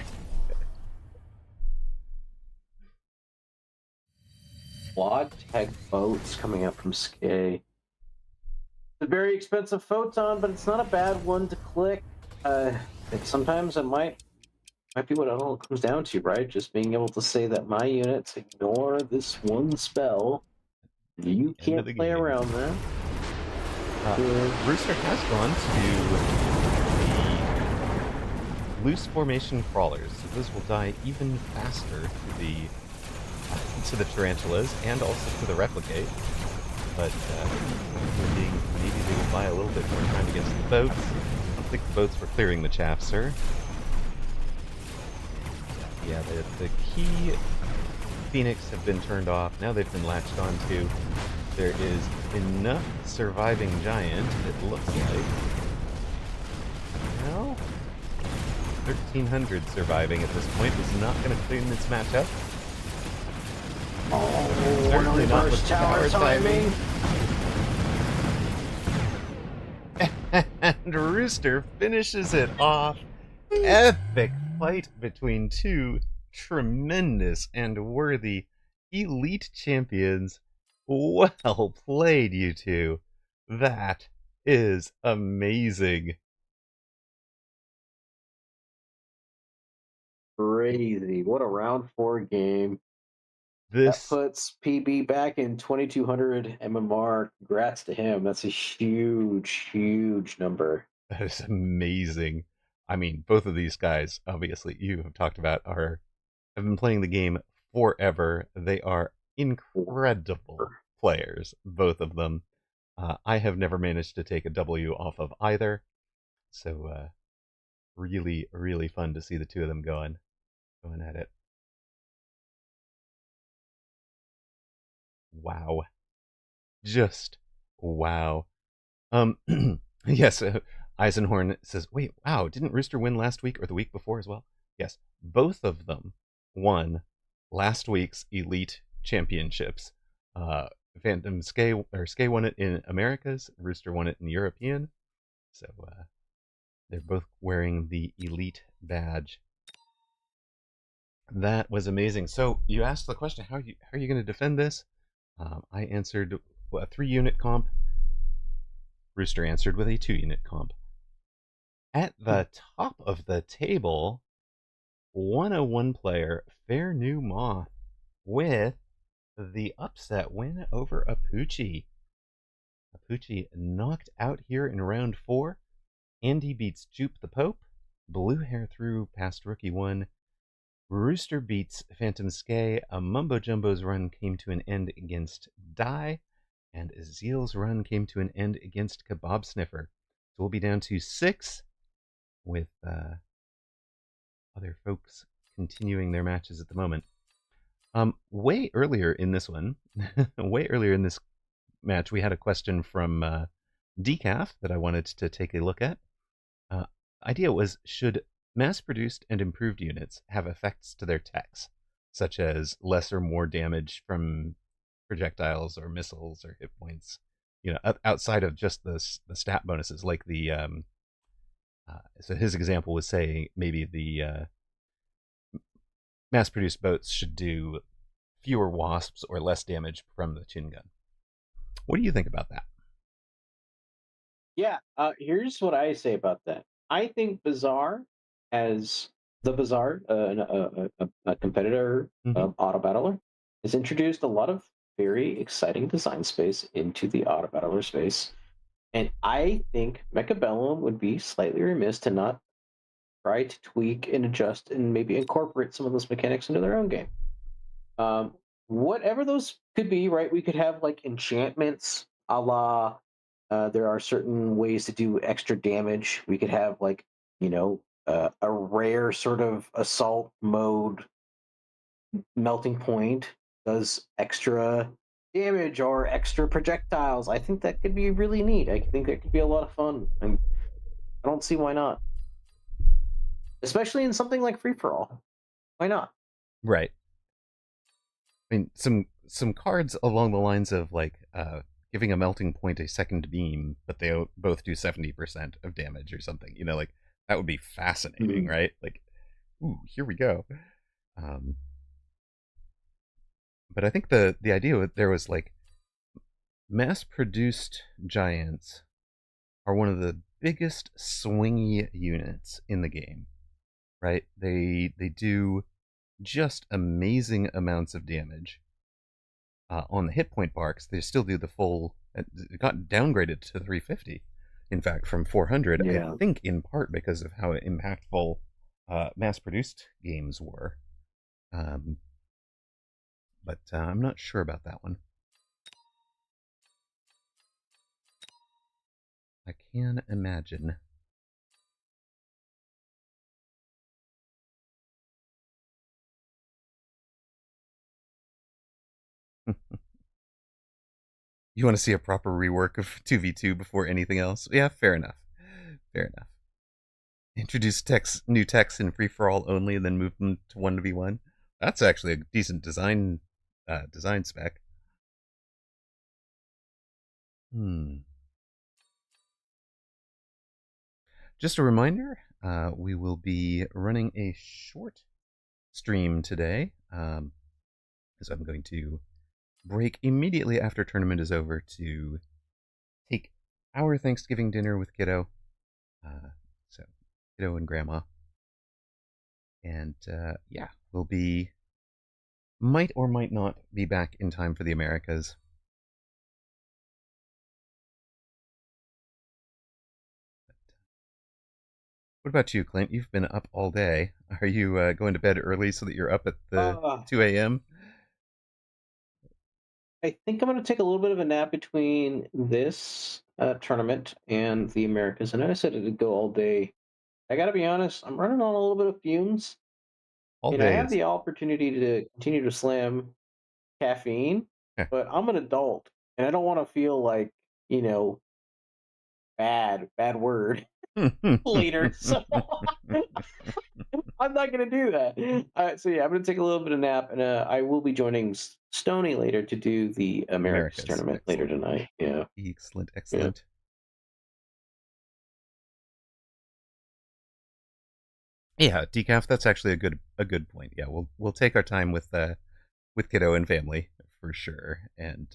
Quad tag boats coming out from Skay. It's a very expensive photon, but it's not a bad one to click. Sometimes it might be what it all comes down to, right? Just being able to say that my units ignore this one spell. You can't play around that. Rooster has gone to loose formation crawlers, so those will die even faster to the tarantulas and also to the replicate. But maybe they will buy a little bit more time against the boats. I don't think the boats were clearing the chaff, sir. Yeah, the key Phoenix have been turned off. Now they've been latched onto. There is enough surviving giant, it looks like. Well, 1,300 surviving at this point is not going to clean this match up. Oh, Certainly not with tower timing. And Rooster finishes it off. Epic fight between two tremendous and worthy elite champions. Well played, you two. That is amazing. Crazy. What a round 4 game. That This puts PB back in 2200 MMR. Congrats to him. That's a huge, huge number. that is amazing. I mean, both of these guys, obviously, you have talked about, have been playing the game forever. They are incredible players, both of them. I have never managed to take a W off of either, so really, really fun to see the two of them going at it. Wow, just wow. Yes, Eisenhorn says, "Wait, wow, didn't Rooster win last week or the week before as well?" Yes, both of them won last week's Elite Championships. Phantom Skay won it in Americas. Rooster won it in European. So they're both wearing the Elite badge. That was amazing. So you asked the question, how are you going to defend this? I answered a 3-unit comp. Rooster answered with a 2-unit comp. At the top of the table, 101 player Fair New Moth with the upset win over Apucci. Apucci knocked out here in round 4. Andy beats Jupe the Pope. Blue Hair through past Rookie 1. Rooster beats Phantom Skay. A Mumbo Jumbo's run came to an end against Die. And Azeel's run came to an end against Kebab Sniffer. So we'll be down to 6 with other folks continuing their matches at the moment. Way earlier in this one, way earlier in this match, we had a question from Decaf that I wanted to take a look at. Idea was, should mass-produced and improved units have effects to their techs, such as less or more damage from projectiles or missiles or hit points, outside of just the stat bonuses, like the so his example was saying maybe the mass-produced boats should do fewer wasps or less damage from the chin gun. What do you think about that? Yeah, here's what I say about that. I think Bazaar, as the Bazaar, a competitor auto battler, has introduced a lot of very exciting design space into the auto battler space. And I think Mechabellum would be slightly remiss to not try to tweak and adjust and maybe incorporate some of those mechanics into their own game. Whatever those could be, right? We could have like enchantments a la there are certain ways to do extra damage. We could have like, a rare sort of assault mode melting point does extra damage or extra projectiles. I think that could be really neat. I think that could be a lot of fun. And I don't see why not. Especially in something like free for all. Why not? Right. I mean, some cards along the lines of like giving a melting point a second beam, but they both do 70% of damage or something. Like that would be fascinating, right? Like, ooh, here we go. But I think the idea there was like mass-produced giants are one of the biggest swingy units in the game, right? They do just amazing amounts of damage. On the hit point barks, they still do the full. It got downgraded to 350, in fact, from 400. Yeah. I think in part because of how impactful mass-produced games were. But I'm not sure about that one. I can imagine. You want to see a proper rework of 2v2 before anything else? Yeah, fair enough. Fair enough. Introduce new text in free for all only, and then move them to 1v1. That's actually a decent design spec. Just a reminder, we will be running a short stream today, as I'm going to break immediately after tournament is over to take our Thanksgiving dinner with Kiddo. So Kiddo and Grandma. And yeah, we'll might or might not be back in time for the Americas. What about you, Clint? You've been up all day. Are you going to bed early so that you're up at the 2 a.m.? I think I'm going to take a little bit of a nap between this tournament and the Americas. I know I said it'd go all day. I got to be honest, I'm running on a little bit of fumes. All And I have days. the opportunity to continue to slam caffeine, but I'm an adult and I don't want to feel like, bad word later. So I'm not going to do that. So yeah, I'm going to take a little bit of nap, and I will be joining Stony later to do the Americas tournament later tonight. Yeah. Excellent. Yeah, decaf. That's actually a good point. Yeah, we'll take our time with Kiddo and family for sure. And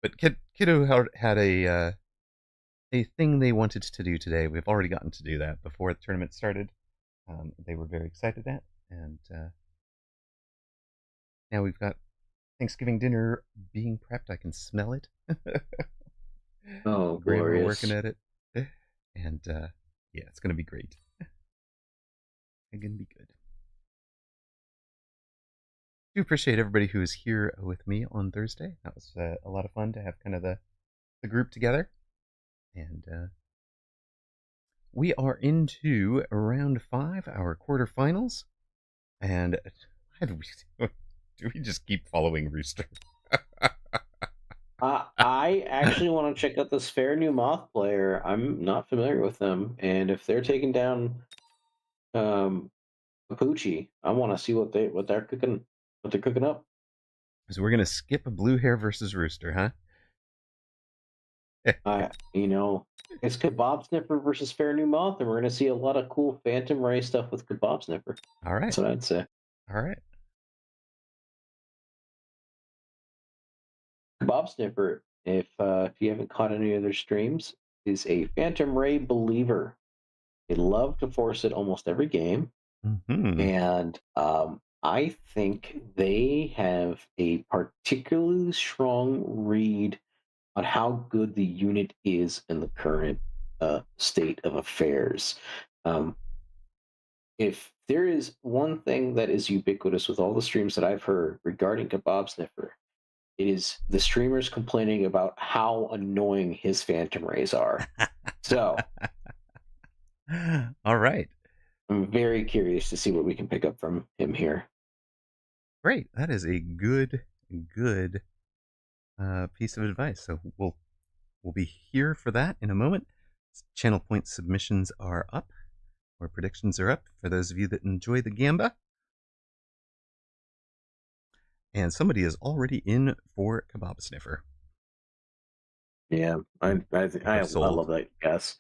but Kiddo had a thing they wanted to do today. We've already gotten to do that before the tournament started. They were very excited at, and now we've got Thanksgiving dinner being prepped. I can smell it. Oh, Grandma glorious. working at it, and yeah, it's gonna be great. It's gonna be good. I do appreciate everybody who is here with me on Thursday. That was a lot of fun to have kind of the group together, and we are into round 5, our quarterfinals, and do we just keep following Rooster? I actually want to check out this Fair New Moth player. I'm not familiar with them, and if they're taking down Poochie, I want to see what they're cooking up. So we're gonna skip a blue hair versus Rooster, huh? It's Kebab Sniffer versus Fair New Moth, and we're going to see a lot of cool Phantom Ray stuff with Kebab Sniffer. All right. That's what I'd say. All right. Kebab Sniffer, if you haven't caught any of their streams, is a Phantom Ray believer. They love to force it almost every game. Mm-hmm. And I think they have a particularly strong read on how good the unit is in the current state of affairs. If there is one thing that is ubiquitous with all the streams that I've heard regarding Kebab Sniffer, it is the streamers complaining about how annoying his Phantom Rays are. So, all right. I'm very curious to see what we can pick up from him here. Great. That is a good piece of advice. So we'll be here for that in a moment. Channel point submissions are up, or predictions are up for those of you that enjoy the Gamba. And somebody is already in for Kebab Sniffer. Yeah, I love that guess.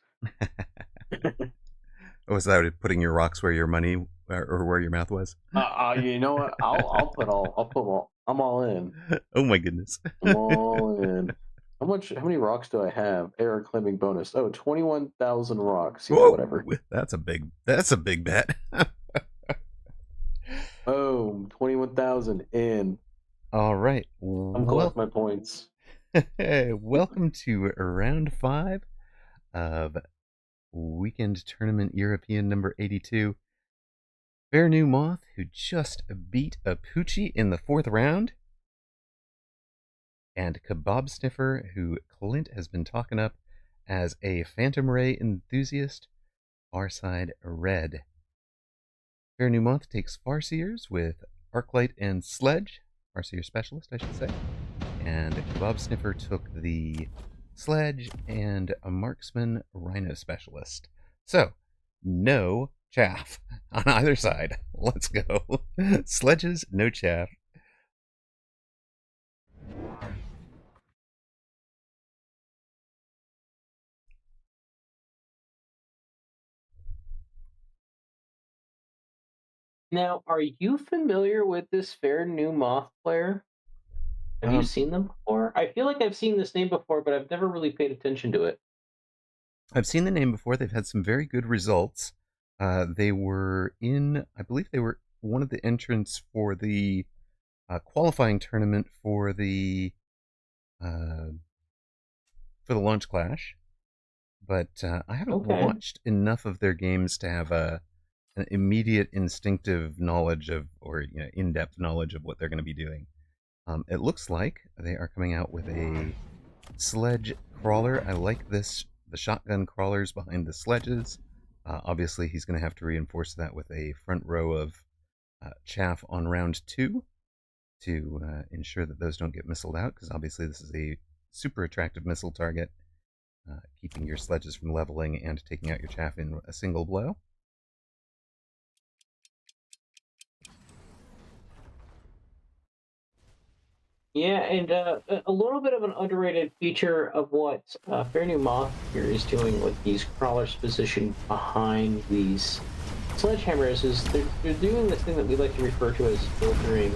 Oh, is that putting your rocks where your money or where your mouth was? You know what? I'm all in. Oh my goodness. I'm all in. How many rocks do I have? Error claiming bonus. Oh, 21,000 rocks. Yeah, whoa, whatever. That's a big bet. Oh, 21,000 in. All right. I'm collecting my points. Welcome to round 5 of Weekend Tournament European number 82. Fair New Moth, who just beat a Poochie in the 4th round. And Kebab Sniffer, who Clint has been talking up as a Phantom Ray enthusiast, far side red. Fair New Moth takes Farseers with Arclight and Sledge. Farseer Specialist, I should say. and Kebab Sniffer took the sledge and a marksman rhino specialist. So, no chaff on either side. Let's go. Sledges, no chaff. Now, are you familiar with this fair new moth player? Have you Um, seen them before? I feel like I've seen this name before, but I've never really paid attention to it. I've seen the name before. They've had some very good results. They were in, I believe they were one of the entrants for the qualifying tournament uh, for the Launch Clash. But I haven't Okay. watched enough of their games to have an immediate instinctive knowledge of, or in-depth knowledge of what they're going to be doing. It looks like they are coming out with a sledge crawler. I like this, the shotgun crawlers behind the sledges. Obviously, he's going to have to reinforce that with a front row of chaff on round 2 to ensure that those don't get missiled out, because obviously this is a super attractive missile target, keeping your sledges from leveling and taking out your chaff in a single blow. Yeah, and a little bit of an underrated feature of what Fair New Moth here is doing with these crawlers positioned behind these sledgehammers is they're doing this thing that we like to refer to as filtering.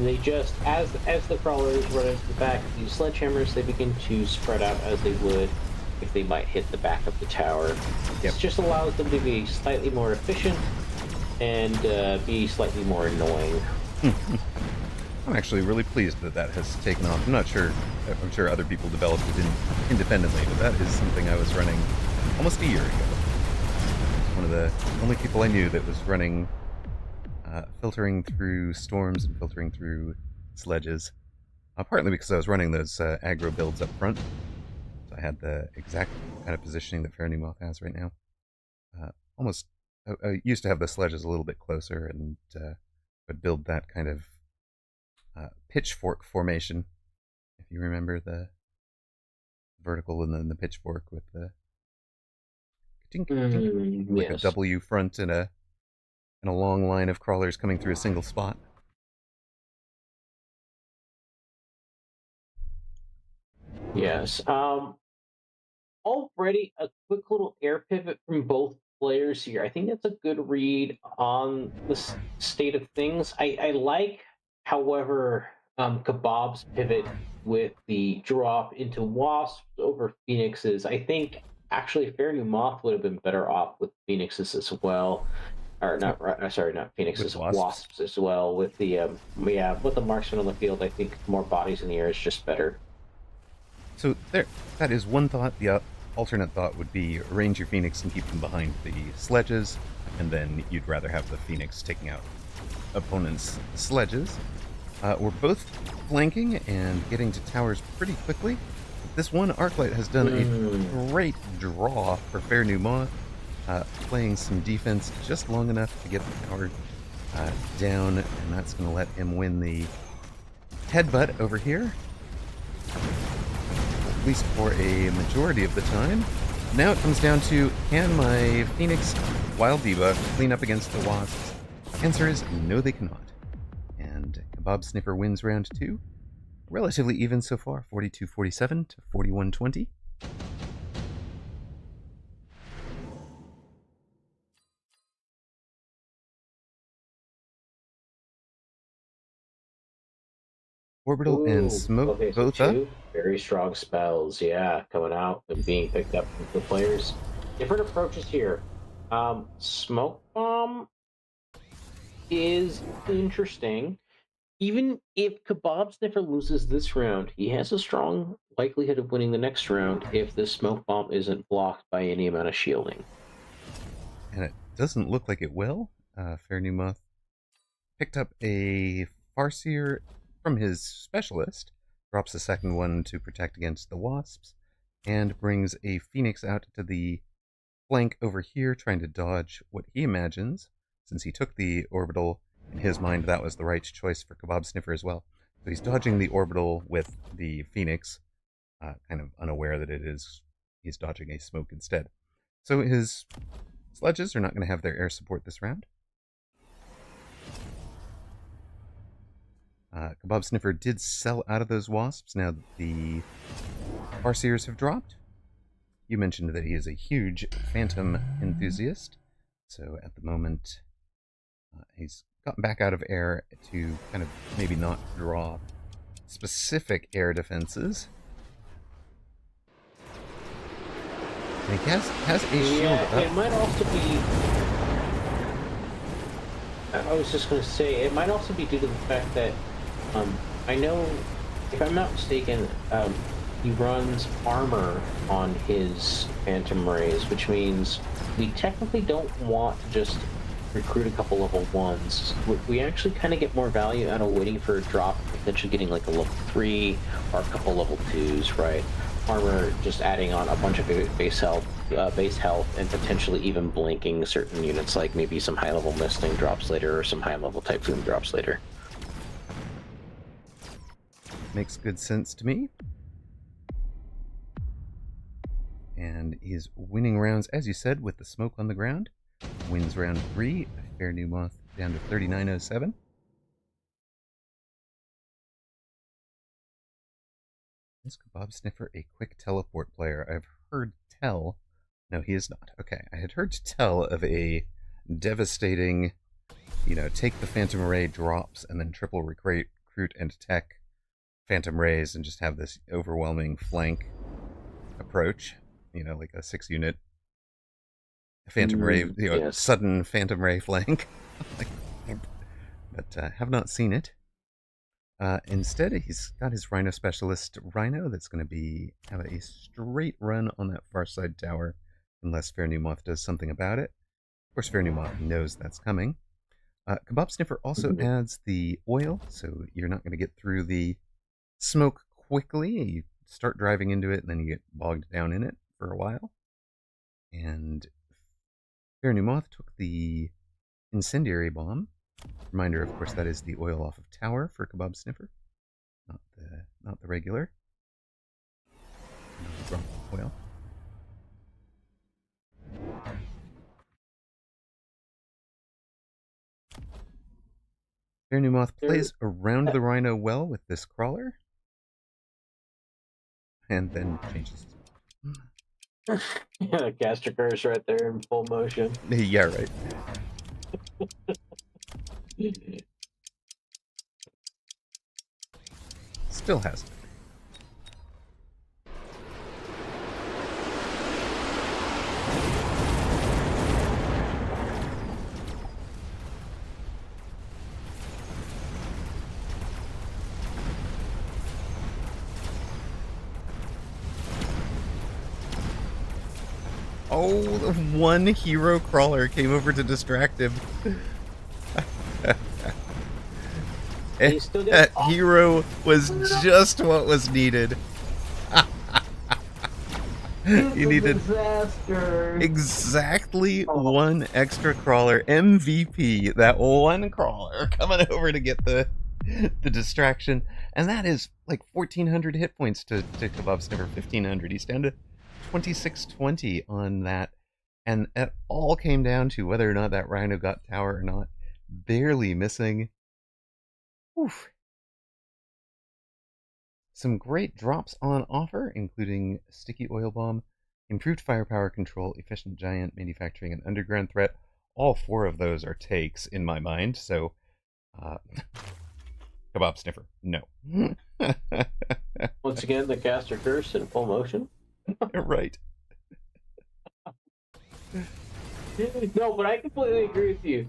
They just, as the crawlers run into the back of these sledgehammers, they begin to spread out as they would if they might hit the back of the tower. Yep. This just allows them to be slightly more efficient and be slightly more annoying. I'm actually really pleased that that has taken off. I'm sure other people developed it independently, but that is something I was running almost a year ago. One of the only people I knew that was running filtering through storms and filtering through sledges. Partly because I was running those aggro builds up front, so I had the exact kind of positioning that Fair New Moth has right now. Almost, I used to have the sledges a little bit closer and would build that kind of pitchfork formation. If you remember the vertical and then the pitchfork with the tink, tink, like a Yes. W front and a long line of crawlers coming through a single spot. Yes. Already a quick little air pivot from both players here. I think that's a good read on the state of things. I like, however, Kebab's pivot with the drop into Wasps over Phoenixes. I think actually Fair New Moth would have been better off with Phoenixes as well. Or not, sorry, not With Phoenixes, wasps. Wasps as well. With the with the marksman on the field, I think more bodies in the air is just better. So there, that is one thought. The alternate thought would be arrange your Phoenix and keep them behind the sledges, and then you'd rather have the Phoenix taking out opponents' sledges. We're both flanking and getting to towers pretty quickly. This one Arclight has done a great draw for Fair New Moth, playing some defense just long enough to get the tower down, and that's going to let him win the headbutt over here, at least for a majority of the time. Now it comes down to, can my Phoenix Wild Diva clean up against the Wasps? Answer is no, they cannot. And Kebab Sniffer wins round 2. Relatively even so far, 42-47 to 41-20. Orbital and Ooh, Smoke okay, so both up. two very strong spells, yeah, coming out and being picked up from the players. Different approaches here. Smoke Bomb is interesting. Even if Kebab Sniffer loses this round, he has a strong likelihood of winning the next round if the Smoke Bomb isn't blocked by any amount of shielding. And it doesn't look like it will. Fair New Moth picked up a Farseer from his specialist, drops a second one to protect against the Wasps, and brings a Phoenix out to the flank over here, trying to dodge what he imagines, since he took the orbital, in his mind that was the right choice for Kebab Sniffer as well. So he's dodging the orbital with the Phoenix, kind of unaware that he's dodging a smoke instead. So his sledges are not going to have their air support this round. Kebab Sniffer did sell out of those wasps. Now the Farseers have dropped. You mentioned that he is a huge Phantom enthusiast. So at the moment, he's gotten back out of air to kind of maybe not draw specific air defenses. And he has a shield up. It might also be... I was just going to say, it might also be due to the fact that I know, if I'm not mistaken, he runs armor on his Phantom Rays, which means we technically don't want to just recruit a couple level 1s. We actually kind of get more value out of waiting for a drop, potentially getting like a level 3 or a couple level 2s, right? Armor just adding on a bunch of base health, and potentially even blinking certain units, like maybe some high-level Misting drops later or some high-level Typhoon drops later. Makes good sense to me. And he's winning rounds, as you said, with the smoke on the ground. Wins round 3, Fair New Moth down to 3907. Is Kebab Sniffer a quick teleport player? I've heard tell. No, he is not. Okay, I had heard tell of a devastating, take the Phantom Ray drops and then triple recruit and tech Phantom Rays and just have this overwhelming flank approach. Like a 6-unit Phantom Ray, yes. Sudden Phantom Ray flank. But have not seen it. Instead, he's got his Rhino Specialist Rhino that's going to have a straight run on that far side tower, unless Fair New Moth does something about it. Of course, Fair New Moth knows that's coming. Kebab Sniffer also adds the oil, so you're not going to get through the smoke quickly. You start driving into it, and then you get bogged down in it for a while. And Fair New Moth took the Incendiary Bomb. Reminder, of course, that is the oil off of tower for Kebab Sniffer, not the regular oil. Fair New Moth plays around the Rhino well with this crawler, and then changes his Yeah, caster curse right there in full motion. Yeah, right. Still has it. Oh, the one hero crawler came over to distract him. That hero was just what was needed. You needed exactly one extra crawler. MVP, that one crawler coming over to get the distraction. And that is like 1,400 hit points to Kebab Sniffer, 1,500. He's down to 2620 on that. And it all came down to whether or not that Rhino got tower or not. Barely missing. Oof. Some great drops on offer, including Sticky Oil Bomb, Improved Firepower Control, Efficient Giant, Manufacturing, and Underground Threat. All 4 of those are takes in my mind, so Kebab Sniffer, no. Once again, the caster curse in full motion. Right. No, but I completely agree with you.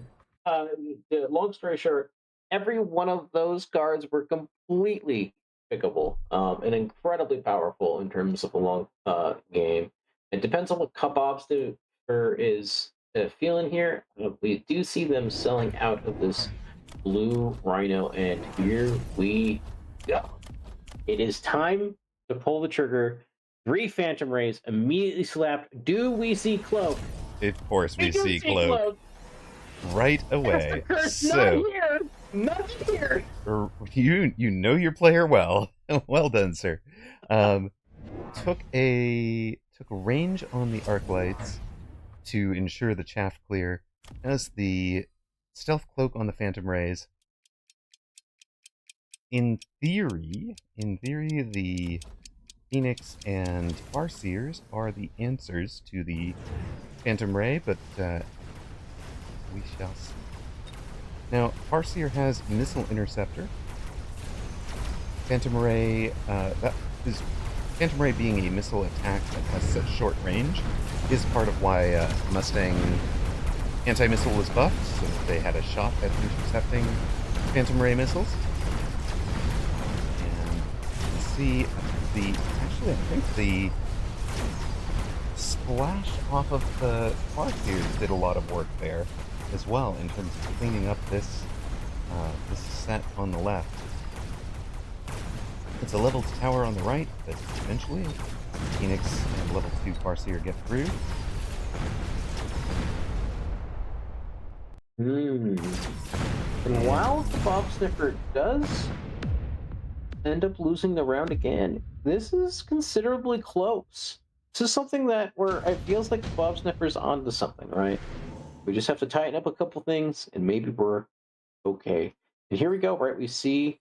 Long story short, every one of those cards were completely pickable and incredibly powerful in terms of a long game. It depends on what Kebab Sniffer is feeling here. We do see them selling out of this blue Rhino, and here we go. It is time to pull the trigger. 3 Phantom Rays immediately slapped. Do we see Cloak? Of course we see Cloak. Right away. So, Nothing here. You know your player well. Well done, sir. Um, took range on the arc lights to ensure the chaff clear, as the stealth cloak on the phantom rays. In theory, the Phoenix and Farseers are the answers to the Phantom Ray, but we shall see. Now, Farseer has Missile Interceptor. Phantom Ray, that is Phantom Ray being a missile attack that has such short range, is part of why Mustang anti-missile was buffed, so that they had a shot at intercepting Phantom Ray missiles. And you can see actually, I think the splash off of the Farseers did a lot of work there as well in terms of cleaning up this set on the left. It's a level tower on the right, but eventually Phoenix and level 2 Farseer get through. And while the Bob Sniffer does end up losing the round again, this is considerably close. This is something where it feels like the Bob Sniffer's onto something, right? We just have to tighten up a couple things, and maybe we're okay. And here we go, right? We see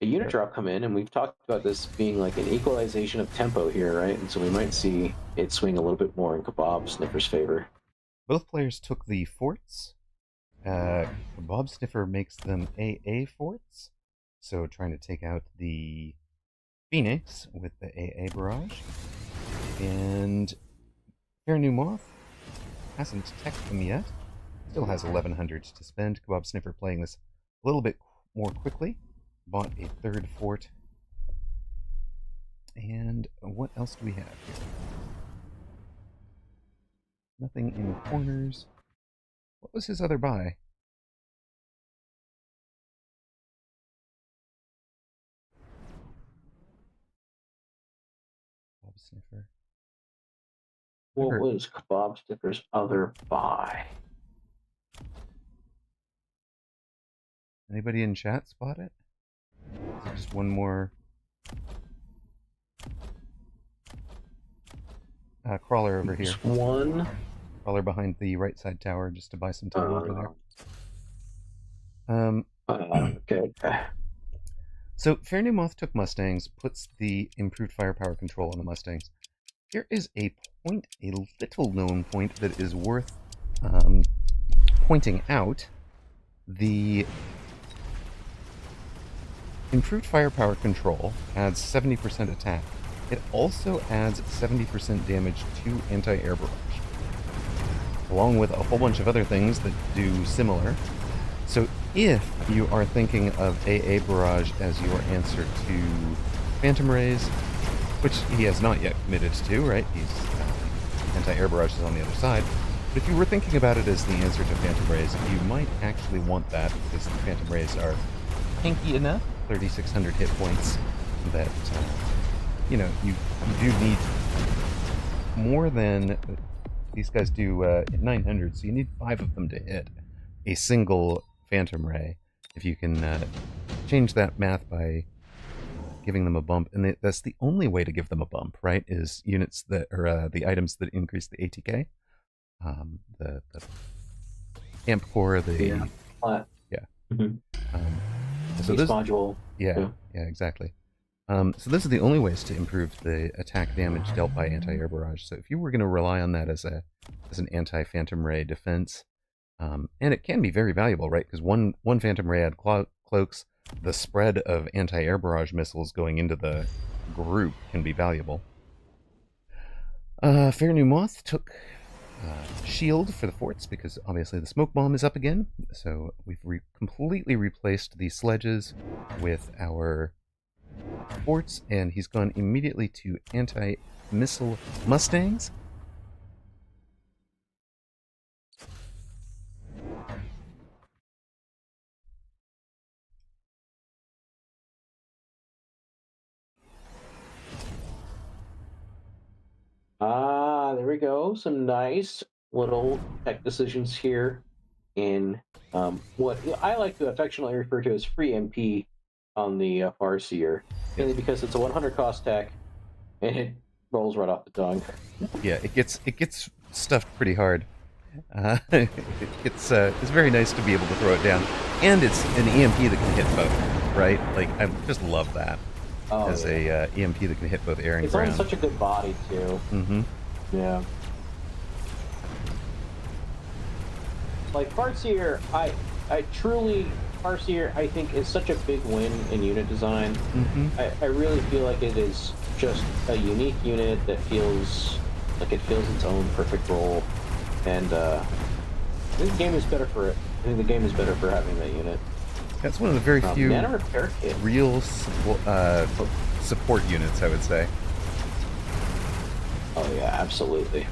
a unit drop come in, and we've talked about this being like an equalization of tempo here, right? And so we might see it swing a little bit more in Kebab Sniffer's favor. Both players took the forts. Bob Sniffer makes them AA forts, so trying to take out the Phoenix with the AA barrage. And Fair New Moth hasn't teched them yet. Still has 1100 to spend. Kebab Sniffer playing this a little bit more quickly. Bought a third fort. And what else do we have here? Nothing in corners. What was his other buy? Kebab Sniffer. What was Kebab Sniffer's other buy? Anybody in chat spot it? Is it just one more crawler over here? One Crawler behind the right side tower just to buy some time over there. Okay. So Fair New Moth took Mustangs, puts the improved firepower control on the Mustangs. Here is a little known point that is worth pointing out. The improved firepower control adds 70% attack. It also adds 70% damage to anti-air barrage, along with a whole bunch of other things that do similar. So if you are thinking of AA barrage as your answer to Phantom Rays, which he has not yet committed to, right? He's anti-air barrage is on the other side. But if you were thinking about it as the answer to Phantom Rays, you might actually want that because the Phantom Rays are tanky enough, 3,600 hit points, that you do need more than these guys do 900, so you need 5 of them to hit a single Phantom Ray. If you can change that math by giving them a bump, and that's the only way to give them a bump, right? Is units that are the items that increase the ATK, the amp core, Yeah. Mm-hmm. So this module. Yeah, exactly. So those are the only ways to improve the attack damage dealt by anti-air barrage. So if you were going to rely on that as an anti-Phantom Ray defense, and it can be very valuable, right? Because one Phantom Ray had cloaks. The spread of anti-air barrage missiles going into the group can be valuable. Fair New Moth took shield for the forts because obviously the smoke bomb is up again. So we've completely replaced the sledges with our forts, and he's gone immediately to anti-missile Mustangs. There we go. Some nice little tech decisions here in what I like to affectionately refer to as free MP on the Farseer, Yes. mainly because it's a 100 cost tech and it rolls right off the tongue. Yeah, it gets stuffed pretty hard. It's very nice to be able to throw it down, and it's an EMP that can hit both, right? Like I just love that Oh as yeah, a EMP that can hit both air and it's on ground. such a good body too. Mm-hmm. Yeah, like Farseer, I truly Farseer I think is such a big win in unit design. Mm-hmm. I really feel like it is just a unique unit that feels like it fills its own perfect role, and I think the game is better for it. I think the game is better for having that unit. That's one of the very few Nano repair kit. real support units, I would say. Oh yeah, absolutely.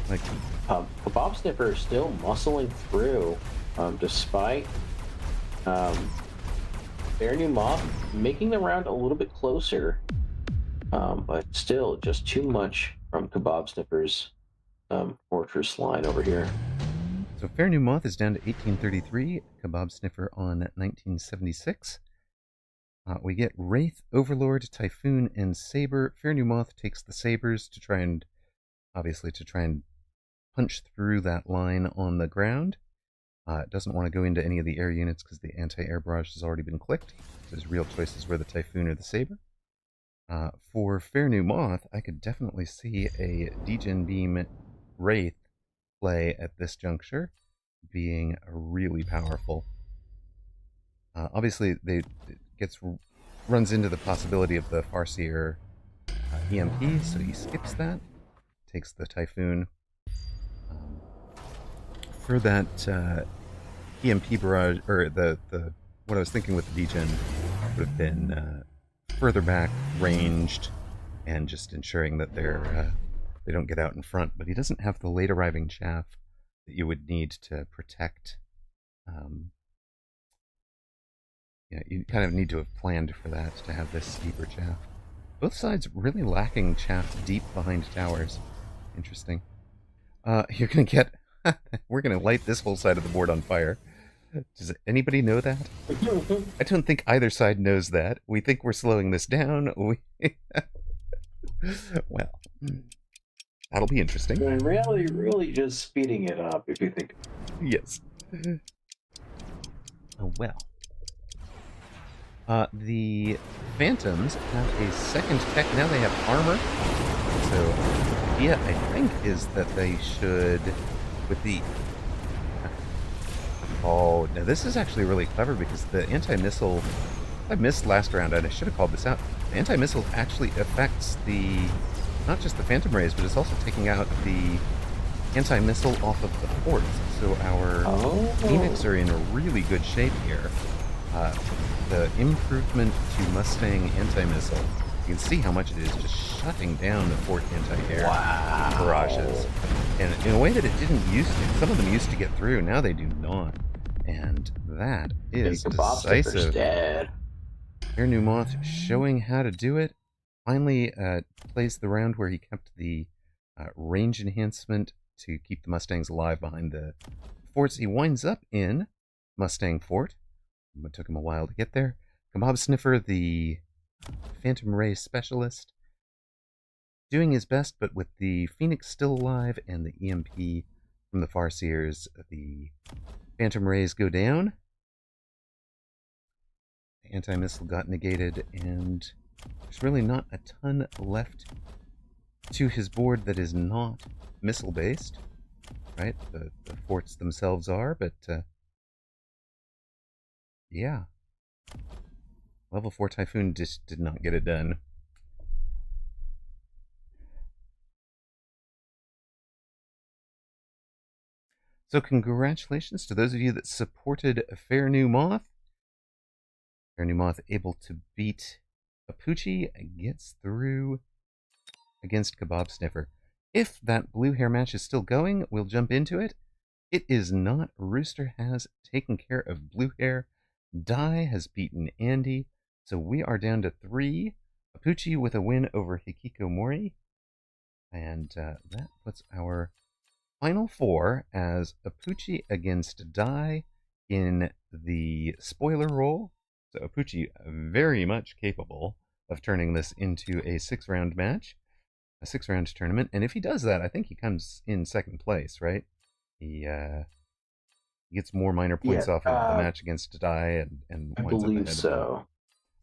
Like, Kebab Sniffer is still muscling through, despite Fair New Moth making the round a little bit closer, but still just too much from Kebab Sniffer's fortress line over here. so Fair New Moth is down to 1833, Kebab Sniffer on 1976. We get Wraith, Overlord, Typhoon, and Saber. Fair New Moth takes the Sabers to try and, obviously, to try and punch through that line on the ground. It doesn't want to go into any of the air units because the anti-air barrage has already been clicked. So his real choices were the Typhoon or the Saber. For Fair New Moth, I could definitely see a Degen Beam Wraith play at this juncture being really powerful. Obviously, it runs into the possibility of the Farseer EMP, so he skips that, takes the Typhoon. For that EMP barrage, or the what I was thinking with the Degen would have been further back, ranged, and just ensuring that they don't get out in front. But he doesn't have the late arriving chaff that you would need to protect. You kind of need to have planned for that to have this steeper chaff. Both sides really lacking chaff deep behind towers. Interesting. You're gonna get. We're gonna light this whole side of the board on fire. Does anybody know that? I don't think either side knows that. We think we're slowing this down. Well, that'll be interesting. And really, really just speeding it up if you think. Yes. Oh, well. The Phantoms have a second tech. Now they have armor. So, the idea, I think, is that they should, with the... Oh, now this is actually really clever because the anti-missile... I missed last round, and I should have called this out. The anti-missile actually affects the... not just the Phantom Rays, but it's also taking out the anti-missile off of the forts. So our Phoenix are in a really good shape here. The improvement to Mustang anti-missile, you can see how much it is just shutting down the fort anti-air barrages. And in a way that it didn't used to. Some of them used to get through, now they do not. And that is decisive. Fair New Moth showing how to do it. Finally plays the round where he kept the range enhancement to keep the Mustangs alive behind the forts. He winds up in Mustang Fort. It took him a while to get there. Kebab Sniffer, the Phantom Ray specialist, doing his best, but with the Phoenix still alive and the EMP from the Farseers, the Phantom Rays go down. The anti-missile got negated, and there's really not a ton left to his board that is not missile-based, right? The forts themselves are, but yeah. Level 4 Typhoon just did not get it done. So congratulations to those of you that supported Fair New Moth. Fair New Moth able to beat Papucci, gets through against Kebab Sniffer. If that blue hair match is still going, we'll jump into it. It is not. Rooster has taken care of blue hair. Dai has beaten Andy. So we are down to 3. Papucci with a win over Hikikomori. And that puts our final four as Apucci against Dai in the spoiler role. So Apucci very much capable of turning this into a 6-round match, a 6-round tournament. And if he does that, I think he comes in second place, right? He gets more minor points Yeah, off of the match against Dai and I winds up believe ahead of him. so.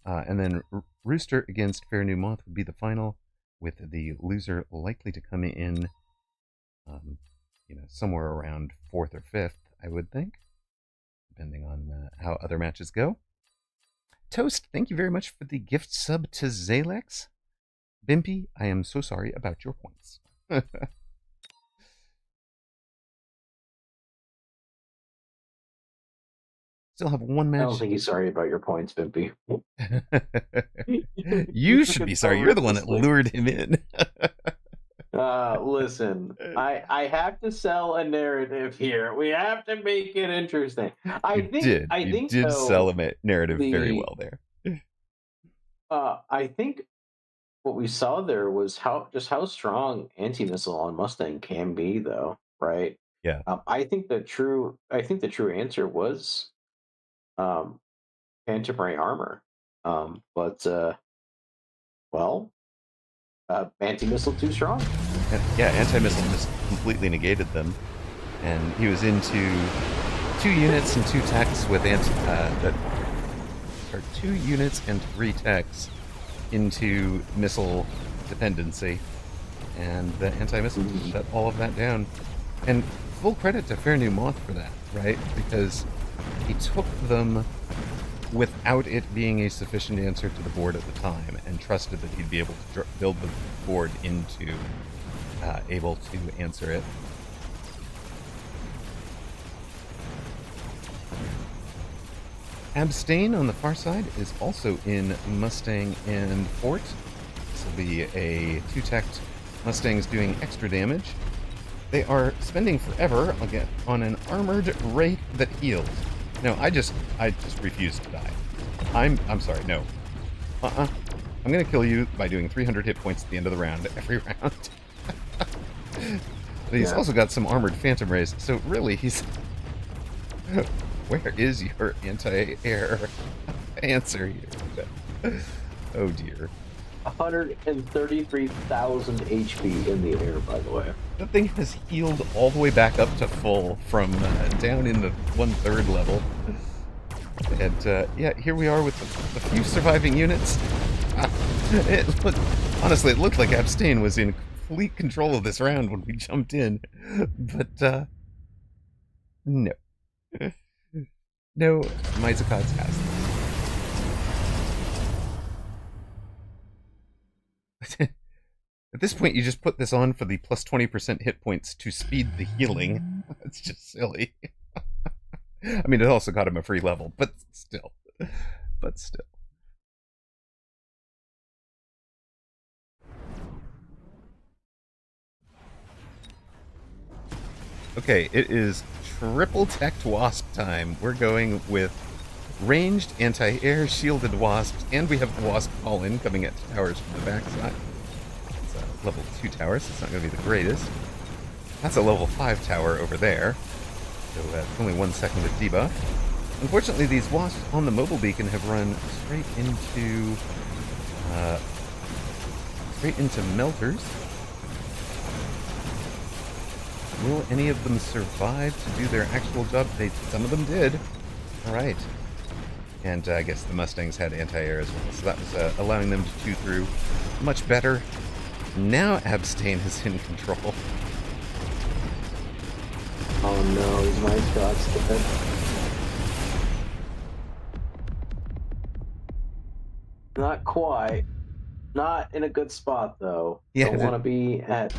And then Rooster against Fair New Moth would be the final, with the loser likely to come in, somewhere around 4th or 5th, I would think, depending on how other matches go. Toast, thank you very much for the gift sub to Zalex. Bimpy, I am so sorry about your points. Still have one I don't match. think he's sorry about your points, Bimpy. You should be sorry. You're the one that lured him in. Listen, I have to sell a narrative here. We have to make it interesting. I think did though, sell a narrative very well there. I think what we saw there was how strong anti-missile on Mustang can be, though, right? Yeah. I think the true answer was anti-ray armor. But anti-missile too strong. Yeah, anti-missile just completely negated them, and he was into 2 units and 2 techs with 2 units and 3 techs into missile dependency, and the anti-missile shut all of that down. And full credit to Fair New Moth for that, right? Because he took them without it being a sufficient answer to the board at the time, and trusted that he'd be able to build the board into able to answer it. Abstain on the far side is also in Mustang and Fort. This will be a 2-teched Mustangs doing extra damage. They are spending forever again on an armored wraith that heals. No, I just refuse to die. I'm sorry, no. I'm gonna kill you by doing 300 hit points at the end of the round every round. But he's also got some armored phantom rays, so really he's... Where is your anti-air answer here? Oh dear. 133,000 HP in the air, by the way. That thing has healed all the way back up to full from down in the 1/3 level. And yeah, here we are with the few surviving units. Honestly, it looked like Abstain was in complete control of this round when we jumped in. But no. No, Mizukatsu has them. At this point, you just put this on for the plus 20% hit points to speed the healing. That's just silly. I mean, it also got him a free level, but still. But still. Okay, it is triple teched wasp time. We're going with ranged anti-air shielded wasps, and we have the wasp call-in coming at towers from the backside. It's a level 2 tower, so it's not going to be the greatest. That's a level 5 tower over there, so only 1 second of debuff. Unfortunately, these wasps on the mobile beacon have run straight into melters. Will any of them survive to do their actual job? Some of them did. All right. And I guess the Mustangs had anti-air as well, so that was allowing them to chew through much better. Now Abstain is in control. Oh no, he's my shots dead. Not quite. Not in a good spot though. Yeah, don't want to be at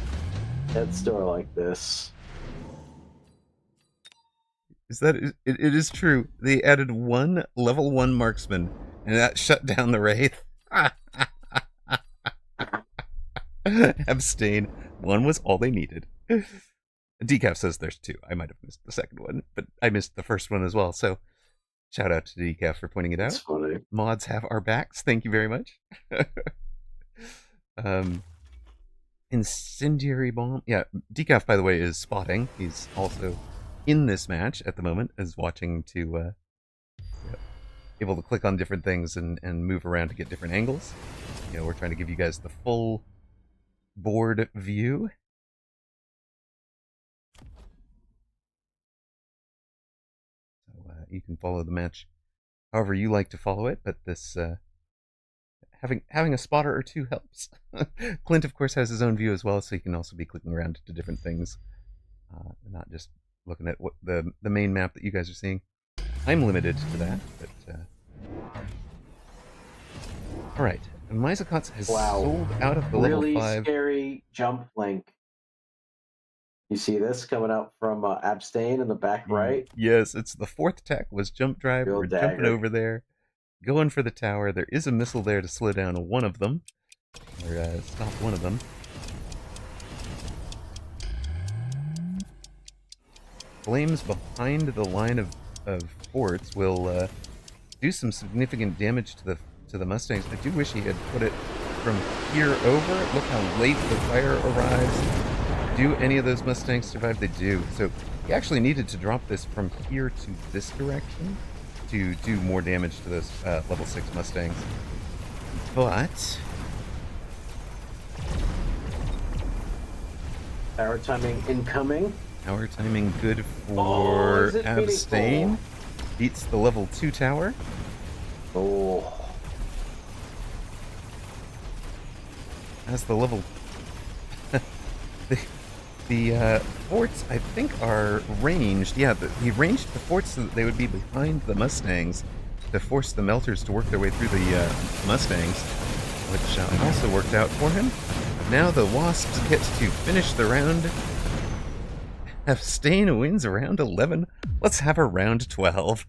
store like this. It is true. They added 1 level 1 marksman, and that shut down the Wraith. Abstain. 1 was all they needed. Decaf says there's 2. I might have missed the second one, but I missed the first one as well, so shout out to Decaf for pointing it out. That's funny. Mods have our backs. Thank you very much. Incendiary bomb. Yeah, Decaf, by the way, is spotting. He's also in this match at the moment, is watching to able to click on different things and move around to get different angles. We're trying to give you guys the full board view. So you can follow the match however you like to follow it, but this having a spotter or two helps. Clint, of course, has his own view as well, so he can also be clicking around to different things, not just looking at what the main map that you guys are seeing. I'm limited to that, but all right. Maizakots has sold out of the really level 5. Scary jump link. You see this coming out from Abstain in the back right? Yes, it's the 4th tech was jump drive. Real We're dagger. jumping over there, going for the tower. There is a missile there to slow down one of them, or stop one of them. Flames behind the line of forts will do some significant damage to the Mustangs. I do wish he had put it from here over. Look how late the fire arrives. Do any of those Mustangs survive? They do. So he actually needed to drop this from here to this direction to do more damage to those level 6 Mustangs. But Tower timing incoming. Tower timing good for Abstain. Beats the level 2 tower. Oh. As the level... the forts, I think, are ranged. Yeah, he ranged the forts so that they would be behind the Mustangs to force the melters to work their way through the Mustangs, which also worked out for him. Now the Wasps get to finish the round. Abstain wins round 11. Let's have a round 12.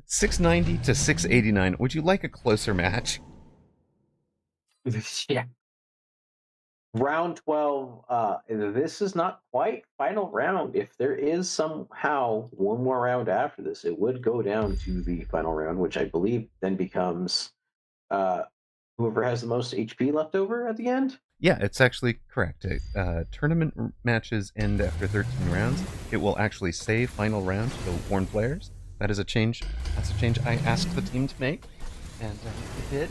690 to 689. Would you like a closer match? Yeah. Round 12, this is not quite final round. If there is somehow one more round after this, it would go down to the final round, which I believe then becomes whoever has the most HP left over at the end. Yeah, it's actually correct. Tournament matches end after 13 rounds. It will actually say final round to warn players. That is a change. That's a change I asked the team to make, and they did,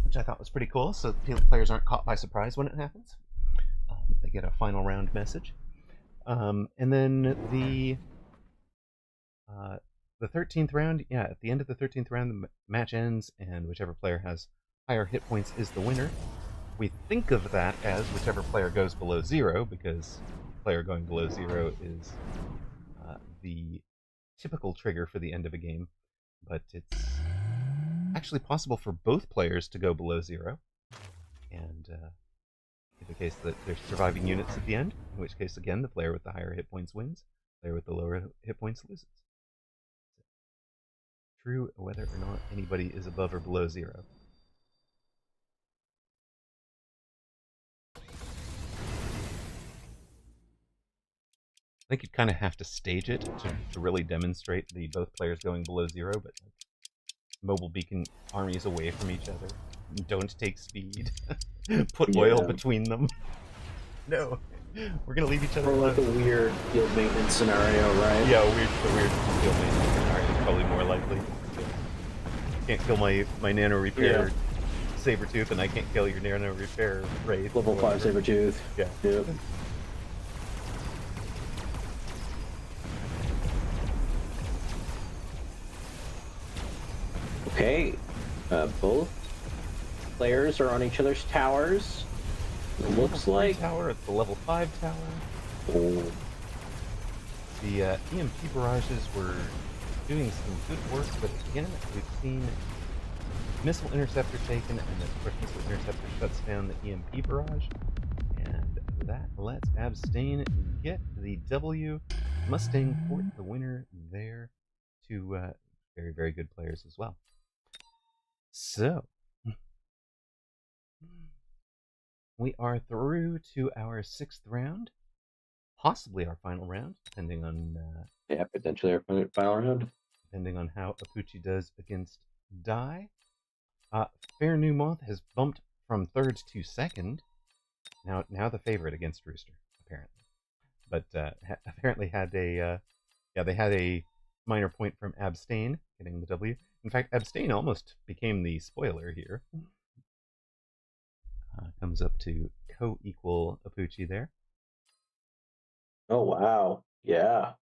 which I thought was pretty cool. So players aren't caught by surprise when it happens. They get a final round message, and then the 13th round. Yeah, at the end of the 13th round, the match ends, and whichever player has higher hit points is the winner. We think of that as whichever player goes below 0, because player going below 0 is the typical trigger for the end of a game. But it's actually possible for both players to go below 0, and in the case that there's surviving units at the end, in which case, again, the player with the higher hit points wins, the player with the lower hit points loses. True whether or not anybody is above or below 0. I think you'd kind of have to stage it to really demonstrate the both players going below 0, but like, mobile beacon armies away from each other. Don't take speed. Put oil between them. No, we're gonna leave each other alone. Like a weird field maintenance scenario, right? Yeah, the weird field maintenance scenario is probably more likely. Can't kill my nano repair Sabertooth, and I can't kill your nano repair Wraith. Level 5 Sabertooth. Yeah. Yep. Okay, both players are on each other's towers. It looks like tower. It's the level 5 tower. Oh. The EMP barrages were doing some good work, but again, we've seen missile interceptor taken, and of course missile interceptor shuts down the EMP barrage, and that lets Abstain get the W. Mustang Fort, the winner there. Two very, very good players as well. So, we are through to our 6th round, possibly our final round, depending on potentially our final round, depending on how Apuchi does against Dai. Fair New Moth has bumped from third to second. Now the favorite against Rooster, apparently. But apparently had a they had a minor point from Abstain getting the W. In fact, Abstain almost became the spoiler here. Comes up to co-equal Apucci there. Oh, wow. Yeah.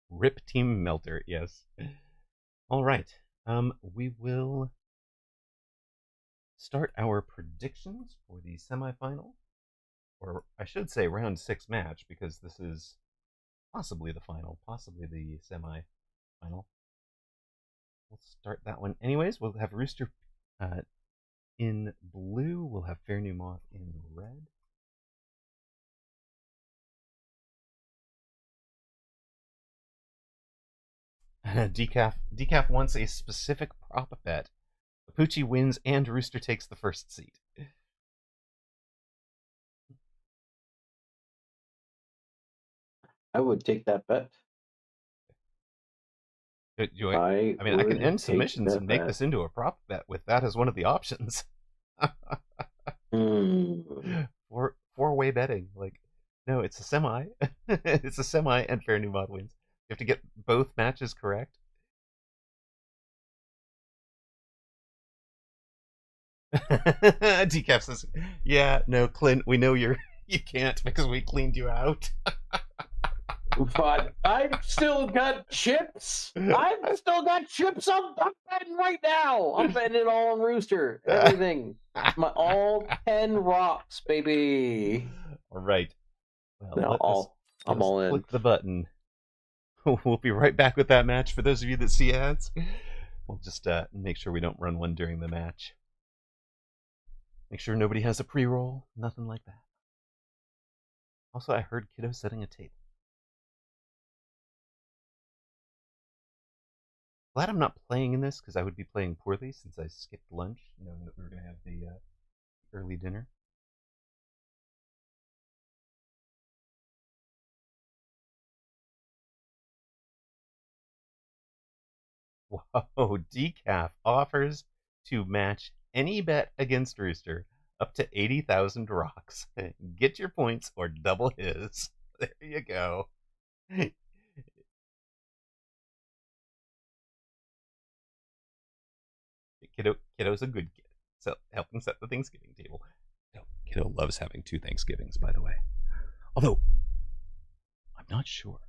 Rip Team Melter, yes. All right. We will start our predictions for the semifinal, or I should say round 6 match, because this is possibly the final, possibly the semi-final. We'll start that one anyways. We'll have Rooster in blue. We'll have Fair New Moth in red. Decaf wants a specific prop bet. Apucci wins and Rooster takes the first seat. I would take that bet. I can end submissions and make this into a prop bet with that as one of the options. Four-way betting. No, it's a semi. It's a semi and Fair New Mod wins. You have to get both matches correct. Decaf says, yeah, no, Clint, we know you can't because we cleaned you out. But I've still got chips. I've still got chips. I'm betting right now. I'm betting it all on Rooster. Everything. All 10 rocks, baby. All right. Well, I'm all in. Click the button. We'll be right back with that match. For those of you that see ads, we'll just make sure we don't run one during the match. Make sure nobody has a pre-roll. Nothing like that. Also, I heard Kiddo setting a table. Glad I'm not playing in this, because I would be playing poorly since I skipped lunch, knowing that we were going to have the early dinner. Whoa, Decaf offers to match any bet against Rooster up to 80,000 rocks. Get your points or double his. There you go. Kiddo's a good kid. So helping set the Thanksgiving table. Kiddo loves having 2 Thanksgivings, by the way. Although I'm not sure.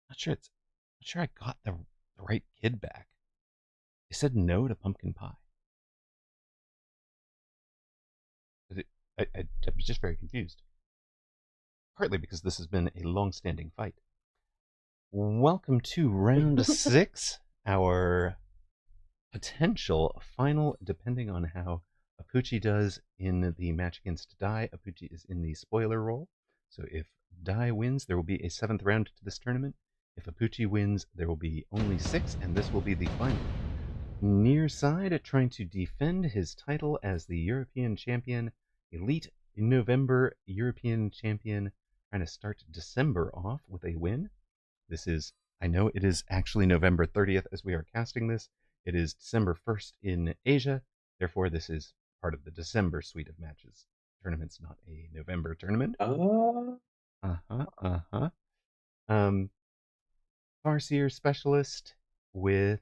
Not sure I got the right kid back. They said no to pumpkin pie. I'm just very confused. Partly because this has been a long-standing fight. Welcome to round 6, our potential final, depending on how Apucci does in the match against Dai. Apucci is in the spoiler role, so if Dai wins, there will be a 7th round to this tournament. If Apucci wins, there will be only 6, and this will be the final. Nearside trying to defend his title as the European champion, Elite in November European champion, trying to start December off with a win. I know it is actually November 30th as we are casting this. It is December 1st in Asia. Therefore, this is part of the December suite of matches. Tournament's not a November tournament. Farseer Specialist with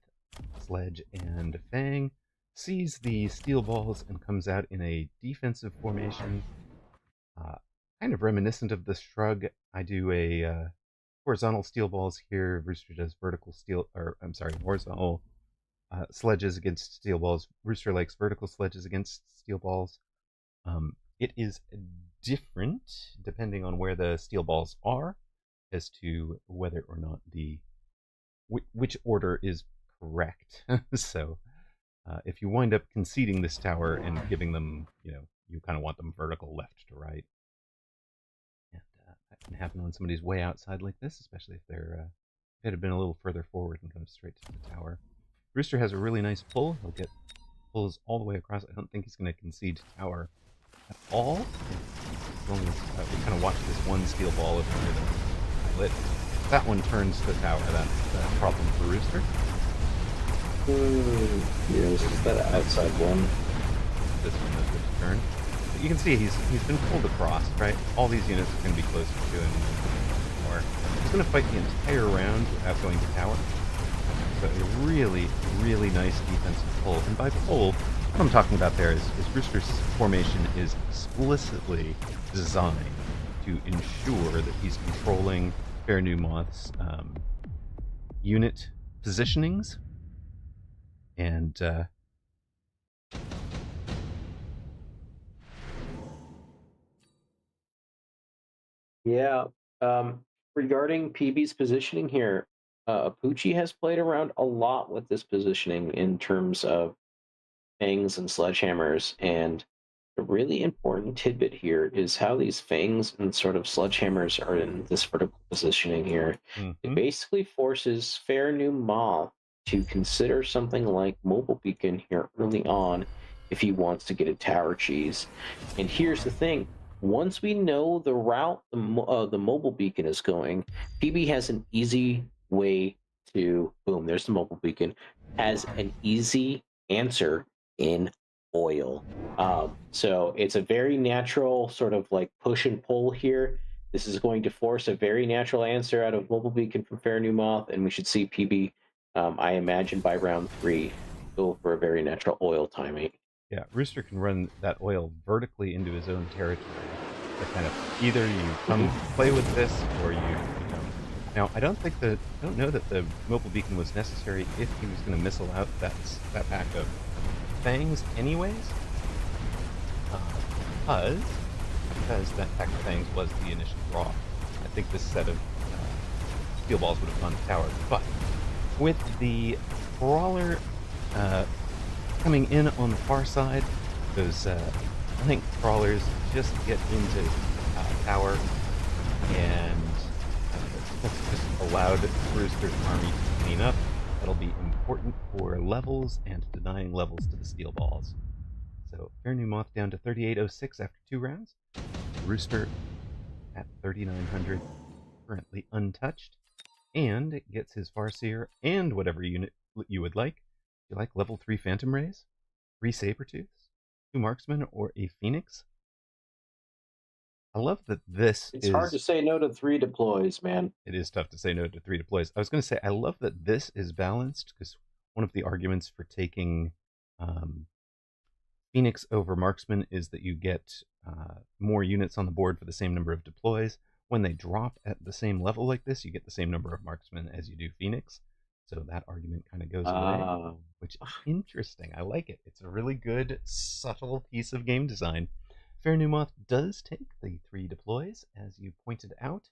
Sledge and Fang sees the steel balls and comes out in a defensive formation. Kind of reminiscent of the Shrug. I do a horizontal steel balls here. Rooster does horizontal sledges against steel balls. Rooster likes vertical sledges against steel balls. It is different depending on where the steel balls are as to whether or not which order is correct. So if you wind up conceding this tower and giving them, you kind of want them vertical left to right. And that can happen when somebody's way outside like this, especially if they're if it had been a little further forward and come straight to the tower. Rooster has a really nice pull. He'll get pulls all the way across. I don't think he's going to concede tower at all. As long as we kind of watch this one steel ball over here that I lit. If that one turns to the tower, that's a problem for Rooster. Yeah, this is that outside one. This one turn. But you can see he's been pulled across, right? All these units are going to be closer to him more. He's going to fight the entire round without going to tower. So a really, really nice defensive pull. And by pull, what I'm talking about there is Rooster's formation is explicitly designed to ensure that he's controlling Fair New Moth's unit positionings. And Yeah. Regarding PB's positioning here, Apucci has played around a lot with this positioning in terms of fangs and sledgehammers. And a really important tidbit here is how these fangs and sort of sledgehammers are in this vertical positioning here. It basically forces Fair New Moth to consider something like Mobile Beacon here early on if he wants to get a tower cheese. And here's the thing. Once we know the route the Mobile Beacon is going, PB has an easy way to, boom, there's the Mobile Beacon, has an easy answer in oil. So it's a very natural sort of like push and pull here. This is going to force a very natural answer out of Mobile Beacon from Fair New Moth, and we should see PB, I imagine, by round 3, go for a very natural oil timing. yeah, Rooster can run that oil vertically into his own territory. So kind of either you come play with this or you don't. Now, I don't know that the Mobile Beacon was necessary if he was going to missile out that pack of fangs anyways, because that pack of fangs was the initial draw. I think this set of steel balls would have gone to tower, but with the brawler coming in on the far side, those flank crawlers just get into tower, and that's just allowed Rooster's army to clean up. That'll be important for levels and denying levels to the steel balls. So Fair New Moth down to 3806 after 2 rounds. Rooster at 3900, currently untouched, and it gets his Farseer and whatever unit you would like. You like level 3 Phantom Rays, 3 Sabertooths, 2 Marksmen, or a Phoenix? I love that It's hard to say no to 3 deploys, man. It is tough to say no to 3 deploys. I was going to say, I love that this is balanced, because one of the arguments for taking Phoenix over Marksman is that you get more units on the board for the same number of deploys. When they drop at the same level like this, you get the same number of Marksmen as you do Phoenix. So that argument kind of goes away, which is interesting. I like it. It's a really good, subtle piece of game design. Fair New Moth does take the 3 deploys, as you pointed out.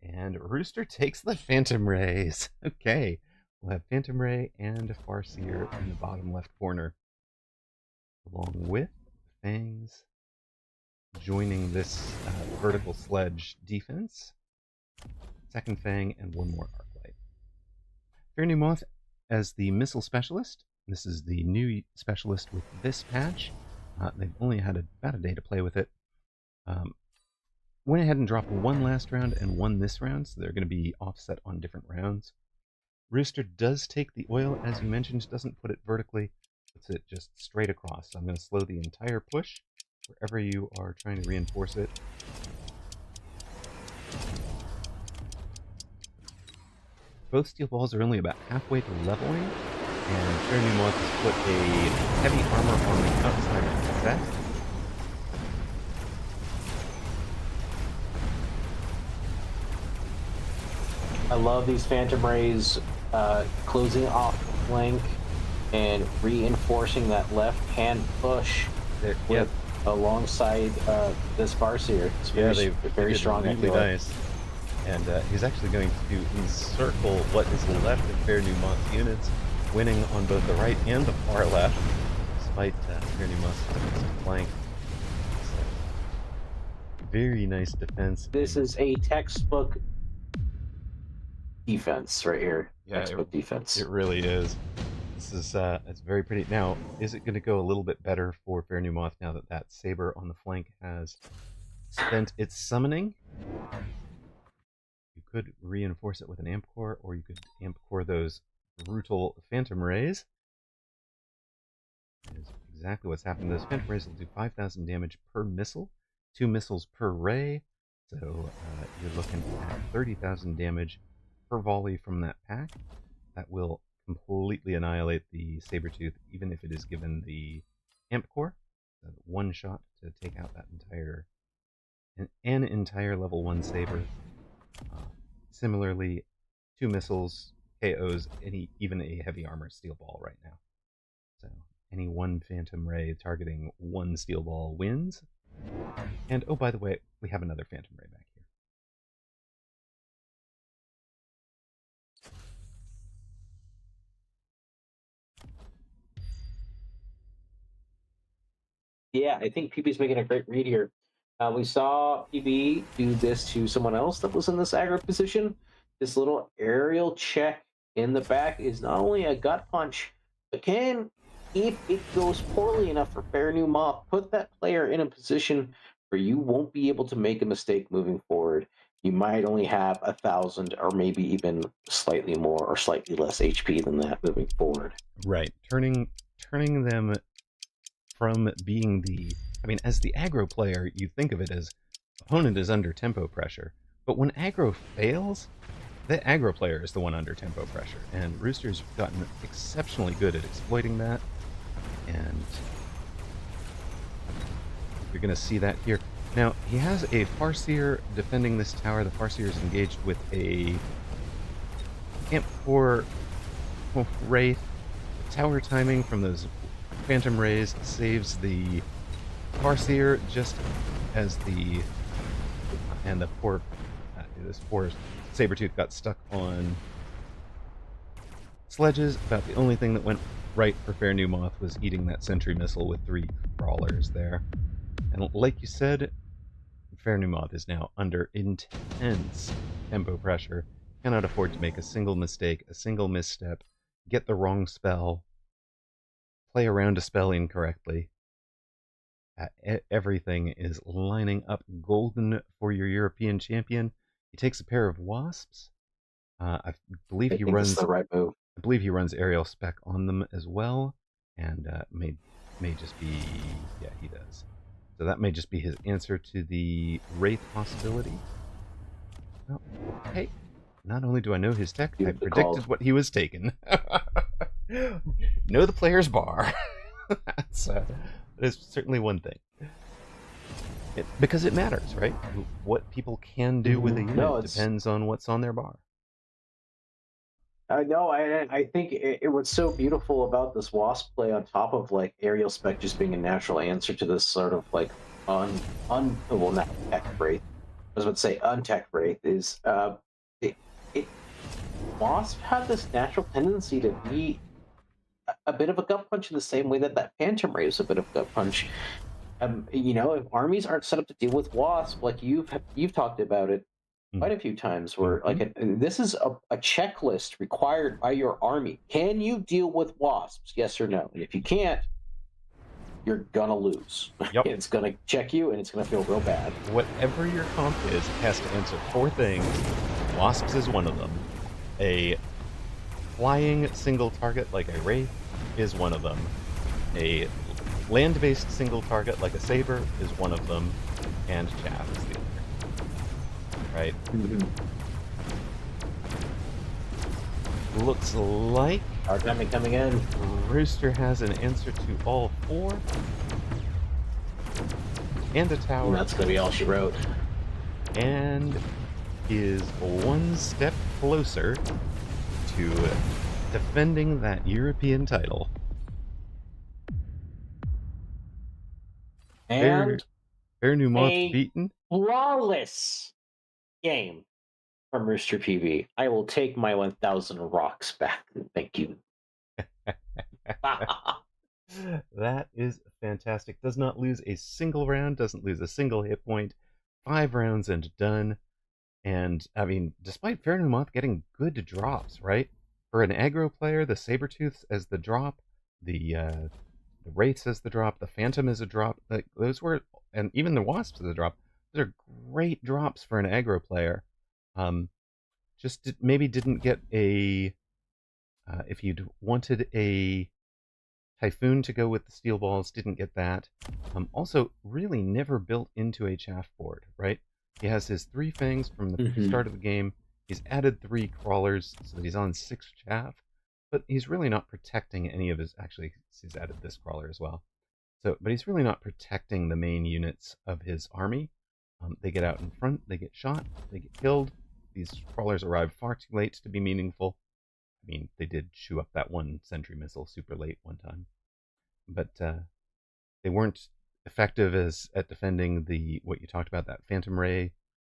And Rooster takes the Phantom Rays. Okay, we'll have Phantom Ray and a Farseer in the bottom left corner, along with Fangs joining this vertical sledge defense. Second Fang and 1 more Arclight. Fair New Moth as the missile specialist. This is the new specialist with this patch. They've only had about a day to play with it. Went ahead and dropped 1 last round and 1 this round, so they're going to be offset on different rounds. Rooster does take the oil, as you mentioned, doesn't put it vertically, puts it just straight across. So I'm going to slow the entire push wherever you are trying to reinforce it. Both steel balls are only about halfway to leveling, and Fair New Moth has put a heavy armor on the outside of the set. I love these Phantom Rays closing off the flank and reinforcing that left-hand push with, alongside this Farseer. It's very strong. Really nice. And he's actually going to encircle what is left of Fair New Moth's units, winning on both the right and the far left, despite Fair New Moth's flank. So, very nice defense. This is a textbook defense right here. Yeah, textbook defense. It really is. This is it's very pretty. Now, is it going to go a little bit better for Fair New Moth now that that saber on the flank has spent its summoning? You could reinforce it with an amp core, or you could amp core those brutal Phantom Rays. That is exactly what's happening. Those Phantom Rays will do 5,000 damage per missile, 2 missiles per ray. So you're looking at 30,000 damage per volley from that pack. That will completely annihilate the Sabretooth, even if it is given the Amp Core. So one shot to take out that an entire level 1 Saber. Similarly, 2 missiles, KOs, even a heavy armor steel ball right now. So any one Phantom Ray targeting one steel ball wins. And oh, by the way, we have another Phantom Ray back here. Yeah, I think PB's making a great read here. We saw PB do this to someone else that was in this aggro position. This little aerial check in the back is not only a gut punch, but can, if it goes poorly enough for Fair New Moth, put that player in a position where you won't be able to make a mistake moving forward. You might only have 1,000 or maybe even slightly more or slightly less HP than that moving forward. Right. Turning them from being as the aggro player, you think of it as opponent is under tempo pressure. But when aggro fails, the aggro player is the one under tempo pressure. And Rooster's gotten exceptionally good at exploiting that. And you're going to see that here. Now, he has a Farseer defending this tower. The Farseer is engaged with a Camp 4 Wraith. Tower timing from those Phantom Rays saves the Farseer just as this poor Sabretooth got stuck on sledges. About the only thing that went right for Fair New Moth was eating that sentry missile with 3 crawlers there. And like you said, Fair New Moth is now under intense tempo pressure. Cannot afford to make a single mistake, a single misstep, get the wrong spell, play around a spell incorrectly. Everything is lining up golden for your European champion. He takes a pair of wasps. I believe he runs the right move. I believe he runs aerial spec on them as well, and may just be he does. So that may just be his answer to the Wraith possibility. Oh, hey, not only do I know his tech, I predicted what he was taking. Know the player's bar. That is certainly one thing. Because it matters, right? What people can do with a unit depends on what's on their bar. I know. I think it was so beautiful about this wasp play on top of like aerial spec just being a natural answer to this sort of like not tech wraith. I was about to say untech wraith is wasp had this natural tendency to be a bit of a gut punch in the same way that Phantom Ray is a bit of a gut punch. If armies aren't set up to deal with wasp, like you've talked about it quite a few times, where this is a checklist required by your army. Can you deal with wasps? Yes or no? And if you can't, you're gonna lose. Yep. It's gonna check you, and it's gonna feel real bad. Whatever your comp is, it has to answer 4 things. Wasps is one of them. A flying single target like a Wraith is one of them. A land-based single target like a Saber is one of them. And Chaff is the other. Right? Looks like our timing coming in. Rooster has an answer to all 4. And a tower. And that's going to be all she wrote. And is one step closer to defending that European title. And Fair New Moth beaten. Flawless game from Rooster PB. I will take my 1,000 rocks back. Thank you. That is fantastic. Does not lose a single round, doesn't lose a single hit point. 5 rounds and done. And, I mean, despite Fair New Moth getting good drops, right? For an aggro player, the Sabretooths as the drop, the Wraiths as the drop, the Phantom as a drop. Like, those were, and even the Wasps as a drop. Those are great drops for an aggro player. Maybe didn't get a, if you'd wanted a Typhoon to go with the steel balls, didn't get that. Also, really never built into a chaff board, right? He has his 3 fangs from the Hmm. start of the game. He's added 3 crawlers so that he's on 6 chaff, but he's really not protecting any of his. Actually, he's added this crawler as well. So, but he's really not protecting the main units of his army. They get out in front, they get shot, they get killed. These crawlers arrive far too late to be meaningful. I mean, they did chew up that one sentry missile super late one time, but they weren't effective as at defending the what you talked about, that Phantom Ray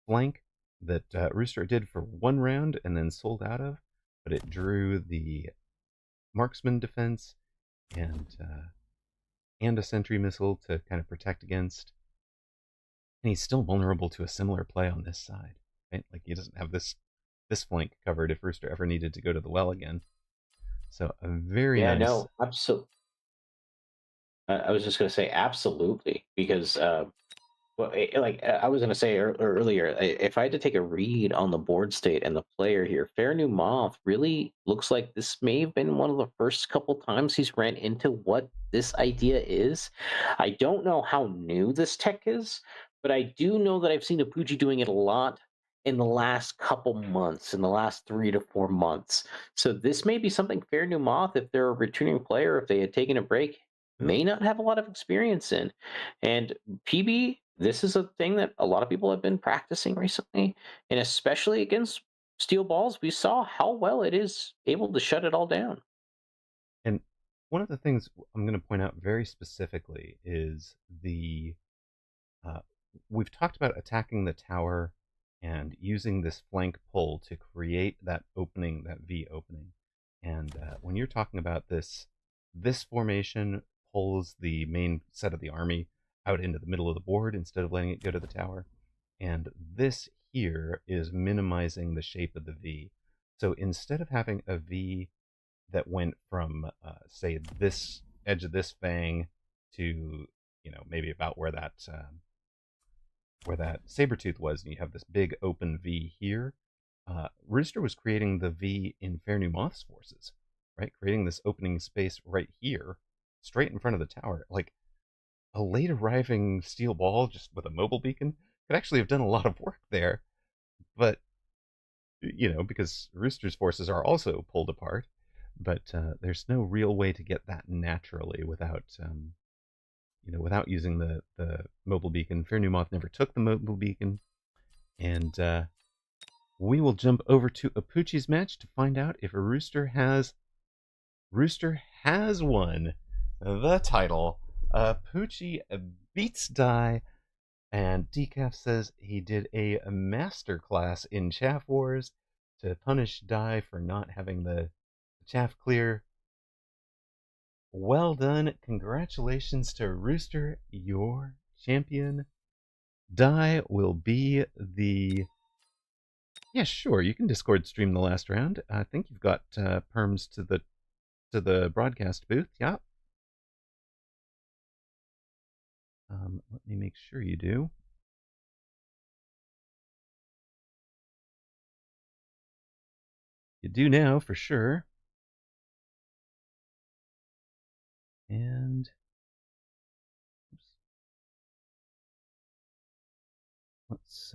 flank that Rooster did for 1 round and then sold out of. But it drew the marksman defense and a sentry missile to kind of protect against. And he's still vulnerable to a similar play on this side, right? Like he doesn't have this flank covered if Rooster ever needed to go to the well again. So a very Yeah, nice. no, absolutely. I was just going to say absolutely because well, I was going to say earlier, if I had to take a read on the board state and the player here, Fair New Moth really looks like this may have been one of the first couple times he's ran into what this idea is. I don't know how new this tech is, but I do know that I've seen Apuji doing it a lot in the last couple months, in the last 3 to 4 months. So this may be something Fair New Moth, if they're a returning player, if they had taken a break, may not have a lot of experience in. And PB, this is a thing that a lot of people have been practicing recently, and especially against steel balls, we saw how well it is able to shut it all down. And one of the things I'm going to point out very specifically is the uh, we've talked about attacking the tower and using this flank pull to create that opening, that V opening. And when you're talking about this formation pulls the main set of the army out into the middle of the board instead of letting it go to the tower. And this here is minimizing the shape of the V. So instead of having a V that went from, say, this edge of this fang to, maybe about where that saber tooth was, and you have this big open V here. Rooster was creating the V in Fair New Moth's forces, right? Creating this opening space right here, straight in front of the tower. Like a late arriving steel ball just with a mobile beacon could actually have done a lot of work there, but because Rooster's forces are also pulled apart. But there's no real way to get that naturally without using the mobile beacon. Fair New Moth never took the mobile beacon, and we will jump over to Apuchi's match to find out if Rooster has won the title. Apuchi beats Die, and Decaf says he did a master class in Chaff Wars to punish Die for not having the chaff clear. Well done. Congratulations to Rooster, your champion. Die will be the. Yeah, sure. You can Discord stream the last round. I think you've got perms to the broadcast booth. Yeah. Let me make sure you do. You do now for sure. And oops, let's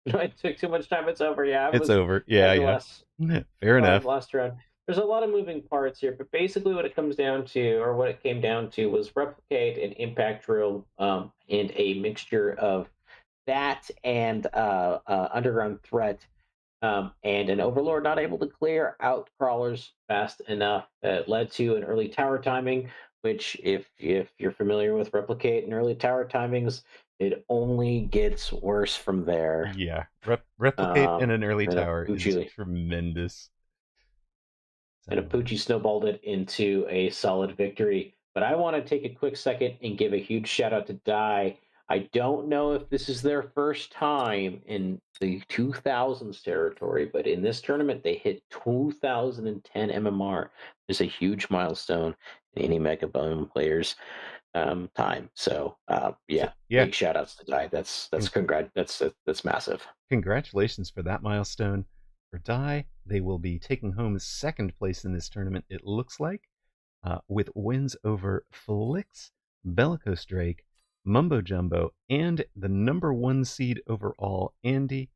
It took too much time. It's over. Yeah, it's over. Yeah, yeah. last Fair enough. last round. There's a lot of moving parts here, but basically what it comes down to, or what it came down to, was replicate and impact drill, and a mixture of that and underground threat, and an overlord not able to clear out crawlers fast enough. It led to an early tower timing, which, if you're familiar with replicate and early tower timings, it only gets worse from there. Yeah. Replicate in an early And tower is tremendous. and Apuchi snowballed it into a solid victory. But I want to take a quick second and give a huge shout out to Die. I don't know if this is their first time in the 2000s territory, but in this tournament, they hit 2010 MMR. It's a huge milestone in any Mega Bone players' time. So, yeah, Yeah. big shout outs to Die. That's massive. Congratulations for that milestone. for Dai. They will be taking home second place in this tournament, it looks like, with wins over Flix, Bellicose Drake, Mumbo Jumbo, and the number 1 seed overall, Andy,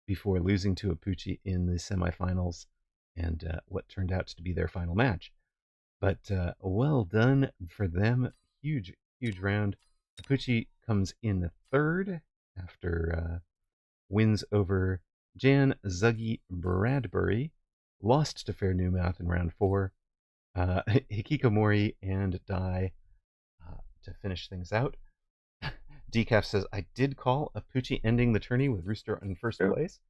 before losing to Apucci in the semifinals and what turned out to be their final match. But well done for them. Huge, huge round. Apucci comes in third after wins over Jan, Zuggy, Bradbury, lost to Fair New Mouth in round 4, Hikikomori, and Dai to finish things out. Decaf says, I did call Apucci ending the tourney with Rooster in first place.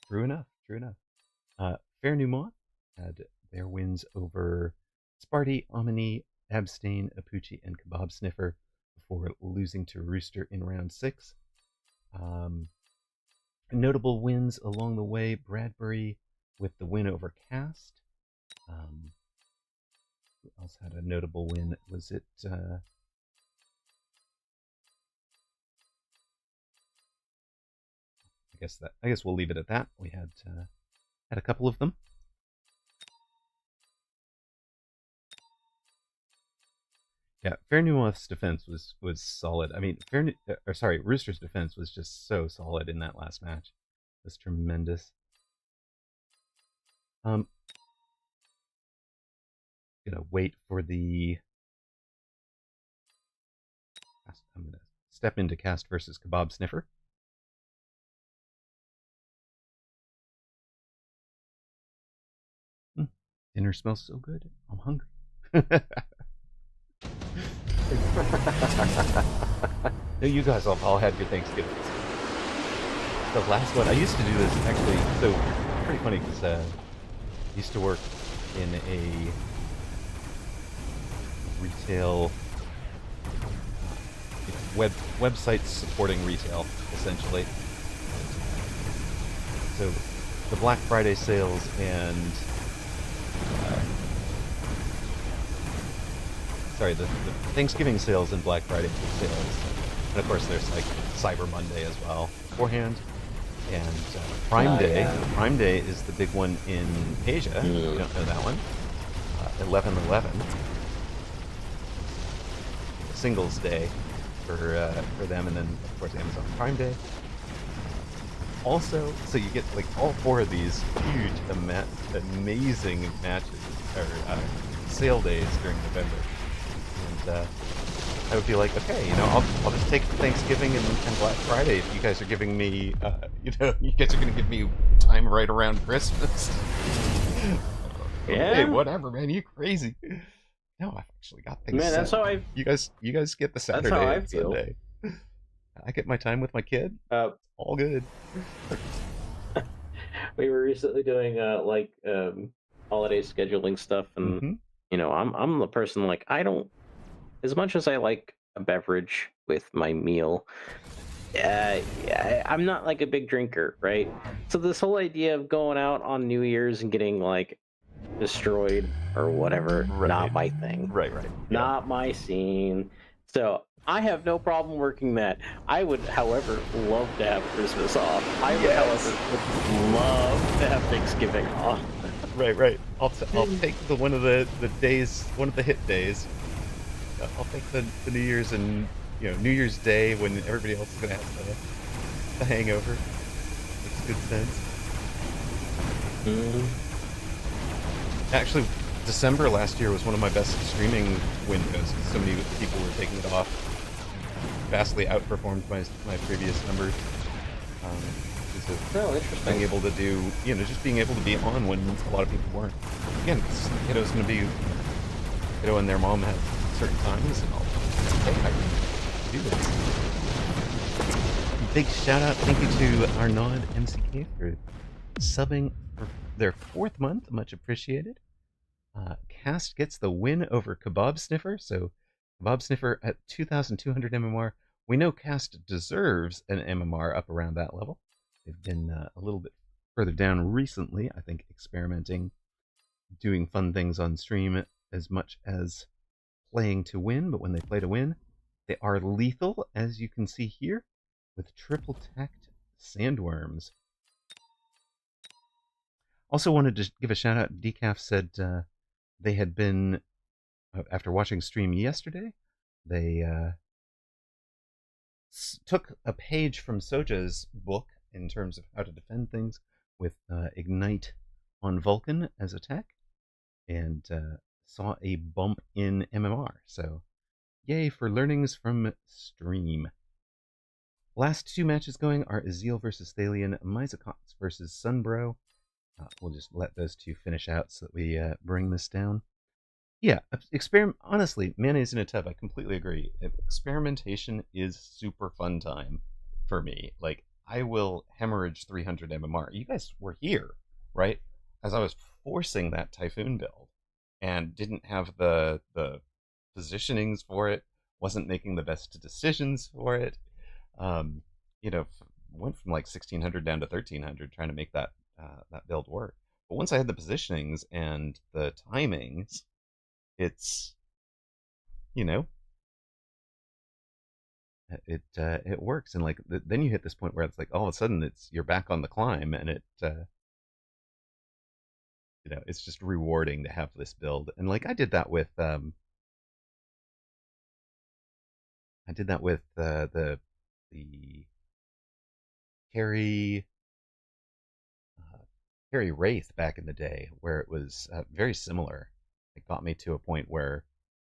True enough, true enough. Fair New Mouth had their wins over Sparty, Omni, Abstain, Apucci, and Kebab Sniffer before losing to Rooster in round 6. Notable wins along the way, Bradbury with the win over Cast. Who else had a notable win? Was it... I guess we'll leave it at that. We had a couple of them. Yeah, Fair New Mouth's defense was solid. I mean, Rooster's defense was just so solid in that last match. It was tremendous. Gonna wait for the... I'm gonna step into Cast versus Kebab Sniffer. Dinner smells so good. I'm hungry. No, you guys all had good Thanksgivings. The last one, I used to do this actually, so pretty funny because I used to work in a retail website supporting retail, essentially. So the Black Friday sales and the Thanksgiving sales and Black Friday sales. And of course there's like Cyber Monday as well beforehand. And Prime Day. Yeah. Prime Day is the big one in Asia. If you don't know that one. 11/11. Singles Day for them, and then of course Amazon Prime Day. Also, so you get like all 4 of these huge, amazing matches or sale days during November. And I would be like, okay, I'll just take Thanksgiving and Black Friday if you guys are giving me, you guys are going to give me time right around Christmas. Yeah. Hey, whatever, man, you crazy. No, I've actually got things. Man, that's how I. You guys get the Saturday and Sunday. I get my time with my kid. All good. We were recently doing holiday scheduling stuff, and I'm the person like I don't. As much as I like a beverage with my meal, I'm not like a big drinker, right? So this whole idea of going out on New Year's and getting like destroyed or whatever, not my thing. Right. Not my scene. So I have no problem working that. I would, however, love to have Christmas off. I would, however, love to have Thanksgiving off. Right. I'll take one of the days, one of the hit days. I'll take the New Year's and New Year's Day when everybody else is gonna have the hangover. Makes good sense. Actually, December last year was one of my best streaming windows. So many people were taking it off. Vastly outperformed my previous numbers. Interesting. Being able to do, just being able to be on when a lot of people weren't. Again, kiddo's gonna be, kiddo and their mom have certain times and all. Hey, I can do this. Big shout out, thank you to Arnaud MCK for subbing for their 4th month, much appreciated. Cast gets the win over Kebab Sniffer, so Kebab Sniffer at 2,200 MMR. We know Cast deserves an MMR up around that level. They've been a little bit further down recently, I think, experimenting, doing fun things on stream as much as playing to win, but when they play to win, they are lethal, as you can see here, with triple tacked sandworms. Also wanted to give a shout out. Decaf said they had been, after watching stream yesterday, they took a page from Soja's book in terms of how to defend things with Ignite on Vulcan as attack, and saw a bump in MMR. So, yay for learnings from stream. Last two matches going are Azil versus Thalian, Mizacox versus Sunbro. We'll just let those two finish out so that we bring this down. Yeah, honestly, mayonnaise in a tub. I completely agree. Experimentation is super fun time for me. Like, I will hemorrhage 300 MMR. You guys were here, right? As I was forcing that Typhoon build and didn't have the positionings for it, wasn't making the best decisions for it. Um, you know, went from like 1600 down to 1300 trying to make that build work. But once I had the positionings and the timings, it's, you know, it works. And like then you hit this point where it's like all of a sudden you're back on the climb, and it's just rewarding to have this build. And like I did that with the carry carry Wraith back in the day, where it was very similar. It got me to a point where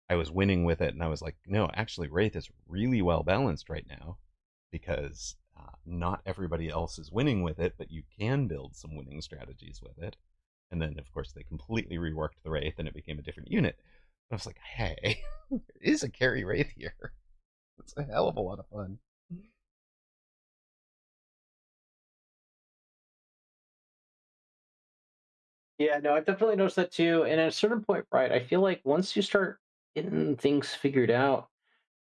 I was winning with it, and I was like, no, actually, Wraith is really well balanced right now because not everybody else is winning with it, but you can build some winning strategies with it. And then, of course, they completely reworked the Wraith, and it became a different unit. But I was like, hey, there is a carry Wraith here. It's a hell of a lot of fun. Yeah, no, I've definitely noticed that too. And at a certain point, right, I feel like once you start getting things figured out,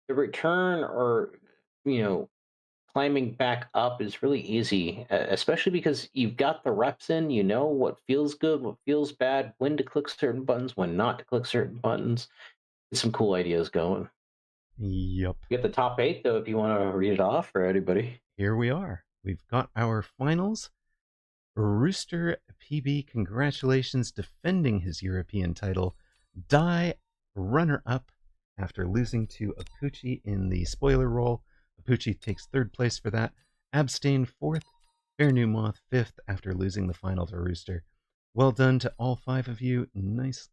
the return or, you know, climbing back up is really easy, especially because you've got the reps in, you know what feels good, what feels bad, when to click certain buttons, when not to click certain buttons. Get some cool ideas going. Yup. You get the top eight, though, if you want to read it off for anybody. Here we are. We've got our finals. Rooster PB, congratulations, defending his European title. Die runner up after losing to Apucci in the spoiler roll. Apucci takes third place for that. Abstain fourth. Fair New Moth fifth after losing the final to Rooster. Well done to all five of you. Nice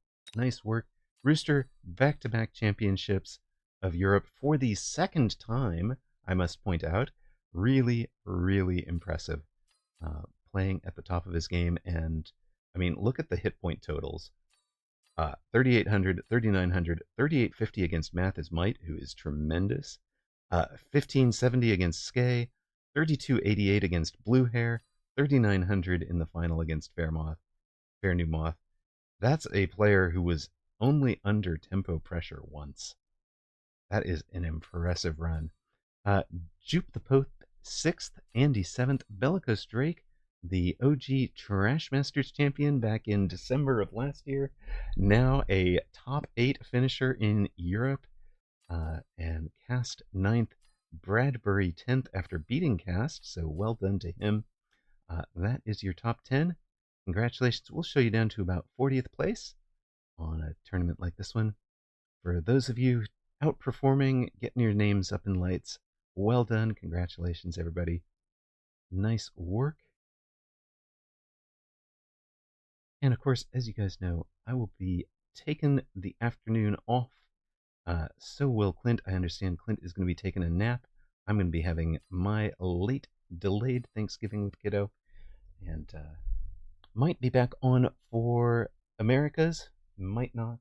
work. Rooster, back to back championships of Europe for the second time, I must point out. Really, really impressive. Playing at the top of his game. And I mean, look at the hit point totals. 3,800, 3,900, 3,850 against Math is Might, who is tremendous. 1,570 against Skay, 3,288 against Blue Hair, 3,900 in the final against Fair New Moth. That's a player who was only under tempo pressure once. That is an impressive run. Jupe the Poth 6th, Andy 7th, Bellicose Drake, the OG Trash Masters champion back in December of last year, now a top 8 finisher in Europe, and Cast 9th, Bradbury 10th after beating Cast, so well done to him. That is your top 10. Congratulations. We'll show you down to about 40th place on a tournament like this one. For those of you outperforming, getting your names up in lights, well done. Congratulations, everybody. Nice work. And of course, as you guys know, I will be taking the afternoon off. So will Clint. I understand Clint is going to be taking a nap. I'm going to be having my late delayed Thanksgiving with kiddo. And might be back on for Americas. Might not.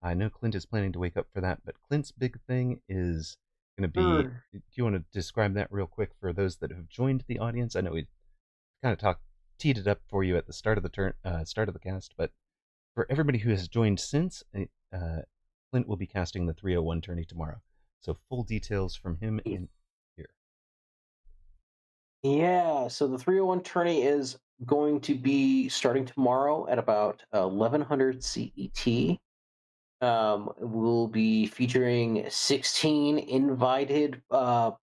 I know Clint is planning to wake up for that, but Clint's big thing is going to be. Sure. Do you want to describe that real quick for those that have joined the audience? I know we kind of teed it up for you at the start of the cast, but for everybody who has joined since, Clint will be casting the 301 tourney tomorrow. So full details from him in here. Yeah, so the 301 tourney is going to be starting tomorrow at about 1100 CET. We'll be featuring 16 invited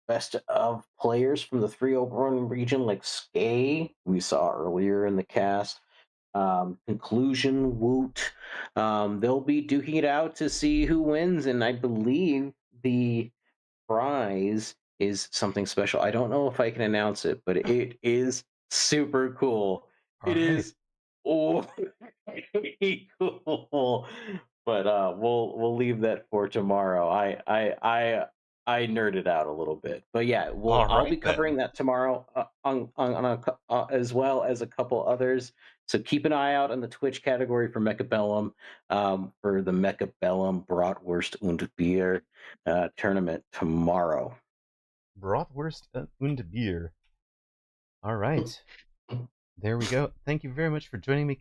best of players from the 301 region, like Skay, we saw earlier in the cast. conclusion woot. They'll be duking it out to see who wins, and I believe the prize is something special. I don't know if I can announce it, but it is super cool. All It right. is oh really cool. But we'll leave that for tomorrow. I nerded out a little bit, but yeah, All I'll right be covering then. that tomorrow as well as a couple others. So keep an eye out on the Twitch category for Mechabellum, for the Mechabellum Bratwurst und Bier tournament tomorrow. Bratwurst und Bier. All right. There we go. Thank you very much for joining me,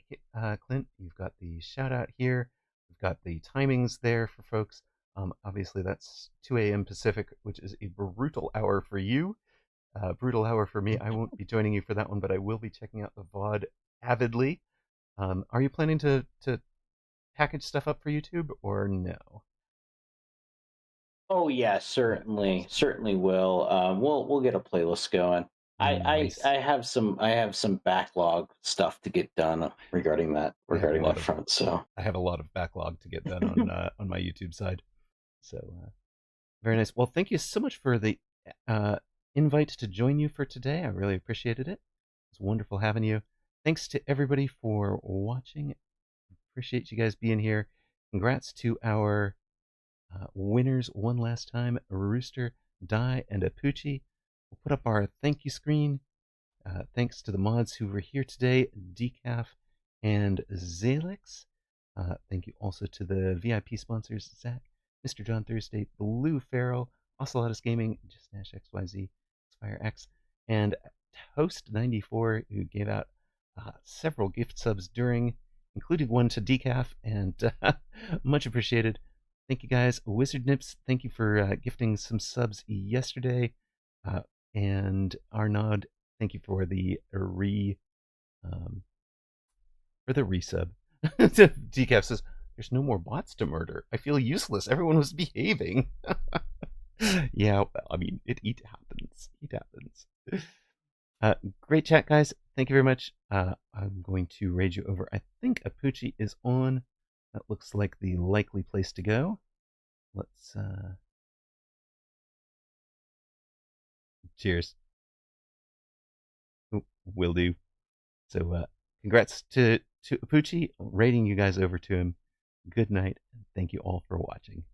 Clint. You've got the shout out here. We've got the timings there for folks. Obviously, that's 2 a.m. Pacific, which is a brutal hour for you. Brutal hour for me. I won't be joining you for that one, but I will be checking out the VOD avidly. Are you planning to package stuff up for YouTube or no? Oh yeah, certainly will. We'll get a playlist going. Nice. I have some backlog stuff to get done I have a regarding lot that of front. So I have a lot of backlog to get done on my YouTube side. So very nice. Well, thank you so much for the uh, invite to join you for today. I really appreciated it. It's wonderful having you. Thanks to everybody for watching. Appreciate you guys being here. Congrats to our winners one last time, Rooster, Die, and Apucci. We'll put up our thank you screen. Thanks to the mods who were here today, Decaf and Zalix. Thank you also to the VIP sponsors, Zach, Mr. John Thursday, Blue Farrell, Ocelotus Gaming, Just Nash XYZ, Expire X, and Toast94, who gave out several gift subs during, including one to Decaf, and much appreciated. Thank you guys. Wizard Nips, thank you for gifting some subs yesterday. And Arnaud, thank you for the um, resub. Decaf says, "There's no more bots to murder. I feel useless. Everyone was behaving." Yeah, well, I mean, it happens. It happens. Great chat, guys. Thank you very much. I'm going to raid you over. I think Apucci is on. That looks like the likely place to go. Let's cheers. Will do. So congrats to Apucci, raiding you guys over to him. Good night, and thank you all for watching.